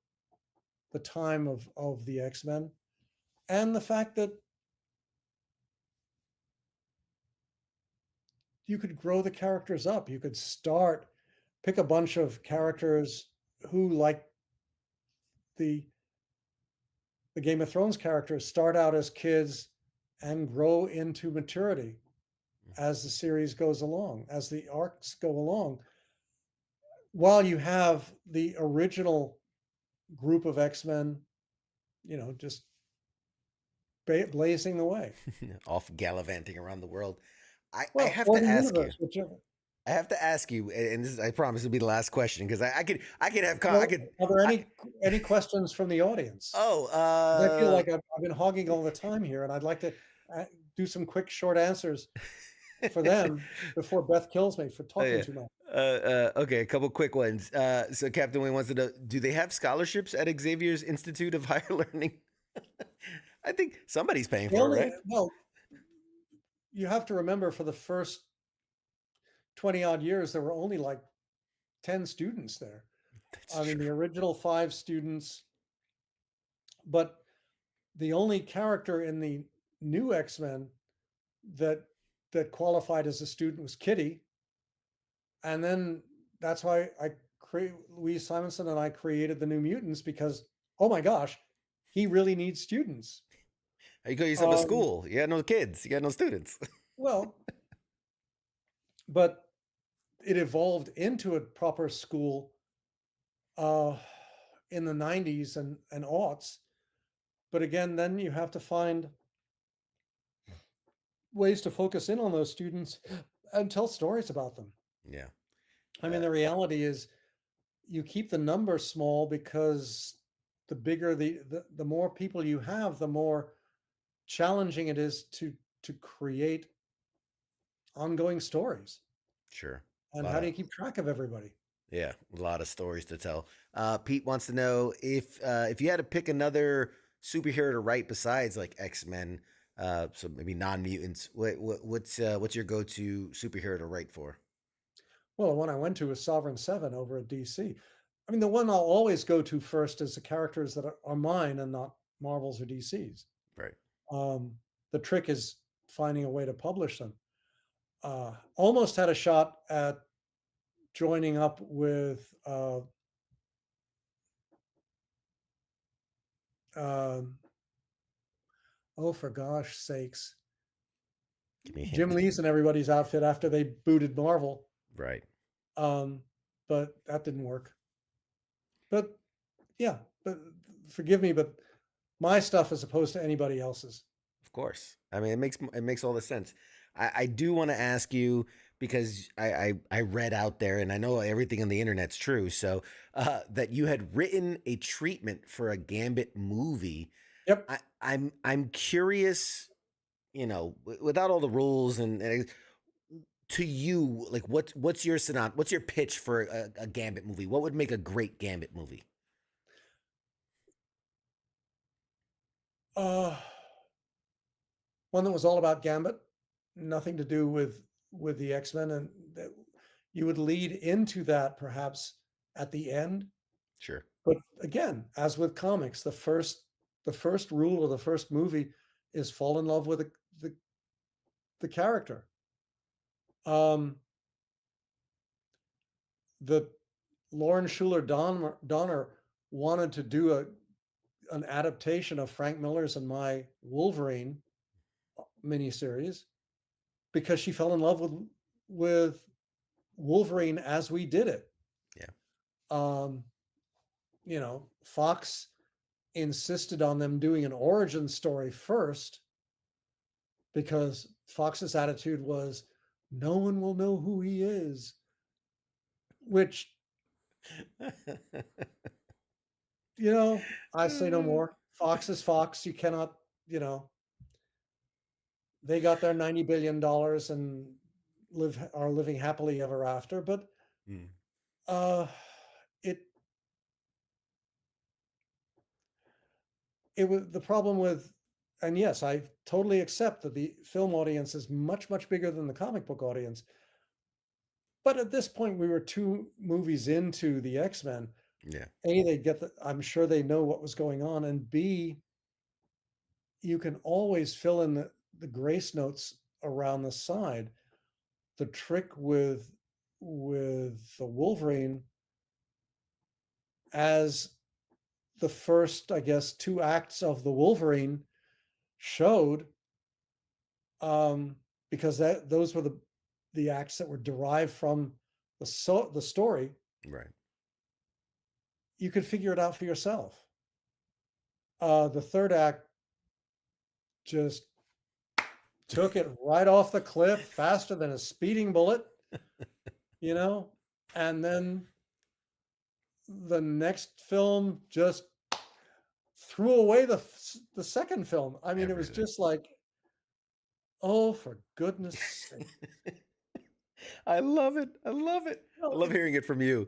the time of the X-Men, and the fact that you could grow the characters up. You could pick a bunch of characters who, like the Game of Thrones characters, start out as kids and grow into maturity as the series goes along, as the arcs go along. While you have the original group of X-Men, just blazing the way. Off gallivanting around the world. I Well, have or to the ask you. universe, whichever. I have to ask you, and I promise will be the last question because I could have Well, I could. are there I, any questions from the audience? oh, 'Cause I feel like I've been hogging all the time here, and I'd like to do some quick, short answers for them before Beth kills me for talking yeah. too much. Okay, a couple quick ones. So Captain Wayne wants to know: do they have scholarships at Xavier's Institute of Higher Learning? I think somebody's paying for it, right? Well, you have to remember for the first 20 odd years, there were only like 10 students there. That's I mean, true. the original 5 students, but the only character in the new X-Men that qualified as a student was Kitty. And then that's why Louise Simonson and I created the New Mutants, because, oh my gosh, he really needs students. You call yourself a school. You got no kids. You got no students. Well, but it evolved into a proper school in the 90s and aughts. But again, then you have to find ways to focus in on those students and tell stories about them. Yeah. I mean, the reality is you keep the number small because the bigger the more people you have, the more challenging it is to create ongoing stories. Sure. And how do you keep track of everybody? Yeah, a lot of stories to tell. Pete wants to know if you had to pick another superhero to write besides like X-Men, so maybe non-mutants. What's your go-to superhero to write for? Well, the one I went to was Sovereign 7 over at DC. I mean, the one I'll always go to first is the characters that are mine and not Marvel's or DC's. Right. The trick is finding a way to publish them. Almost had a shot at joining up with oh, for gosh sakes, Jim Lee's and everybody's outfit after they booted Marvel. Right. But that didn't work. But yeah, but forgive me, but my stuff as opposed to anybody else's. Of course. I mean, it makes all the sense. I do want to ask you because I read out there and I know everything on the internet's true. So that you had written a treatment for a Gambit movie. Yep. I'm curious, without all the rules and to you, like what's your pitch for a Gambit movie? What would make a great Gambit movie? One that was all about Gambit, nothing to do with the X-Men, and that you would lead into that perhaps at the end. Sure. But again, as with comics, the first rule of the first movie is fall in love with the character. The Lauren Schuler Donner wanted to do an adaptation of Frank Miller's and my Wolverine miniseries because she fell in love with Wolverine as we did it. Yeah. Fox insisted on them doing an origin story first because Fox's attitude was no one will know who he is, which I say no more. Fox is Fox. You cannot, they got their $90 billion and are living happily ever after. But it was the problem with, and yes, I totally accept that the film audience is much, much bigger than the comic book audience. But at this point, we were 2 movies into the X-Men. Yeah. A, they get I'm sure they know what was going on, and B, you can always fill in the grace notes around the side. the trick with the Wolverine, as the first, I guess, 2 acts of the Wolverine showed, because those were the acts that were derived from the story. Right. You could figure it out for yourself. The third act just took it right off the cliff faster than a speeding bullet, and then the next film just threw away the second film. I mean, it was just like, oh, for goodness sake. I love it. I love it. I love hearing it from you.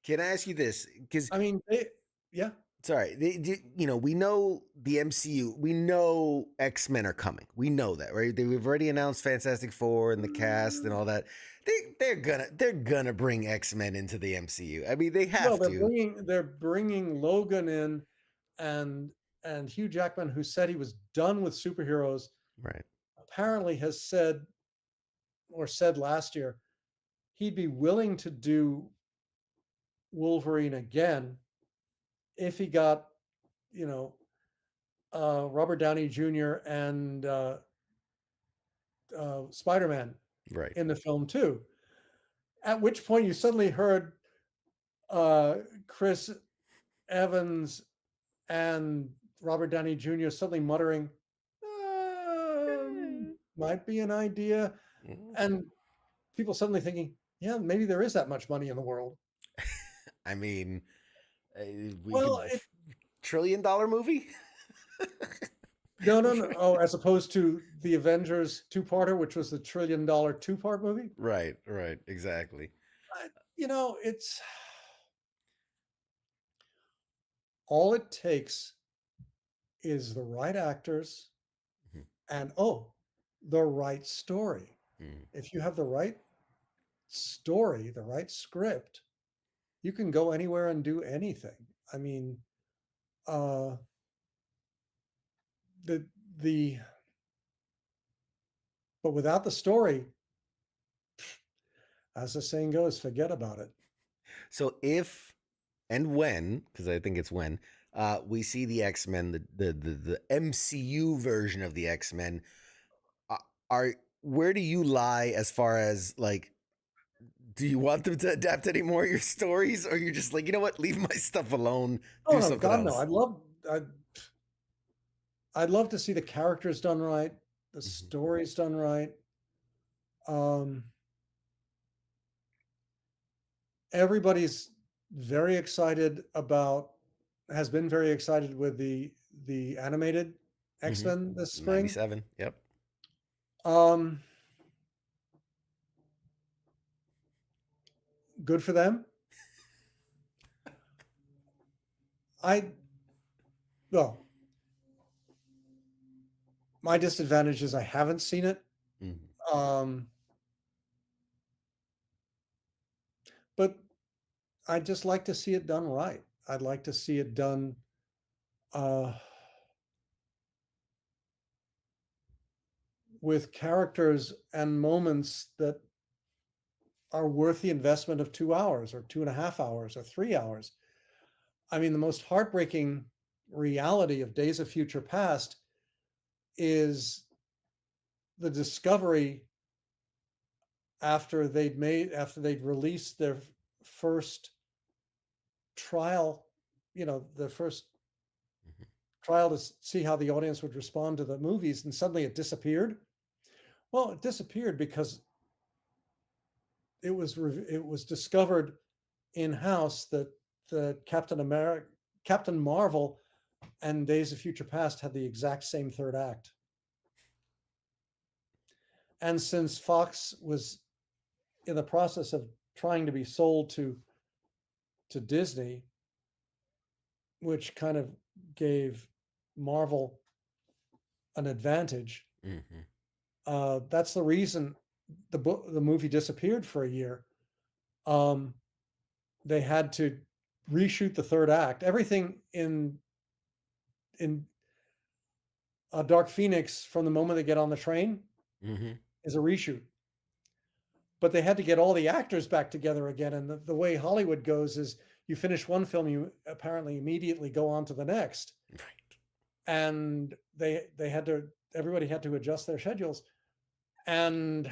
Can I ask you this? Because I mean, yeah. Sorry, we know the MCU. We know X-Men are coming. We know that, right? We've already announced Fantastic Four and the cast and all that. They're gonna bring X-Men into the MCU. I mean, they have to. They're bringing Logan in, and Hugh Jackman, who said he was done with superheroes, right? Apparently has said last year he'd be willing to do Wolverine again if he got, Robert Downey Jr. and Spider-Man right in the film too. At which point you suddenly heard Chris Evans and Robert Downey Jr. suddenly muttering, might be an idea. And people suddenly thinking, yeah, maybe there is that much money in the world. I mean, $1 trillion movie? No. Oh, as opposed to the Avengers 2-parter, which was the $1 trillion 2-part movie? Right, exactly. It's all it takes is the right actors and the right story. If you have the right story, the right script, you can go anywhere and do anything. I mean, but without the story, as the saying goes, forget about it. So if and when, because I think it's when, we see the X-Men, the MCU version of the X-Men, where do you lie as far as like, do you want them to adapt any more of your stories, or you're just like, you know what, leave my stuff alone, do something else? No. I'd love to see the characters done right, the stories done right. Everybody's very excited has been very excited with the animated X-Men this spring. 97, yep. Good for them. My disadvantage is I haven't seen it. But I'd just like to see it done right. I'd like to see it done with characters and moments that are worth the investment of 2 hours or 2.5 hours or 3 hours. I mean, the most heartbreaking reality of Days of Future Past is the discovery after they'd released their first trial, the first trial to see how the audience would respond to the movies, and suddenly it disappeared. Well, it disappeared because it was discovered in-house that Captain Marvel and Days of Future Past had the exact same third act. And since Fox was in the process of trying to be sold to Disney, which kind of gave Marvel an advantage, that's the reason the movie disappeared for a year. They had to reshoot the third act. Everything in Dark Phoenix, from the moment they get on the train, is a reshoot. But they had to get all the actors back together again. And the way Hollywood goes is you finish one film, you apparently immediately go on to the next. Right. And everybody had to adjust their schedules. And,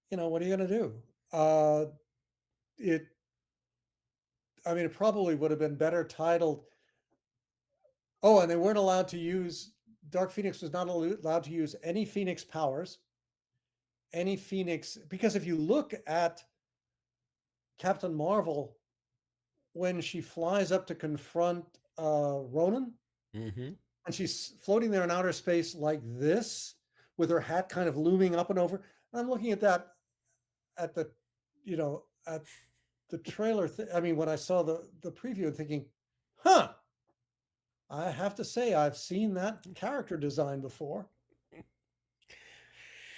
what are you going to do? It probably would have been better titled. Oh, and they weren't allowed to use, Dark Phoenix was not allowed to use any Phoenix powers, because if you look at Captain Marvel, when she flies up to confront Ronan, and she's floating there in outer space like this, with her hat kind of looming up and over. I'm looking at that at the trailer. When I saw the preview, and thinking, I have to say I've seen that character design before.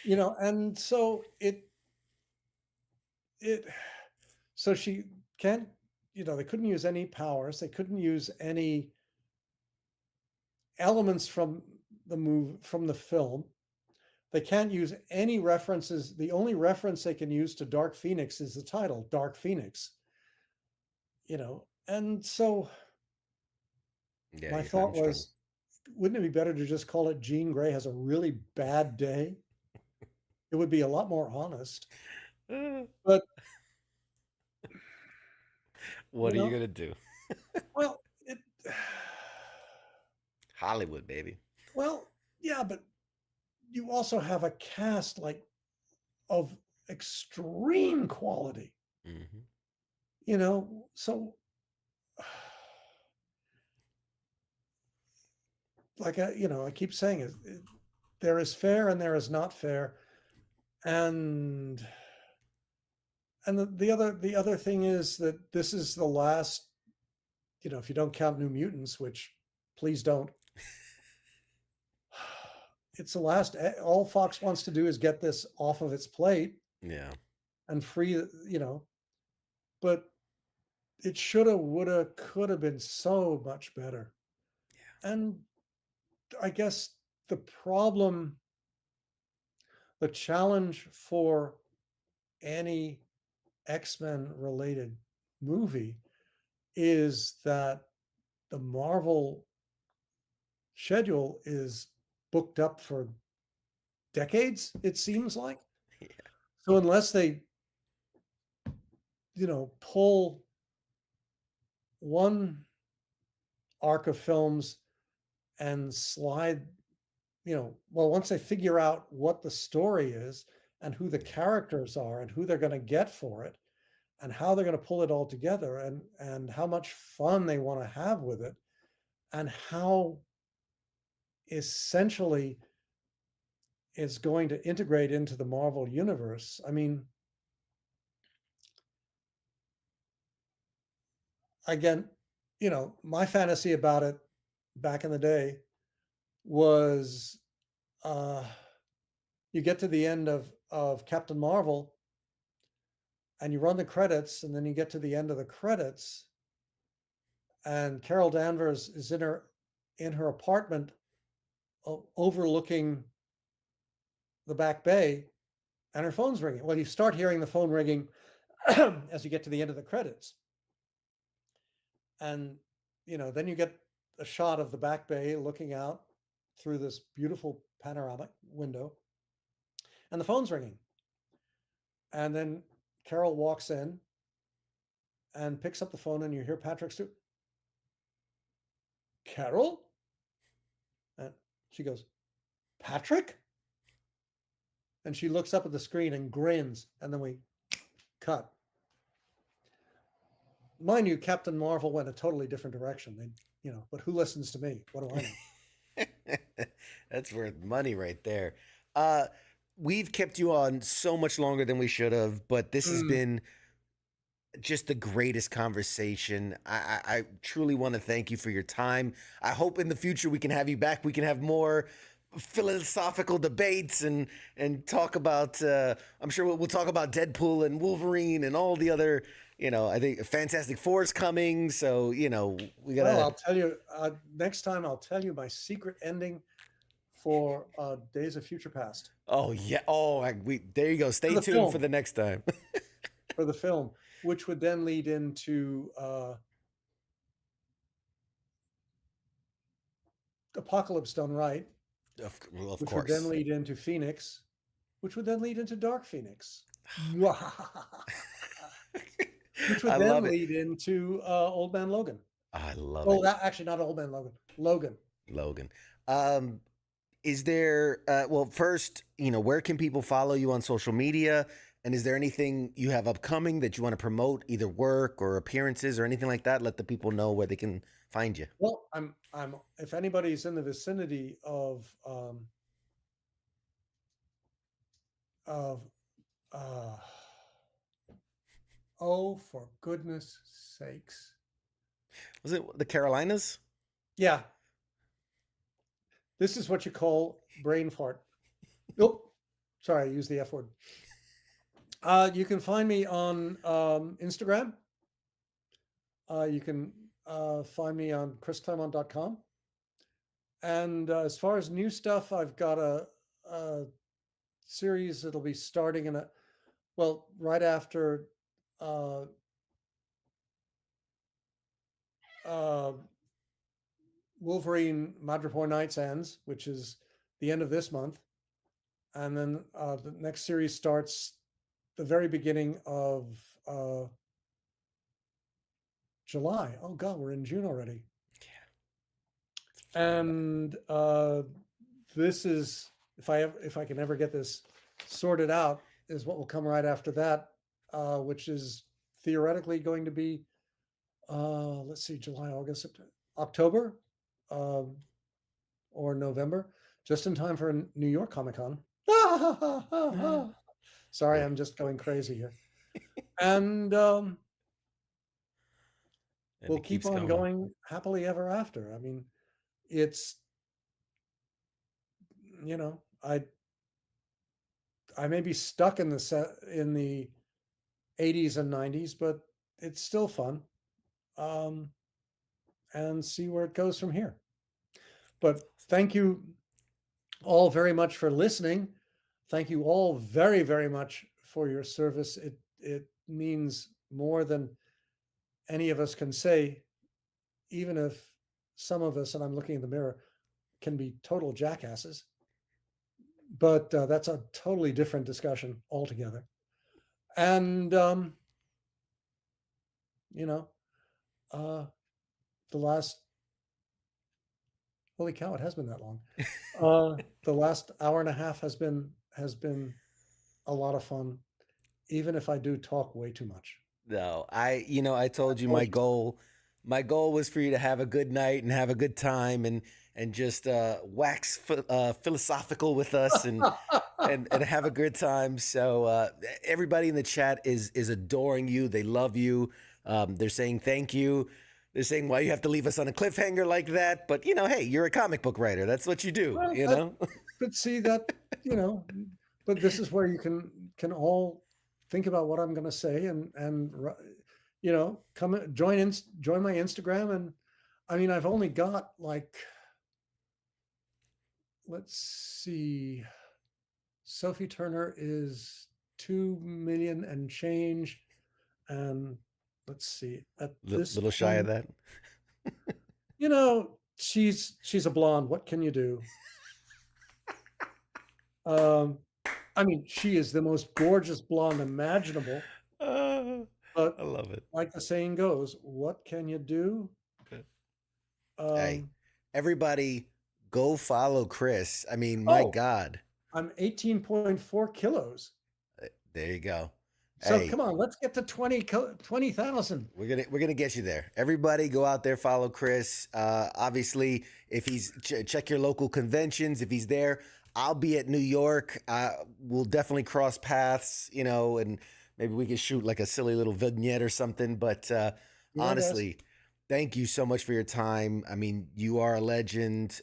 And so so she can't, they couldn't use any powers. They couldn't use any elements from the film. They can't use any references. The only reference they can use to Dark Phoenix is the title, Dark Phoenix. And so my thought was, wouldn't it be better to just call it Jean Grey Has a Really Bad Day? It would be a lot more honest. But what are you gonna do? Well, Hollywood, baby. Well, yeah, but you also have a cast of extreme quality. So I keep saying there is fair and there is not fair. And the other thing is that this is the last, if you don't count New Mutants, which please don't, it's the last. All Fox wants to do is get this off of its plate. Yeah. And free, but it shoulda, woulda, coulda been so much better. Yeah. And I guess the challenge for any X-Men related movie is that the Marvel schedule is booked up for decades, it seems like. Yeah. So unless they, pull one arc of films and slide, once they figure out what the story is and who the characters are and who they're going to get for it and how they're going to pull it all together and how much fun they want to have with it and how essentially it's going to integrate into the Marvel universe. Again, my fantasy about it back in the day was you get to the end of Captain Marvel and you run the credits, and then you get to the end of the credits and Carol Danvers is in her apartment overlooking the back bay and her phone's ringing. Well, you start hearing the phone ringing as you get to the end of the credits. And, then you get a shot of the back bay looking out through this beautiful panoramic window and the phone's ringing. And then Carol walks in and picks up the phone and you hear Patrick Stewart. Carol? And she goes, Patrick? And she looks up at the screen and grins, and then we cut. Mind you, Captain Marvel went a totally different direction. But who listens to me? What do I know? That's worth money right there. We've kept you on so much longer than we should have, but this has been just the greatest conversation. I truly want to thank you for your time. I hope in the future we can have you back. We can have more philosophical debates and talk about. I'm sure we'll talk about Deadpool and Wolverine and all the other. I think Fantastic Four is coming, so we gotta. Well, I'll tell you next time. I'll tell you my secret ending for Days of Future Past. Oh yeah. Oh, there you go. Stay tuned for the next time. For the film, which would then lead into Apocalypse done right. Of which course. would then lead into Phoenix, which would then lead into Dark Phoenix. Which would then lead into Old Man Logan. I love it. Oh, that actually not Old Man Logan. Logan. Is there well, first, where can people follow you on social media? And is there anything you have upcoming that you want to promote, either work or appearances or anything like that? Let the people know where they can find you. Well, I'm if anybody's in the vicinity of oh, for goodness sakes. Was it the Carolinas? Yeah. This is what you call brain fart. Nope. Sorry, I used the F word. You can find me on Instagram. You can find me on chrisclaremont.com. And as far as new stuff, I've got a series that'll be starting right after Wolverine Madripoor Nights ends, which is the end of this month. And then the next series starts the very beginning of July. Oh God, we're in June already. Yeah. And this is, if I can ever get this sorted out, is what will come right after that, which is theoretically going to be, let's see, July, August, September, October, or November, just in time for New York Comic Con. Sorry, I'm just going crazy here. And we'll keep on going happily ever after. I mean, it's, I may be stuck in the 80s and 90s, but it's still fun. And see where it goes from here. But thank you all very much for listening. Thank you all very, very much for your service. It means more than any of us can say, even if some of us, and I'm looking in the mirror, can be total jackasses. But that's a totally different discussion altogether. And, the last, holy cow, it has been that long. The last hour and a half has been a lot of fun, even if I do talk way too much. No, I told you my goal was for you to have a good night and have a good time and just wax philosophical with us and have a good time. So everybody in the chat is adoring you. They love you. They're saying thank you. They're saying why you have to leave us on a cliffhanger like that. But hey, you're a comic book writer. That's what you do. Well, but see that but this is where you can all think about what I'm going to say and come join my Instagram. And I mean, I've only got let's see, Sophie Turner is 2 million and change, and let's see, at this little shy of that. She's a blonde. What can you do? I mean, she is the most gorgeous blonde imaginable. But I love it. Like the saying goes, what can you do? Hey, everybody go follow Chris. I mean, my God. I'm 18.4 kilos. There you go. So come on, let's get to 20,000. We're gonna get you there. Everybody, go out there, follow Chris. Obviously, if he's check your local conventions. If he's there, I'll be at New York. We'll definitely cross paths, and maybe we can shoot like a silly little vignette or something. But honestly, thank you so much for your time. I mean, you are a legend.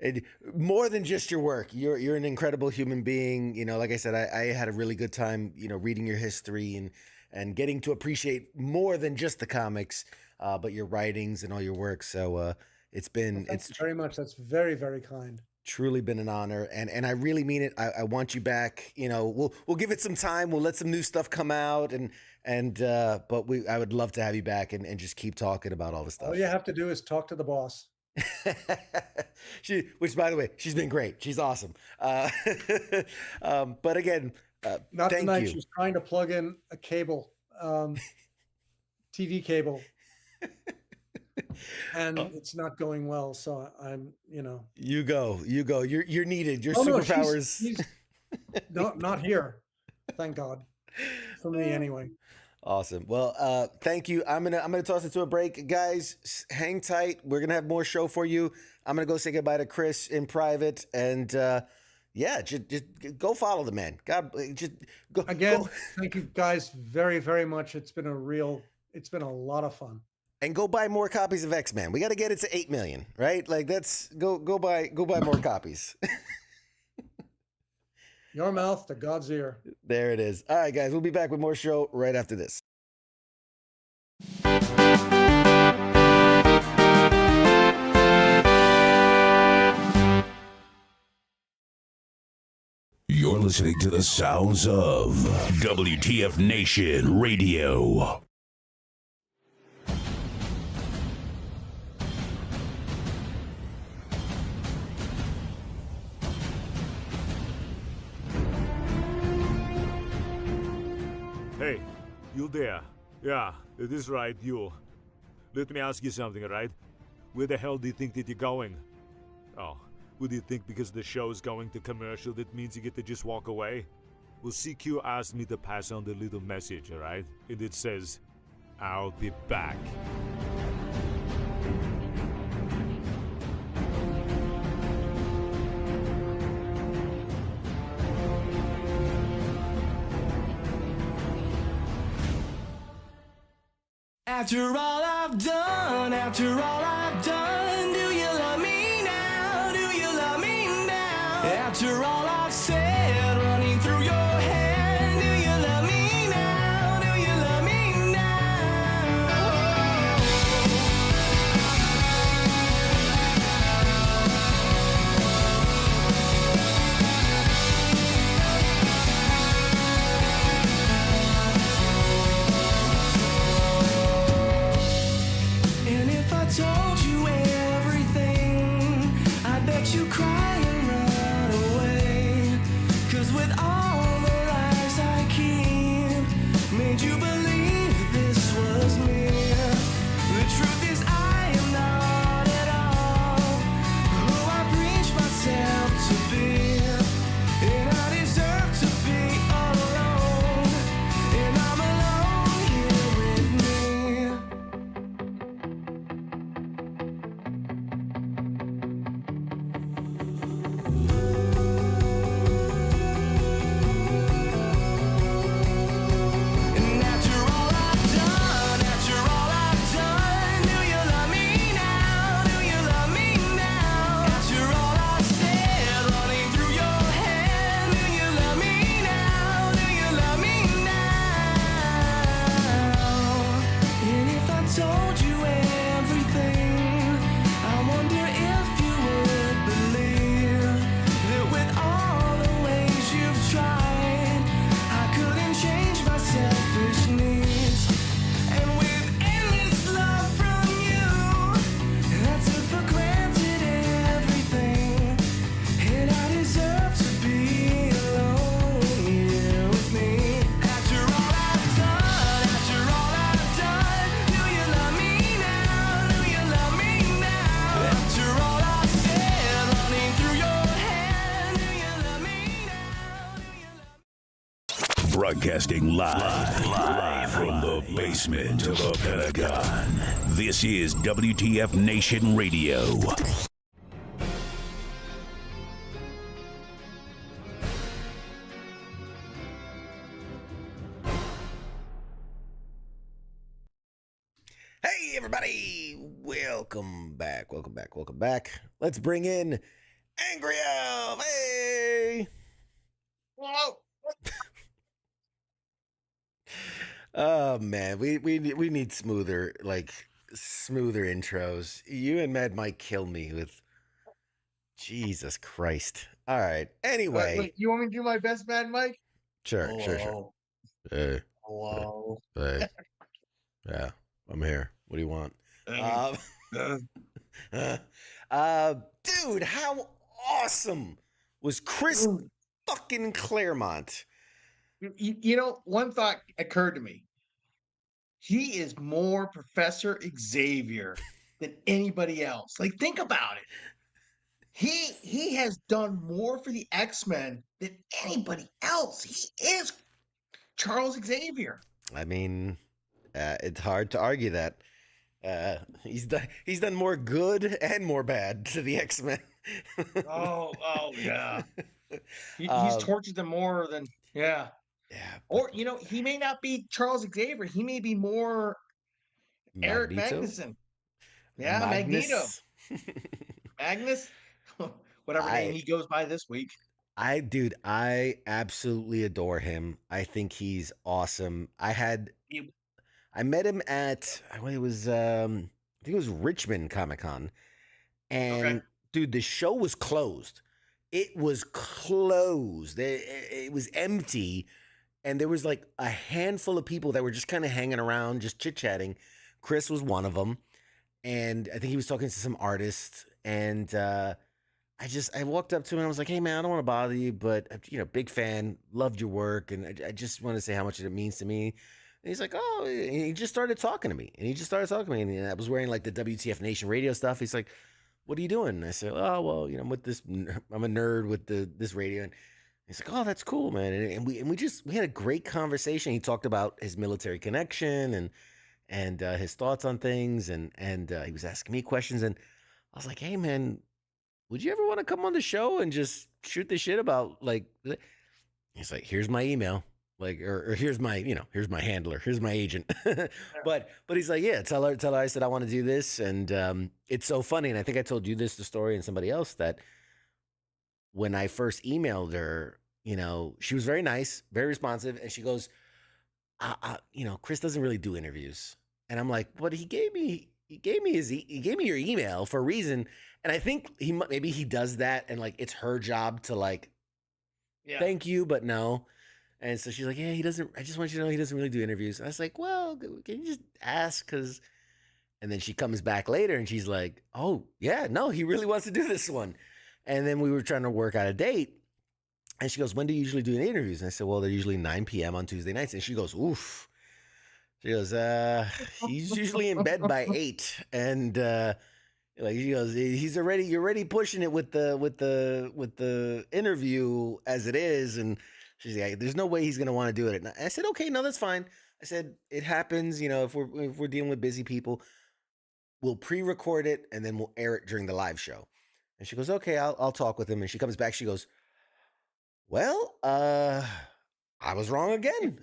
And more than just your work, you're an incredible human being. You know, like I said, I had a really good time, you know, reading your history and getting to appreciate more than just the comics, but your writings and all your work. So it's been Thank you very much. That's very, very kind. truly been an honor, and I really mean it. I want you back. You know, we'll give it some time. We'll let some new stuff come out, but I would love to have you back and just keep talking about all this stuff. All you have to do is talk to the boss. Which, by the way, she's been great. She's awesome. But again, Not thank tonight. you. She's trying to plug in a cable, TV cable, and it's not going well. So I'm, You go. You're needed. Your Oh, no, superpowers. she's not here. Thank God. For me, anyway. Awesome. Well, thank you. I'm gonna toss it to a break, guys. Hang tight. We're gonna have more show for you. I'm gonna go say goodbye to Chris in private, and yeah, just go follow the man. God, just go Again, go, thank you guys very, very much. It's been a lot of fun. and go buy more copies of X-Men. We got to get it to 8 million, right? Like that's go buy more copies. Your mouth to God's ear. There it is. All right, guys, we'll be back with more show right after this. You're listening to the sounds of WTF Nation Radio. Hey, you there? Yeah, it is right, you. Let me ask you something, right? Where the hell do you think that you're going? Oh, would you think because the show is going to commercial that means you get to just walk away? Well, CQ asked me to pass on the little message, alright? And it says, I'll be back. After all I've done, do you love me now? Do you love me now? After all I've said, running through your head, do you love me now? Do you love me now? And if I told you everything, I bet you cry and run away. 'Cause with all the lies I keep, made you believe this was me. The truth is I am not at all who I preach myself to be. And I deserve to be alone. And I'm alone here with me. And after all I've done, do you love me now? Do you love me now? After all I've said, running through your head, do you love me now? Do you love me now? And if I told you everything, I wonder if you would believe that with all the ways you've tried, I couldn't change my selfish needs. And with endless love from you, I took for granted everything. And I deserve to be alone here with me. After all I've done, do you love me now? Do you love me now? After all I've said, running through your head, do you love me now? Do you love Broadcasting live from the basement of the Pentagon. This is WTF Nation Radio. Hey, everybody. Welcome back. Let's bring in Angry Elf. Hey. Whoa. Oh man, we need smoother intros. You and Mad might kill me with Jesus Christ. All right. Anyway, Wait, you want me to do my best, Mad Mike? sure. Hello. Hey, Hello. hey, yeah, I'm here. What do you want? Uh, Dude, how awesome was Chris fucking Claremont? you know, one thought occurred to me. He is more Professor Xavier than anybody else. Like, think about it. He has done more for the X-Men than anybody else. He is Charles Xavier. I mean, it's hard to argue that. He's done more good and more bad to the X-Men. Oh yeah. He's Um, tortured them more than yeah. yeah, Or you know, he may not be Charles Xavier. He may be more Eric Magneto, Magnuson. Yeah, Magneto. Magnus. Magnus. Whatever name I he goes by this week. dude, I absolutely adore him. I think he's awesome. He- I met him at I think it was Richmond Comic Con, okay. and dude, the show was closed. It was closed. It was empty, and there was like a handful of people that were just kind of hanging around, just chit chatting. Chris was one of them, and I think he was talking to some artists. And I walked up to him and I was like, "Hey man, I don't want to bother you, but big fan, loved your work, and I just want to say how much it means to me." And he's like, "Oh," and he just started talking to me, and I was wearing like the W.T.F Nation radio stuff. He's like, "What are you doing?" And I said, "Oh well, I'm with this. I'm a nerd with this radio." And he's like, "Oh, that's cool, man." And we had a great conversation. He talked about his military connection and his thoughts on things, and he was asking me questions, and I was like, "Hey, man, would you ever want to come on the show and just shoot the shit about like?" He's like, "Here's my email." Like, or here's my, here's my handler, here's my agent. but he's like, "Yeah, tell her I said I want to do this." And it's so funny. And I think I told you the story and somebody else that when I first emailed her, she was very nice, very responsive. And she goes, Chris doesn't really do interviews. And I'm like, "But he gave me your email for a reason." And I think maybe he does that. And like, it's her job to like, thank you, but no. And so she's like, "Yeah, he doesn't. I just want you to know he doesn't really do interviews." And I was like, "Well, can you just ask?" And then she comes back later and she's like, "Oh, yeah, no, he really wants to do this one." And then we were trying to work out a date. And she goes, "When do you usually do the interviews?" And I said, "Well, they're usually 9 p.m. on Tuesday nights." And she goes, "Oof." She goes, "He's usually in bed by 8." And like she goes, you're already pushing it with the interview as it is." And she's like, "There's no way he's gonna want to do it." And I said, "Okay, no, that's fine." I said, "It happens, if we're dealing with busy people, we'll pre-record it and then we'll air it during the live show." And she goes, "Okay, I'll talk with him." And she comes back, she goes, "Well, I was wrong again.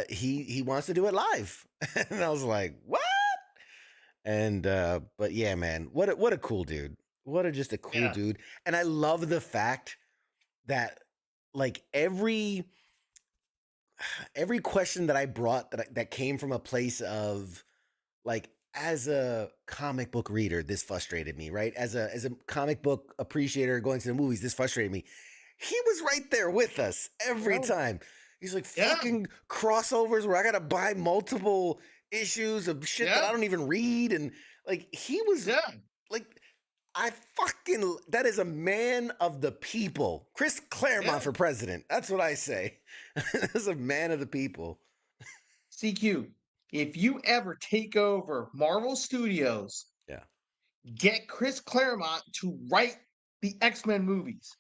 He wants to do it live." And I was like, "What?" And but yeah, man, what a cool dude. Just a cool dude. And I love the fact that like every question that I brought that came from a place of like, as a comic book reader, this frustrated me, right? As a comic book appreciator going to the movies, this frustrated me. He was right there with us every time. He's like, fucking crossovers where I gotta buy multiple issues of shit that I don't even read. And like, he was like, that is a man of the people. Chris Claremont for president. That's what I say. That's a man of the people. CQ, if you ever take over Marvel Studios, get Chris Claremont to write the X-Men movies.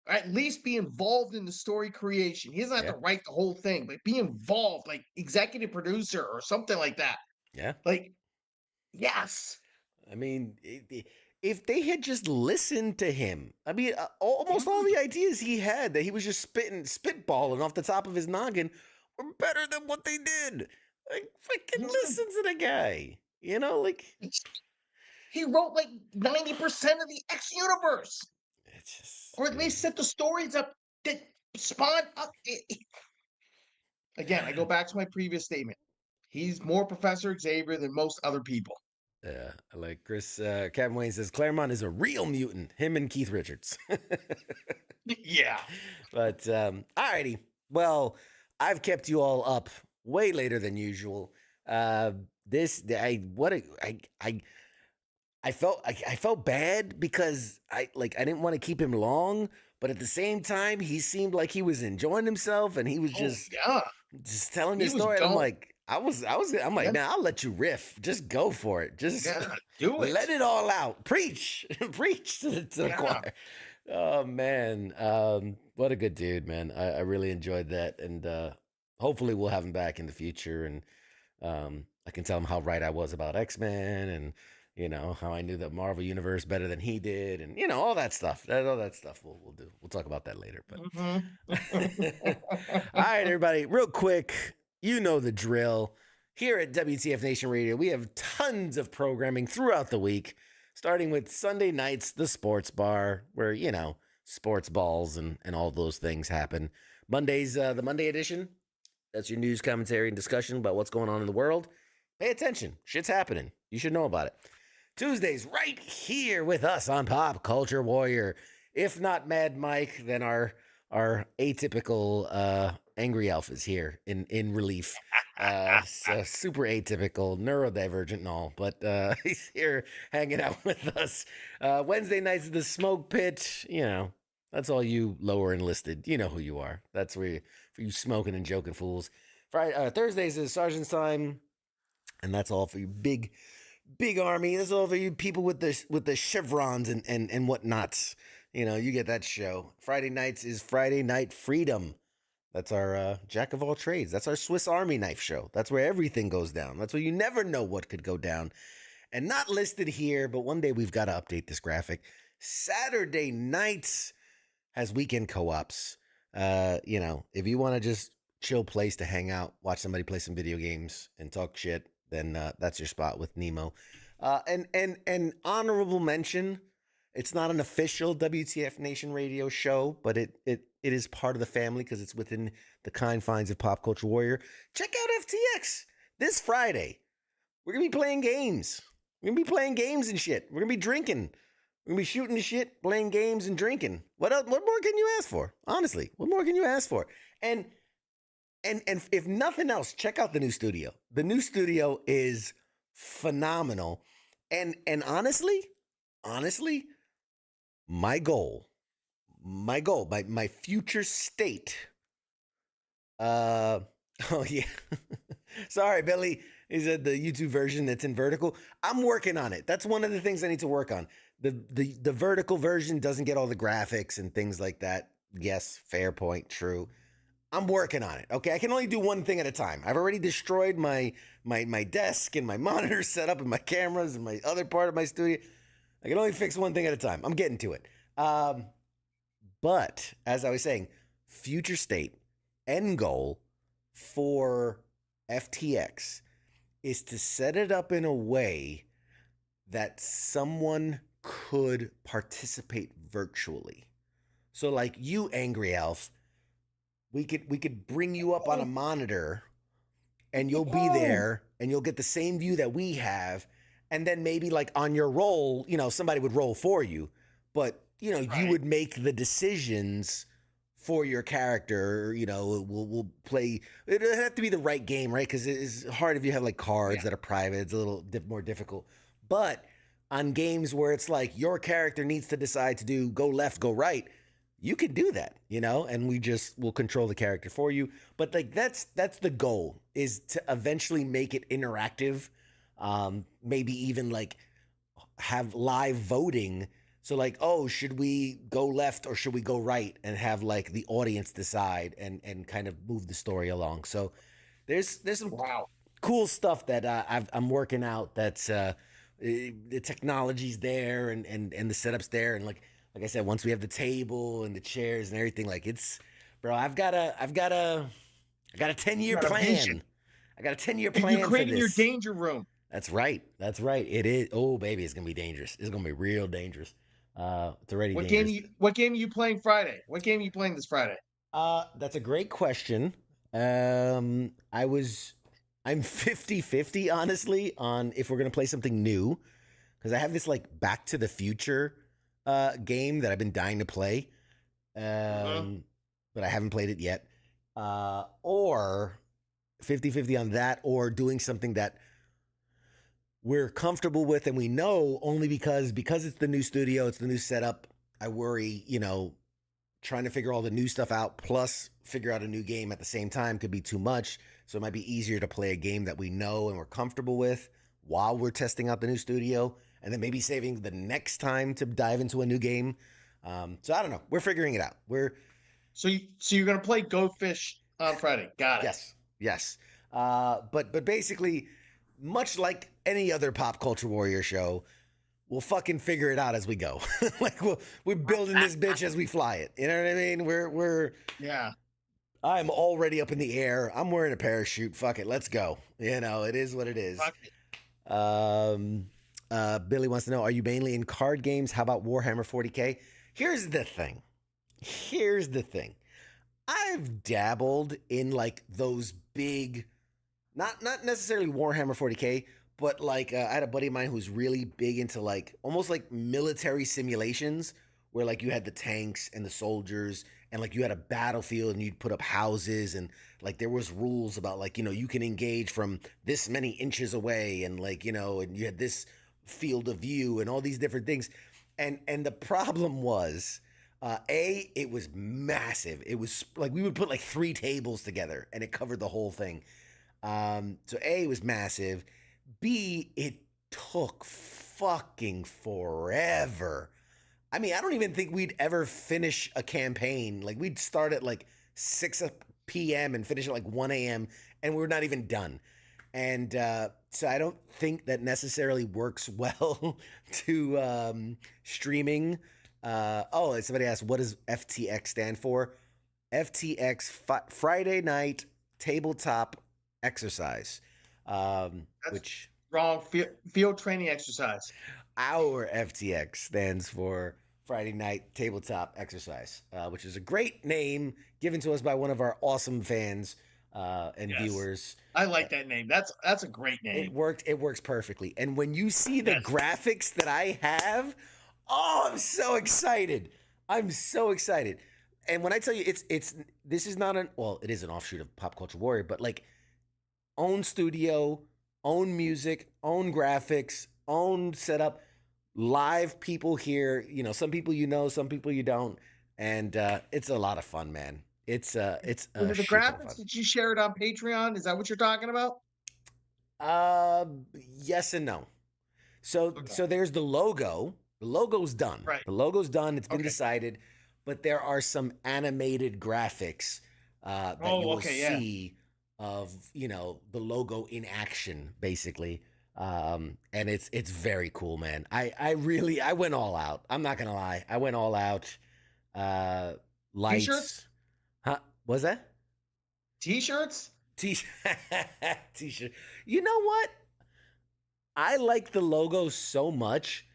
Or at least be involved in the story creation. He doesn't have to write the whole thing, but be involved, like executive producer or something like that. Yeah. Like, yes. I mean, if they had just listened to him, I mean, almost all the ideas he had that he was just spitballing off the top of his noggin were better than what they did. Like, freaking listen to the guy. Like, he wrote like 90% of the X universe. or at least set the stories up that spawn up. Again, I go back to my previous statement. He's more Professor Xavier than most other people. Yeah, like Kevin Wayne says, Claremont is a real mutant. Him and Keith Richards. Yeah. But alrighty. Well, I've kept you all up way later than usual. I felt bad because I didn't want to keep him long, but at the same time he seemed like he was enjoying himself and he was just telling his story. And I'm like, I'm like, man, I'll let you riff. Just go for it. Just do it. Let it all out. Preach. Preach to the choir. Oh man. What a good dude, man. I really enjoyed that. And hopefully we'll have him back in the future. And I can tell him how right I was about X-Men and how I knew the Marvel universe better than he did, and all that stuff. All that stuff we'll do. We'll talk about that later. But all right, everybody, real quick, you know the drill. Here at WTF Nation Radio, we have tons of programming throughout the week, starting with Sunday nights, the sports bar, where sports balls and all those things happen. Mondays, the Monday edition. That's your news, commentary, and discussion about what's going on in the world. Pay attention. Shit's happening. You should know about it. Tuesdays, right here with us on Pop Culture Warrior. If not Mad Mike, then our atypical Angry Elf is here in relief. So super atypical, neurodivergent and all, but he's here hanging out with us. Wednesday nights, the Smoke Pit. That's all you lower enlisted. You know who you are. That's for you smoking and joking fools. Thursdays is Sergeant's Time, and that's all for you big army. That's all for you people with the chevrons and whatnots. You get that show. Friday nights is Friday Night Freedom. That's our jack of all trades. That's our Swiss Army knife show. That's where everything goes down. That's where you never know what could go down. And not listed here, but one day we've got to update this graphic. Saturday nights has weekend co-ops. If you want to just chill place to hang out, watch somebody play some video games and talk shit, then that's your spot with Nemo. And honorable mention, it's not an official WTF Nation Radio show, but it is part of the family because it's within the confines of Pop Culture Warrior. Check out FTX this Friday. We're going to be playing games. We're going to be playing games and shit. We're going to be drinking. We're going to be shooting the shit, playing games and drinking. What else? What more can you ask for? Honestly, what more can you ask for? And if nothing else, check out the new studio. The new studio is phenomenal. And honestly, my goal, my future state. Oh yeah. Sorry, Billy. He said the YouTube version that's in vertical. I'm working on it. That's one of the things I need to work on. The vertical version doesn't get all the graphics and things like that. Yes, fair point, true. I'm working on it. Okay, I can only do one thing at a time. I've already destroyed my desk and my monitor setup and my cameras and my other part of my studio. I can only fix one thing at a time. I'm getting to it. But as I was saying, future state, end goal for FTX is to set it up in a way that someone could participate virtually. So like you, Angry Elf, we could bring you up on a monitor and you'll be there and you'll get the same view that we have. And then maybe like on your roll, somebody would roll for you, but you would make the decisions for your character. We'll play. It'll have to be the right game, right? Because it's hard if you have like cards that are private. It's a little more difficult. But on games where it's like your character needs to decide to go left, go right, you can do that, and we'll control the character for you. But like that's the goal, is to eventually make it interactive. Maybe even like have live voting. So like, should we go left or should we go right, and have like the audience decide and kind of move the story along. So there's some cool stuff that I'm working out. That's the technology's there and the setup's there, and like I said, once we have the table and the chairs and everything, like I've got a 10-year plan. I got a 10-year plan. You're creating for your this. danger room. That's right. It is. Oh, baby, it's gonna be dangerous. It's gonna be real dangerous. It's already dangerous. What game are you playing Friday? What game are you playing this Friday? That's a great question. I'm 50-50, honestly, on if we're gonna play something new, because I have this like Back to the Future game that I've been dying to play, but I haven't played it yet. Or 50-50 on that, or doing something that we're comfortable with and we know, only because it's the new studio, it's the new setup. I worry, trying to figure all the new stuff out plus figure out a new game at the same time could be too much. So it might be easier to play a game that we know and we're comfortable with while we're testing out the new studio, and then maybe saving the next time to dive into a new game. So I don't know. We're figuring it out. So you're gonna play Go Fish on Friday. Got it. Yes. But basically, much like any other Pop Culture Warrior show, we'll fucking figure it out as we go. Like we're building this bitch as we fly it. You know what I mean? Yeah. I'm already up in the air. I'm wearing a parachute. Fuck it. Let's go. It is what it is. Fuck it. Billy wants to know, are you mainly in card games? How about Warhammer 40K? Here's the thing. I've dabbled in like those big, not necessarily Warhammer 40K, but like I had a buddy of mine who's really big into like almost like military simulations where like you had the tanks and the soldiers and like you had a battlefield and you'd put up houses and like there was rules about like, you can engage from this many inches away and like, and you had this field of view and all these different things. And the problem was, it was massive. It was like we would put like 3 tables together and it covered the whole thing. So A, it was massive. B, it took fucking forever. I mean, I don't even think we'd ever finish a campaign. Like we'd start at like 6 p.m. and finish at like 1 a.m. and we're not even done. And so I don't think that necessarily works well to streaming. Somebody asked, what does FTX stand for? FTX, Friday Night Tabletop Exercise. Which wrong. Field training exercise. Our FTX stands for Friday Night Tabletop Exercise, which is a great name given to us by one of our awesome fans and viewers. I like that name. That's a great name. It works perfectly. And when you see the graphics that I have, I'm so excited. And when I tell you this is not it is an offshoot of Pop Culture Warrior, but like own studio, own music, own graphics, own setup, live people here, some people some people you don't, and it's a lot of fun, man. It's the graphics. Did you share it on Patreon? Is that what you're talking about? Yes and no. So there's the logo. The logo's done. Right. The logo's done. It's been decided, but there are some animated graphics that you will see of the logo in action, basically. And it's very cool, man. I went all out. I'm not gonna lie. I went all out. Lights. T-shirts? Huh? Was that? T-shirts? T-shirt. You know what? I like the logo so much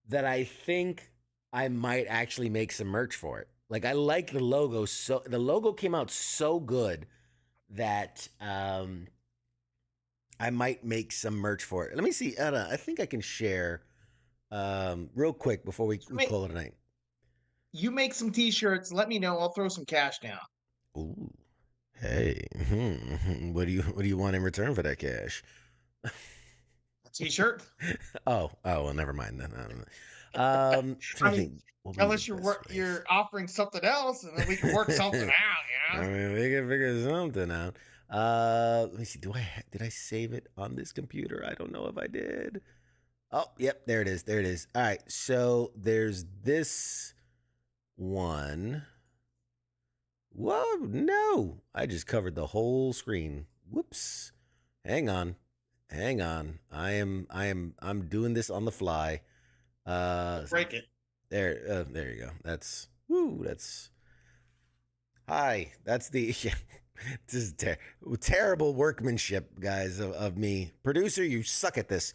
that I think I might actually make some merch for it. Like I like the logo the logo came out so good that I might make some merch for it. Let me see. I think I can share real quick before we call it a night. You make some T-shirts. Let me know. I'll throw some cash down. Ooh, hey, what do you want in return for that cash? A T-shirt. Oh, well, never mind then. Unless you're offering something else, and then we can work something out. I mean, we can figure something out. Let me see. Did I save it on this computer? I don't know if I did. Oh, yep, there it is. All right, so there's this one. Whoa, no! I just covered the whole screen. Whoops. Hang on. I'm doing this on the fly. Break it. There you go. That's hi. That's the this is terrible workmanship, guys, of me. Producer, you suck at this.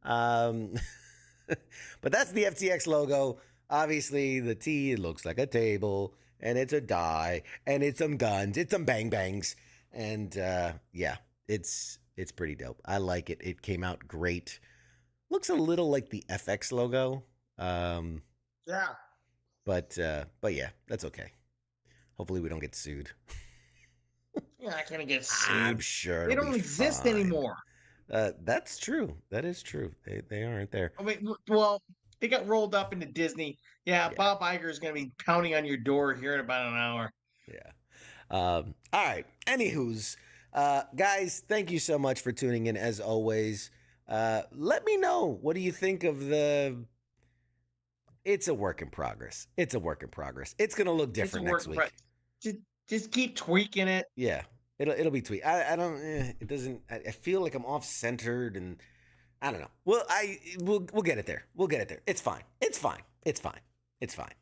But that's the FTX logo. Obviously, the T, it looks like a table, and it's a die, and it's some guns, it's some bang bangs, and yeah, it's pretty dope. I like it. It came out great. Looks a little like the FX logo, Yeah. but yeah, that's okay. Hopefully, we don't get sued. You're not gonna get I'm sued. sure They it'll don't be exist fine. anymore. That's true. That is true. They aren't there. I mean, well, they got rolled up into Disney. Yeah, Yeah. Bob Iger is going to be pounding on your door here in about an hour. Yeah. All right. Anywho's, guys, thank you so much for tuning in as always. Let me know, what do you think of the. It's a work in progress. It's a work in progress. It's gonna look different next week. Just keep tweaking it. Yeah, it'll be tweaked. I don't. It doesn't. I feel like I'm off centered, and I don't know. Well, we'll get it there. We'll get it there. It's fine. It's fine. It's fine. It's fine.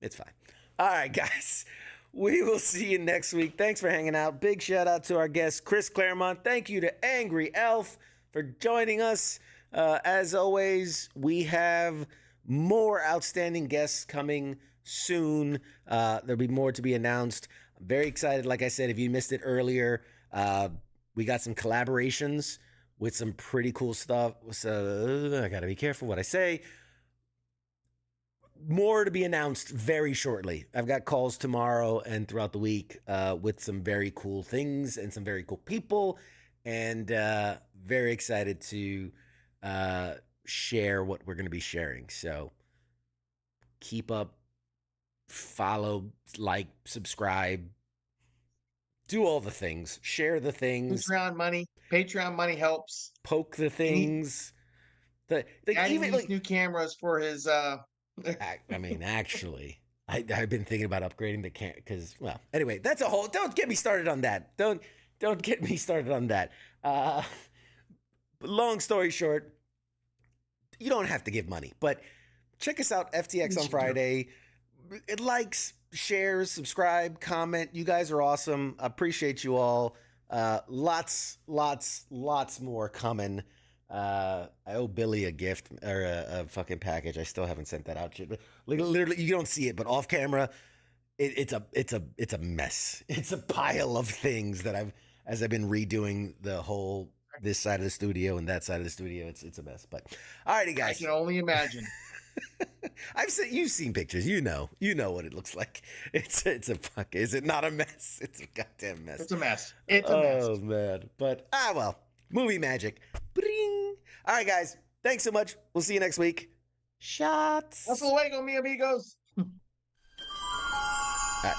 It's fine. All right, guys. We will see you next week. Thanks for hanging out. Big shout out to our guest, Chris Claremont. Thank you to Angry Elf for joining us. As always, we have more outstanding guests coming soon. There'll be more to be announced. I'm very excited. Like I said, if you missed it earlier, we got some collaborations with some pretty cool stuff. So I got to be careful what I say. More to be announced very shortly. I've got calls tomorrow and throughout the week with some very cool things and some very cool people, and very excited to share what we're going to be sharing. So keep up, follow, like, subscribe, do all the things, share the things. Patreon money helps. Poke the things. Adding these new cameras for his. I mean, actually, I've been thinking about upgrading the camera because, well, anyway, that's a whole. Don't get me started on that. Don't get me started on that. Long story short, you don't have to give money, but check us out, FTX on Friday. It likes, shares, subscribe, comment. You guys are awesome. I appreciate you all. Lots more coming. I owe Billy a gift or a fucking package. I still haven't sent that out yet. Literally, you don't see it, but off camera, it's a mess. It's a pile of things that as I've been redoing the whole this side of the studio and that side of the studio. It's a mess. But alrighty, guys. I can only imagine. You've seen pictures. You know what it looks like. It's a fuck. Is it not a mess? It's a goddamn mess. It's a mess. It's a mess. Oh man. But well, movie magic. Bring. All right, guys. Thanks so much. We'll see you next week. Shots. Hasta luego, mi amigos. All right.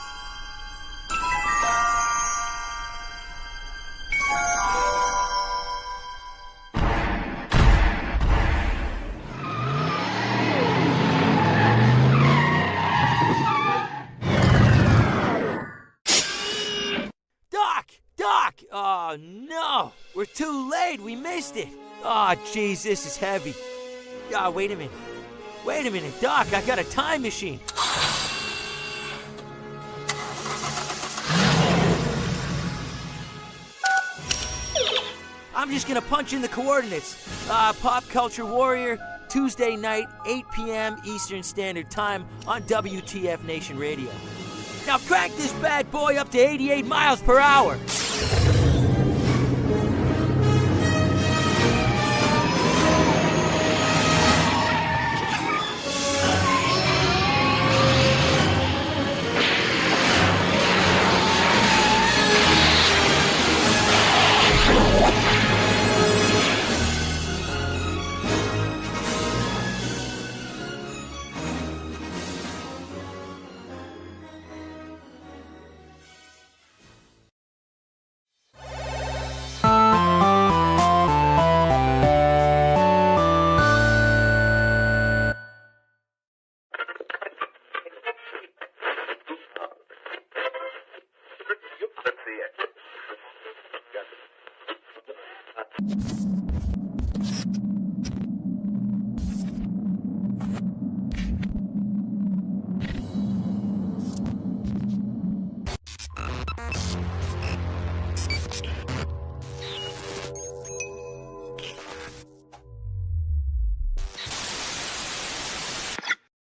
Doc! Oh, no! We're too late! We missed it! Oh, jeez, this is heavy. Wait a minute. Wait a minute, Doc, I got a time machine. I'm just gonna punch in the coordinates. Pop Culture Warrior, Tuesday night, 8 p.m. Eastern Standard Time on W.T.F. Nation Radio. Now crank this bad boy up to 88 miles per hour. Let's see it.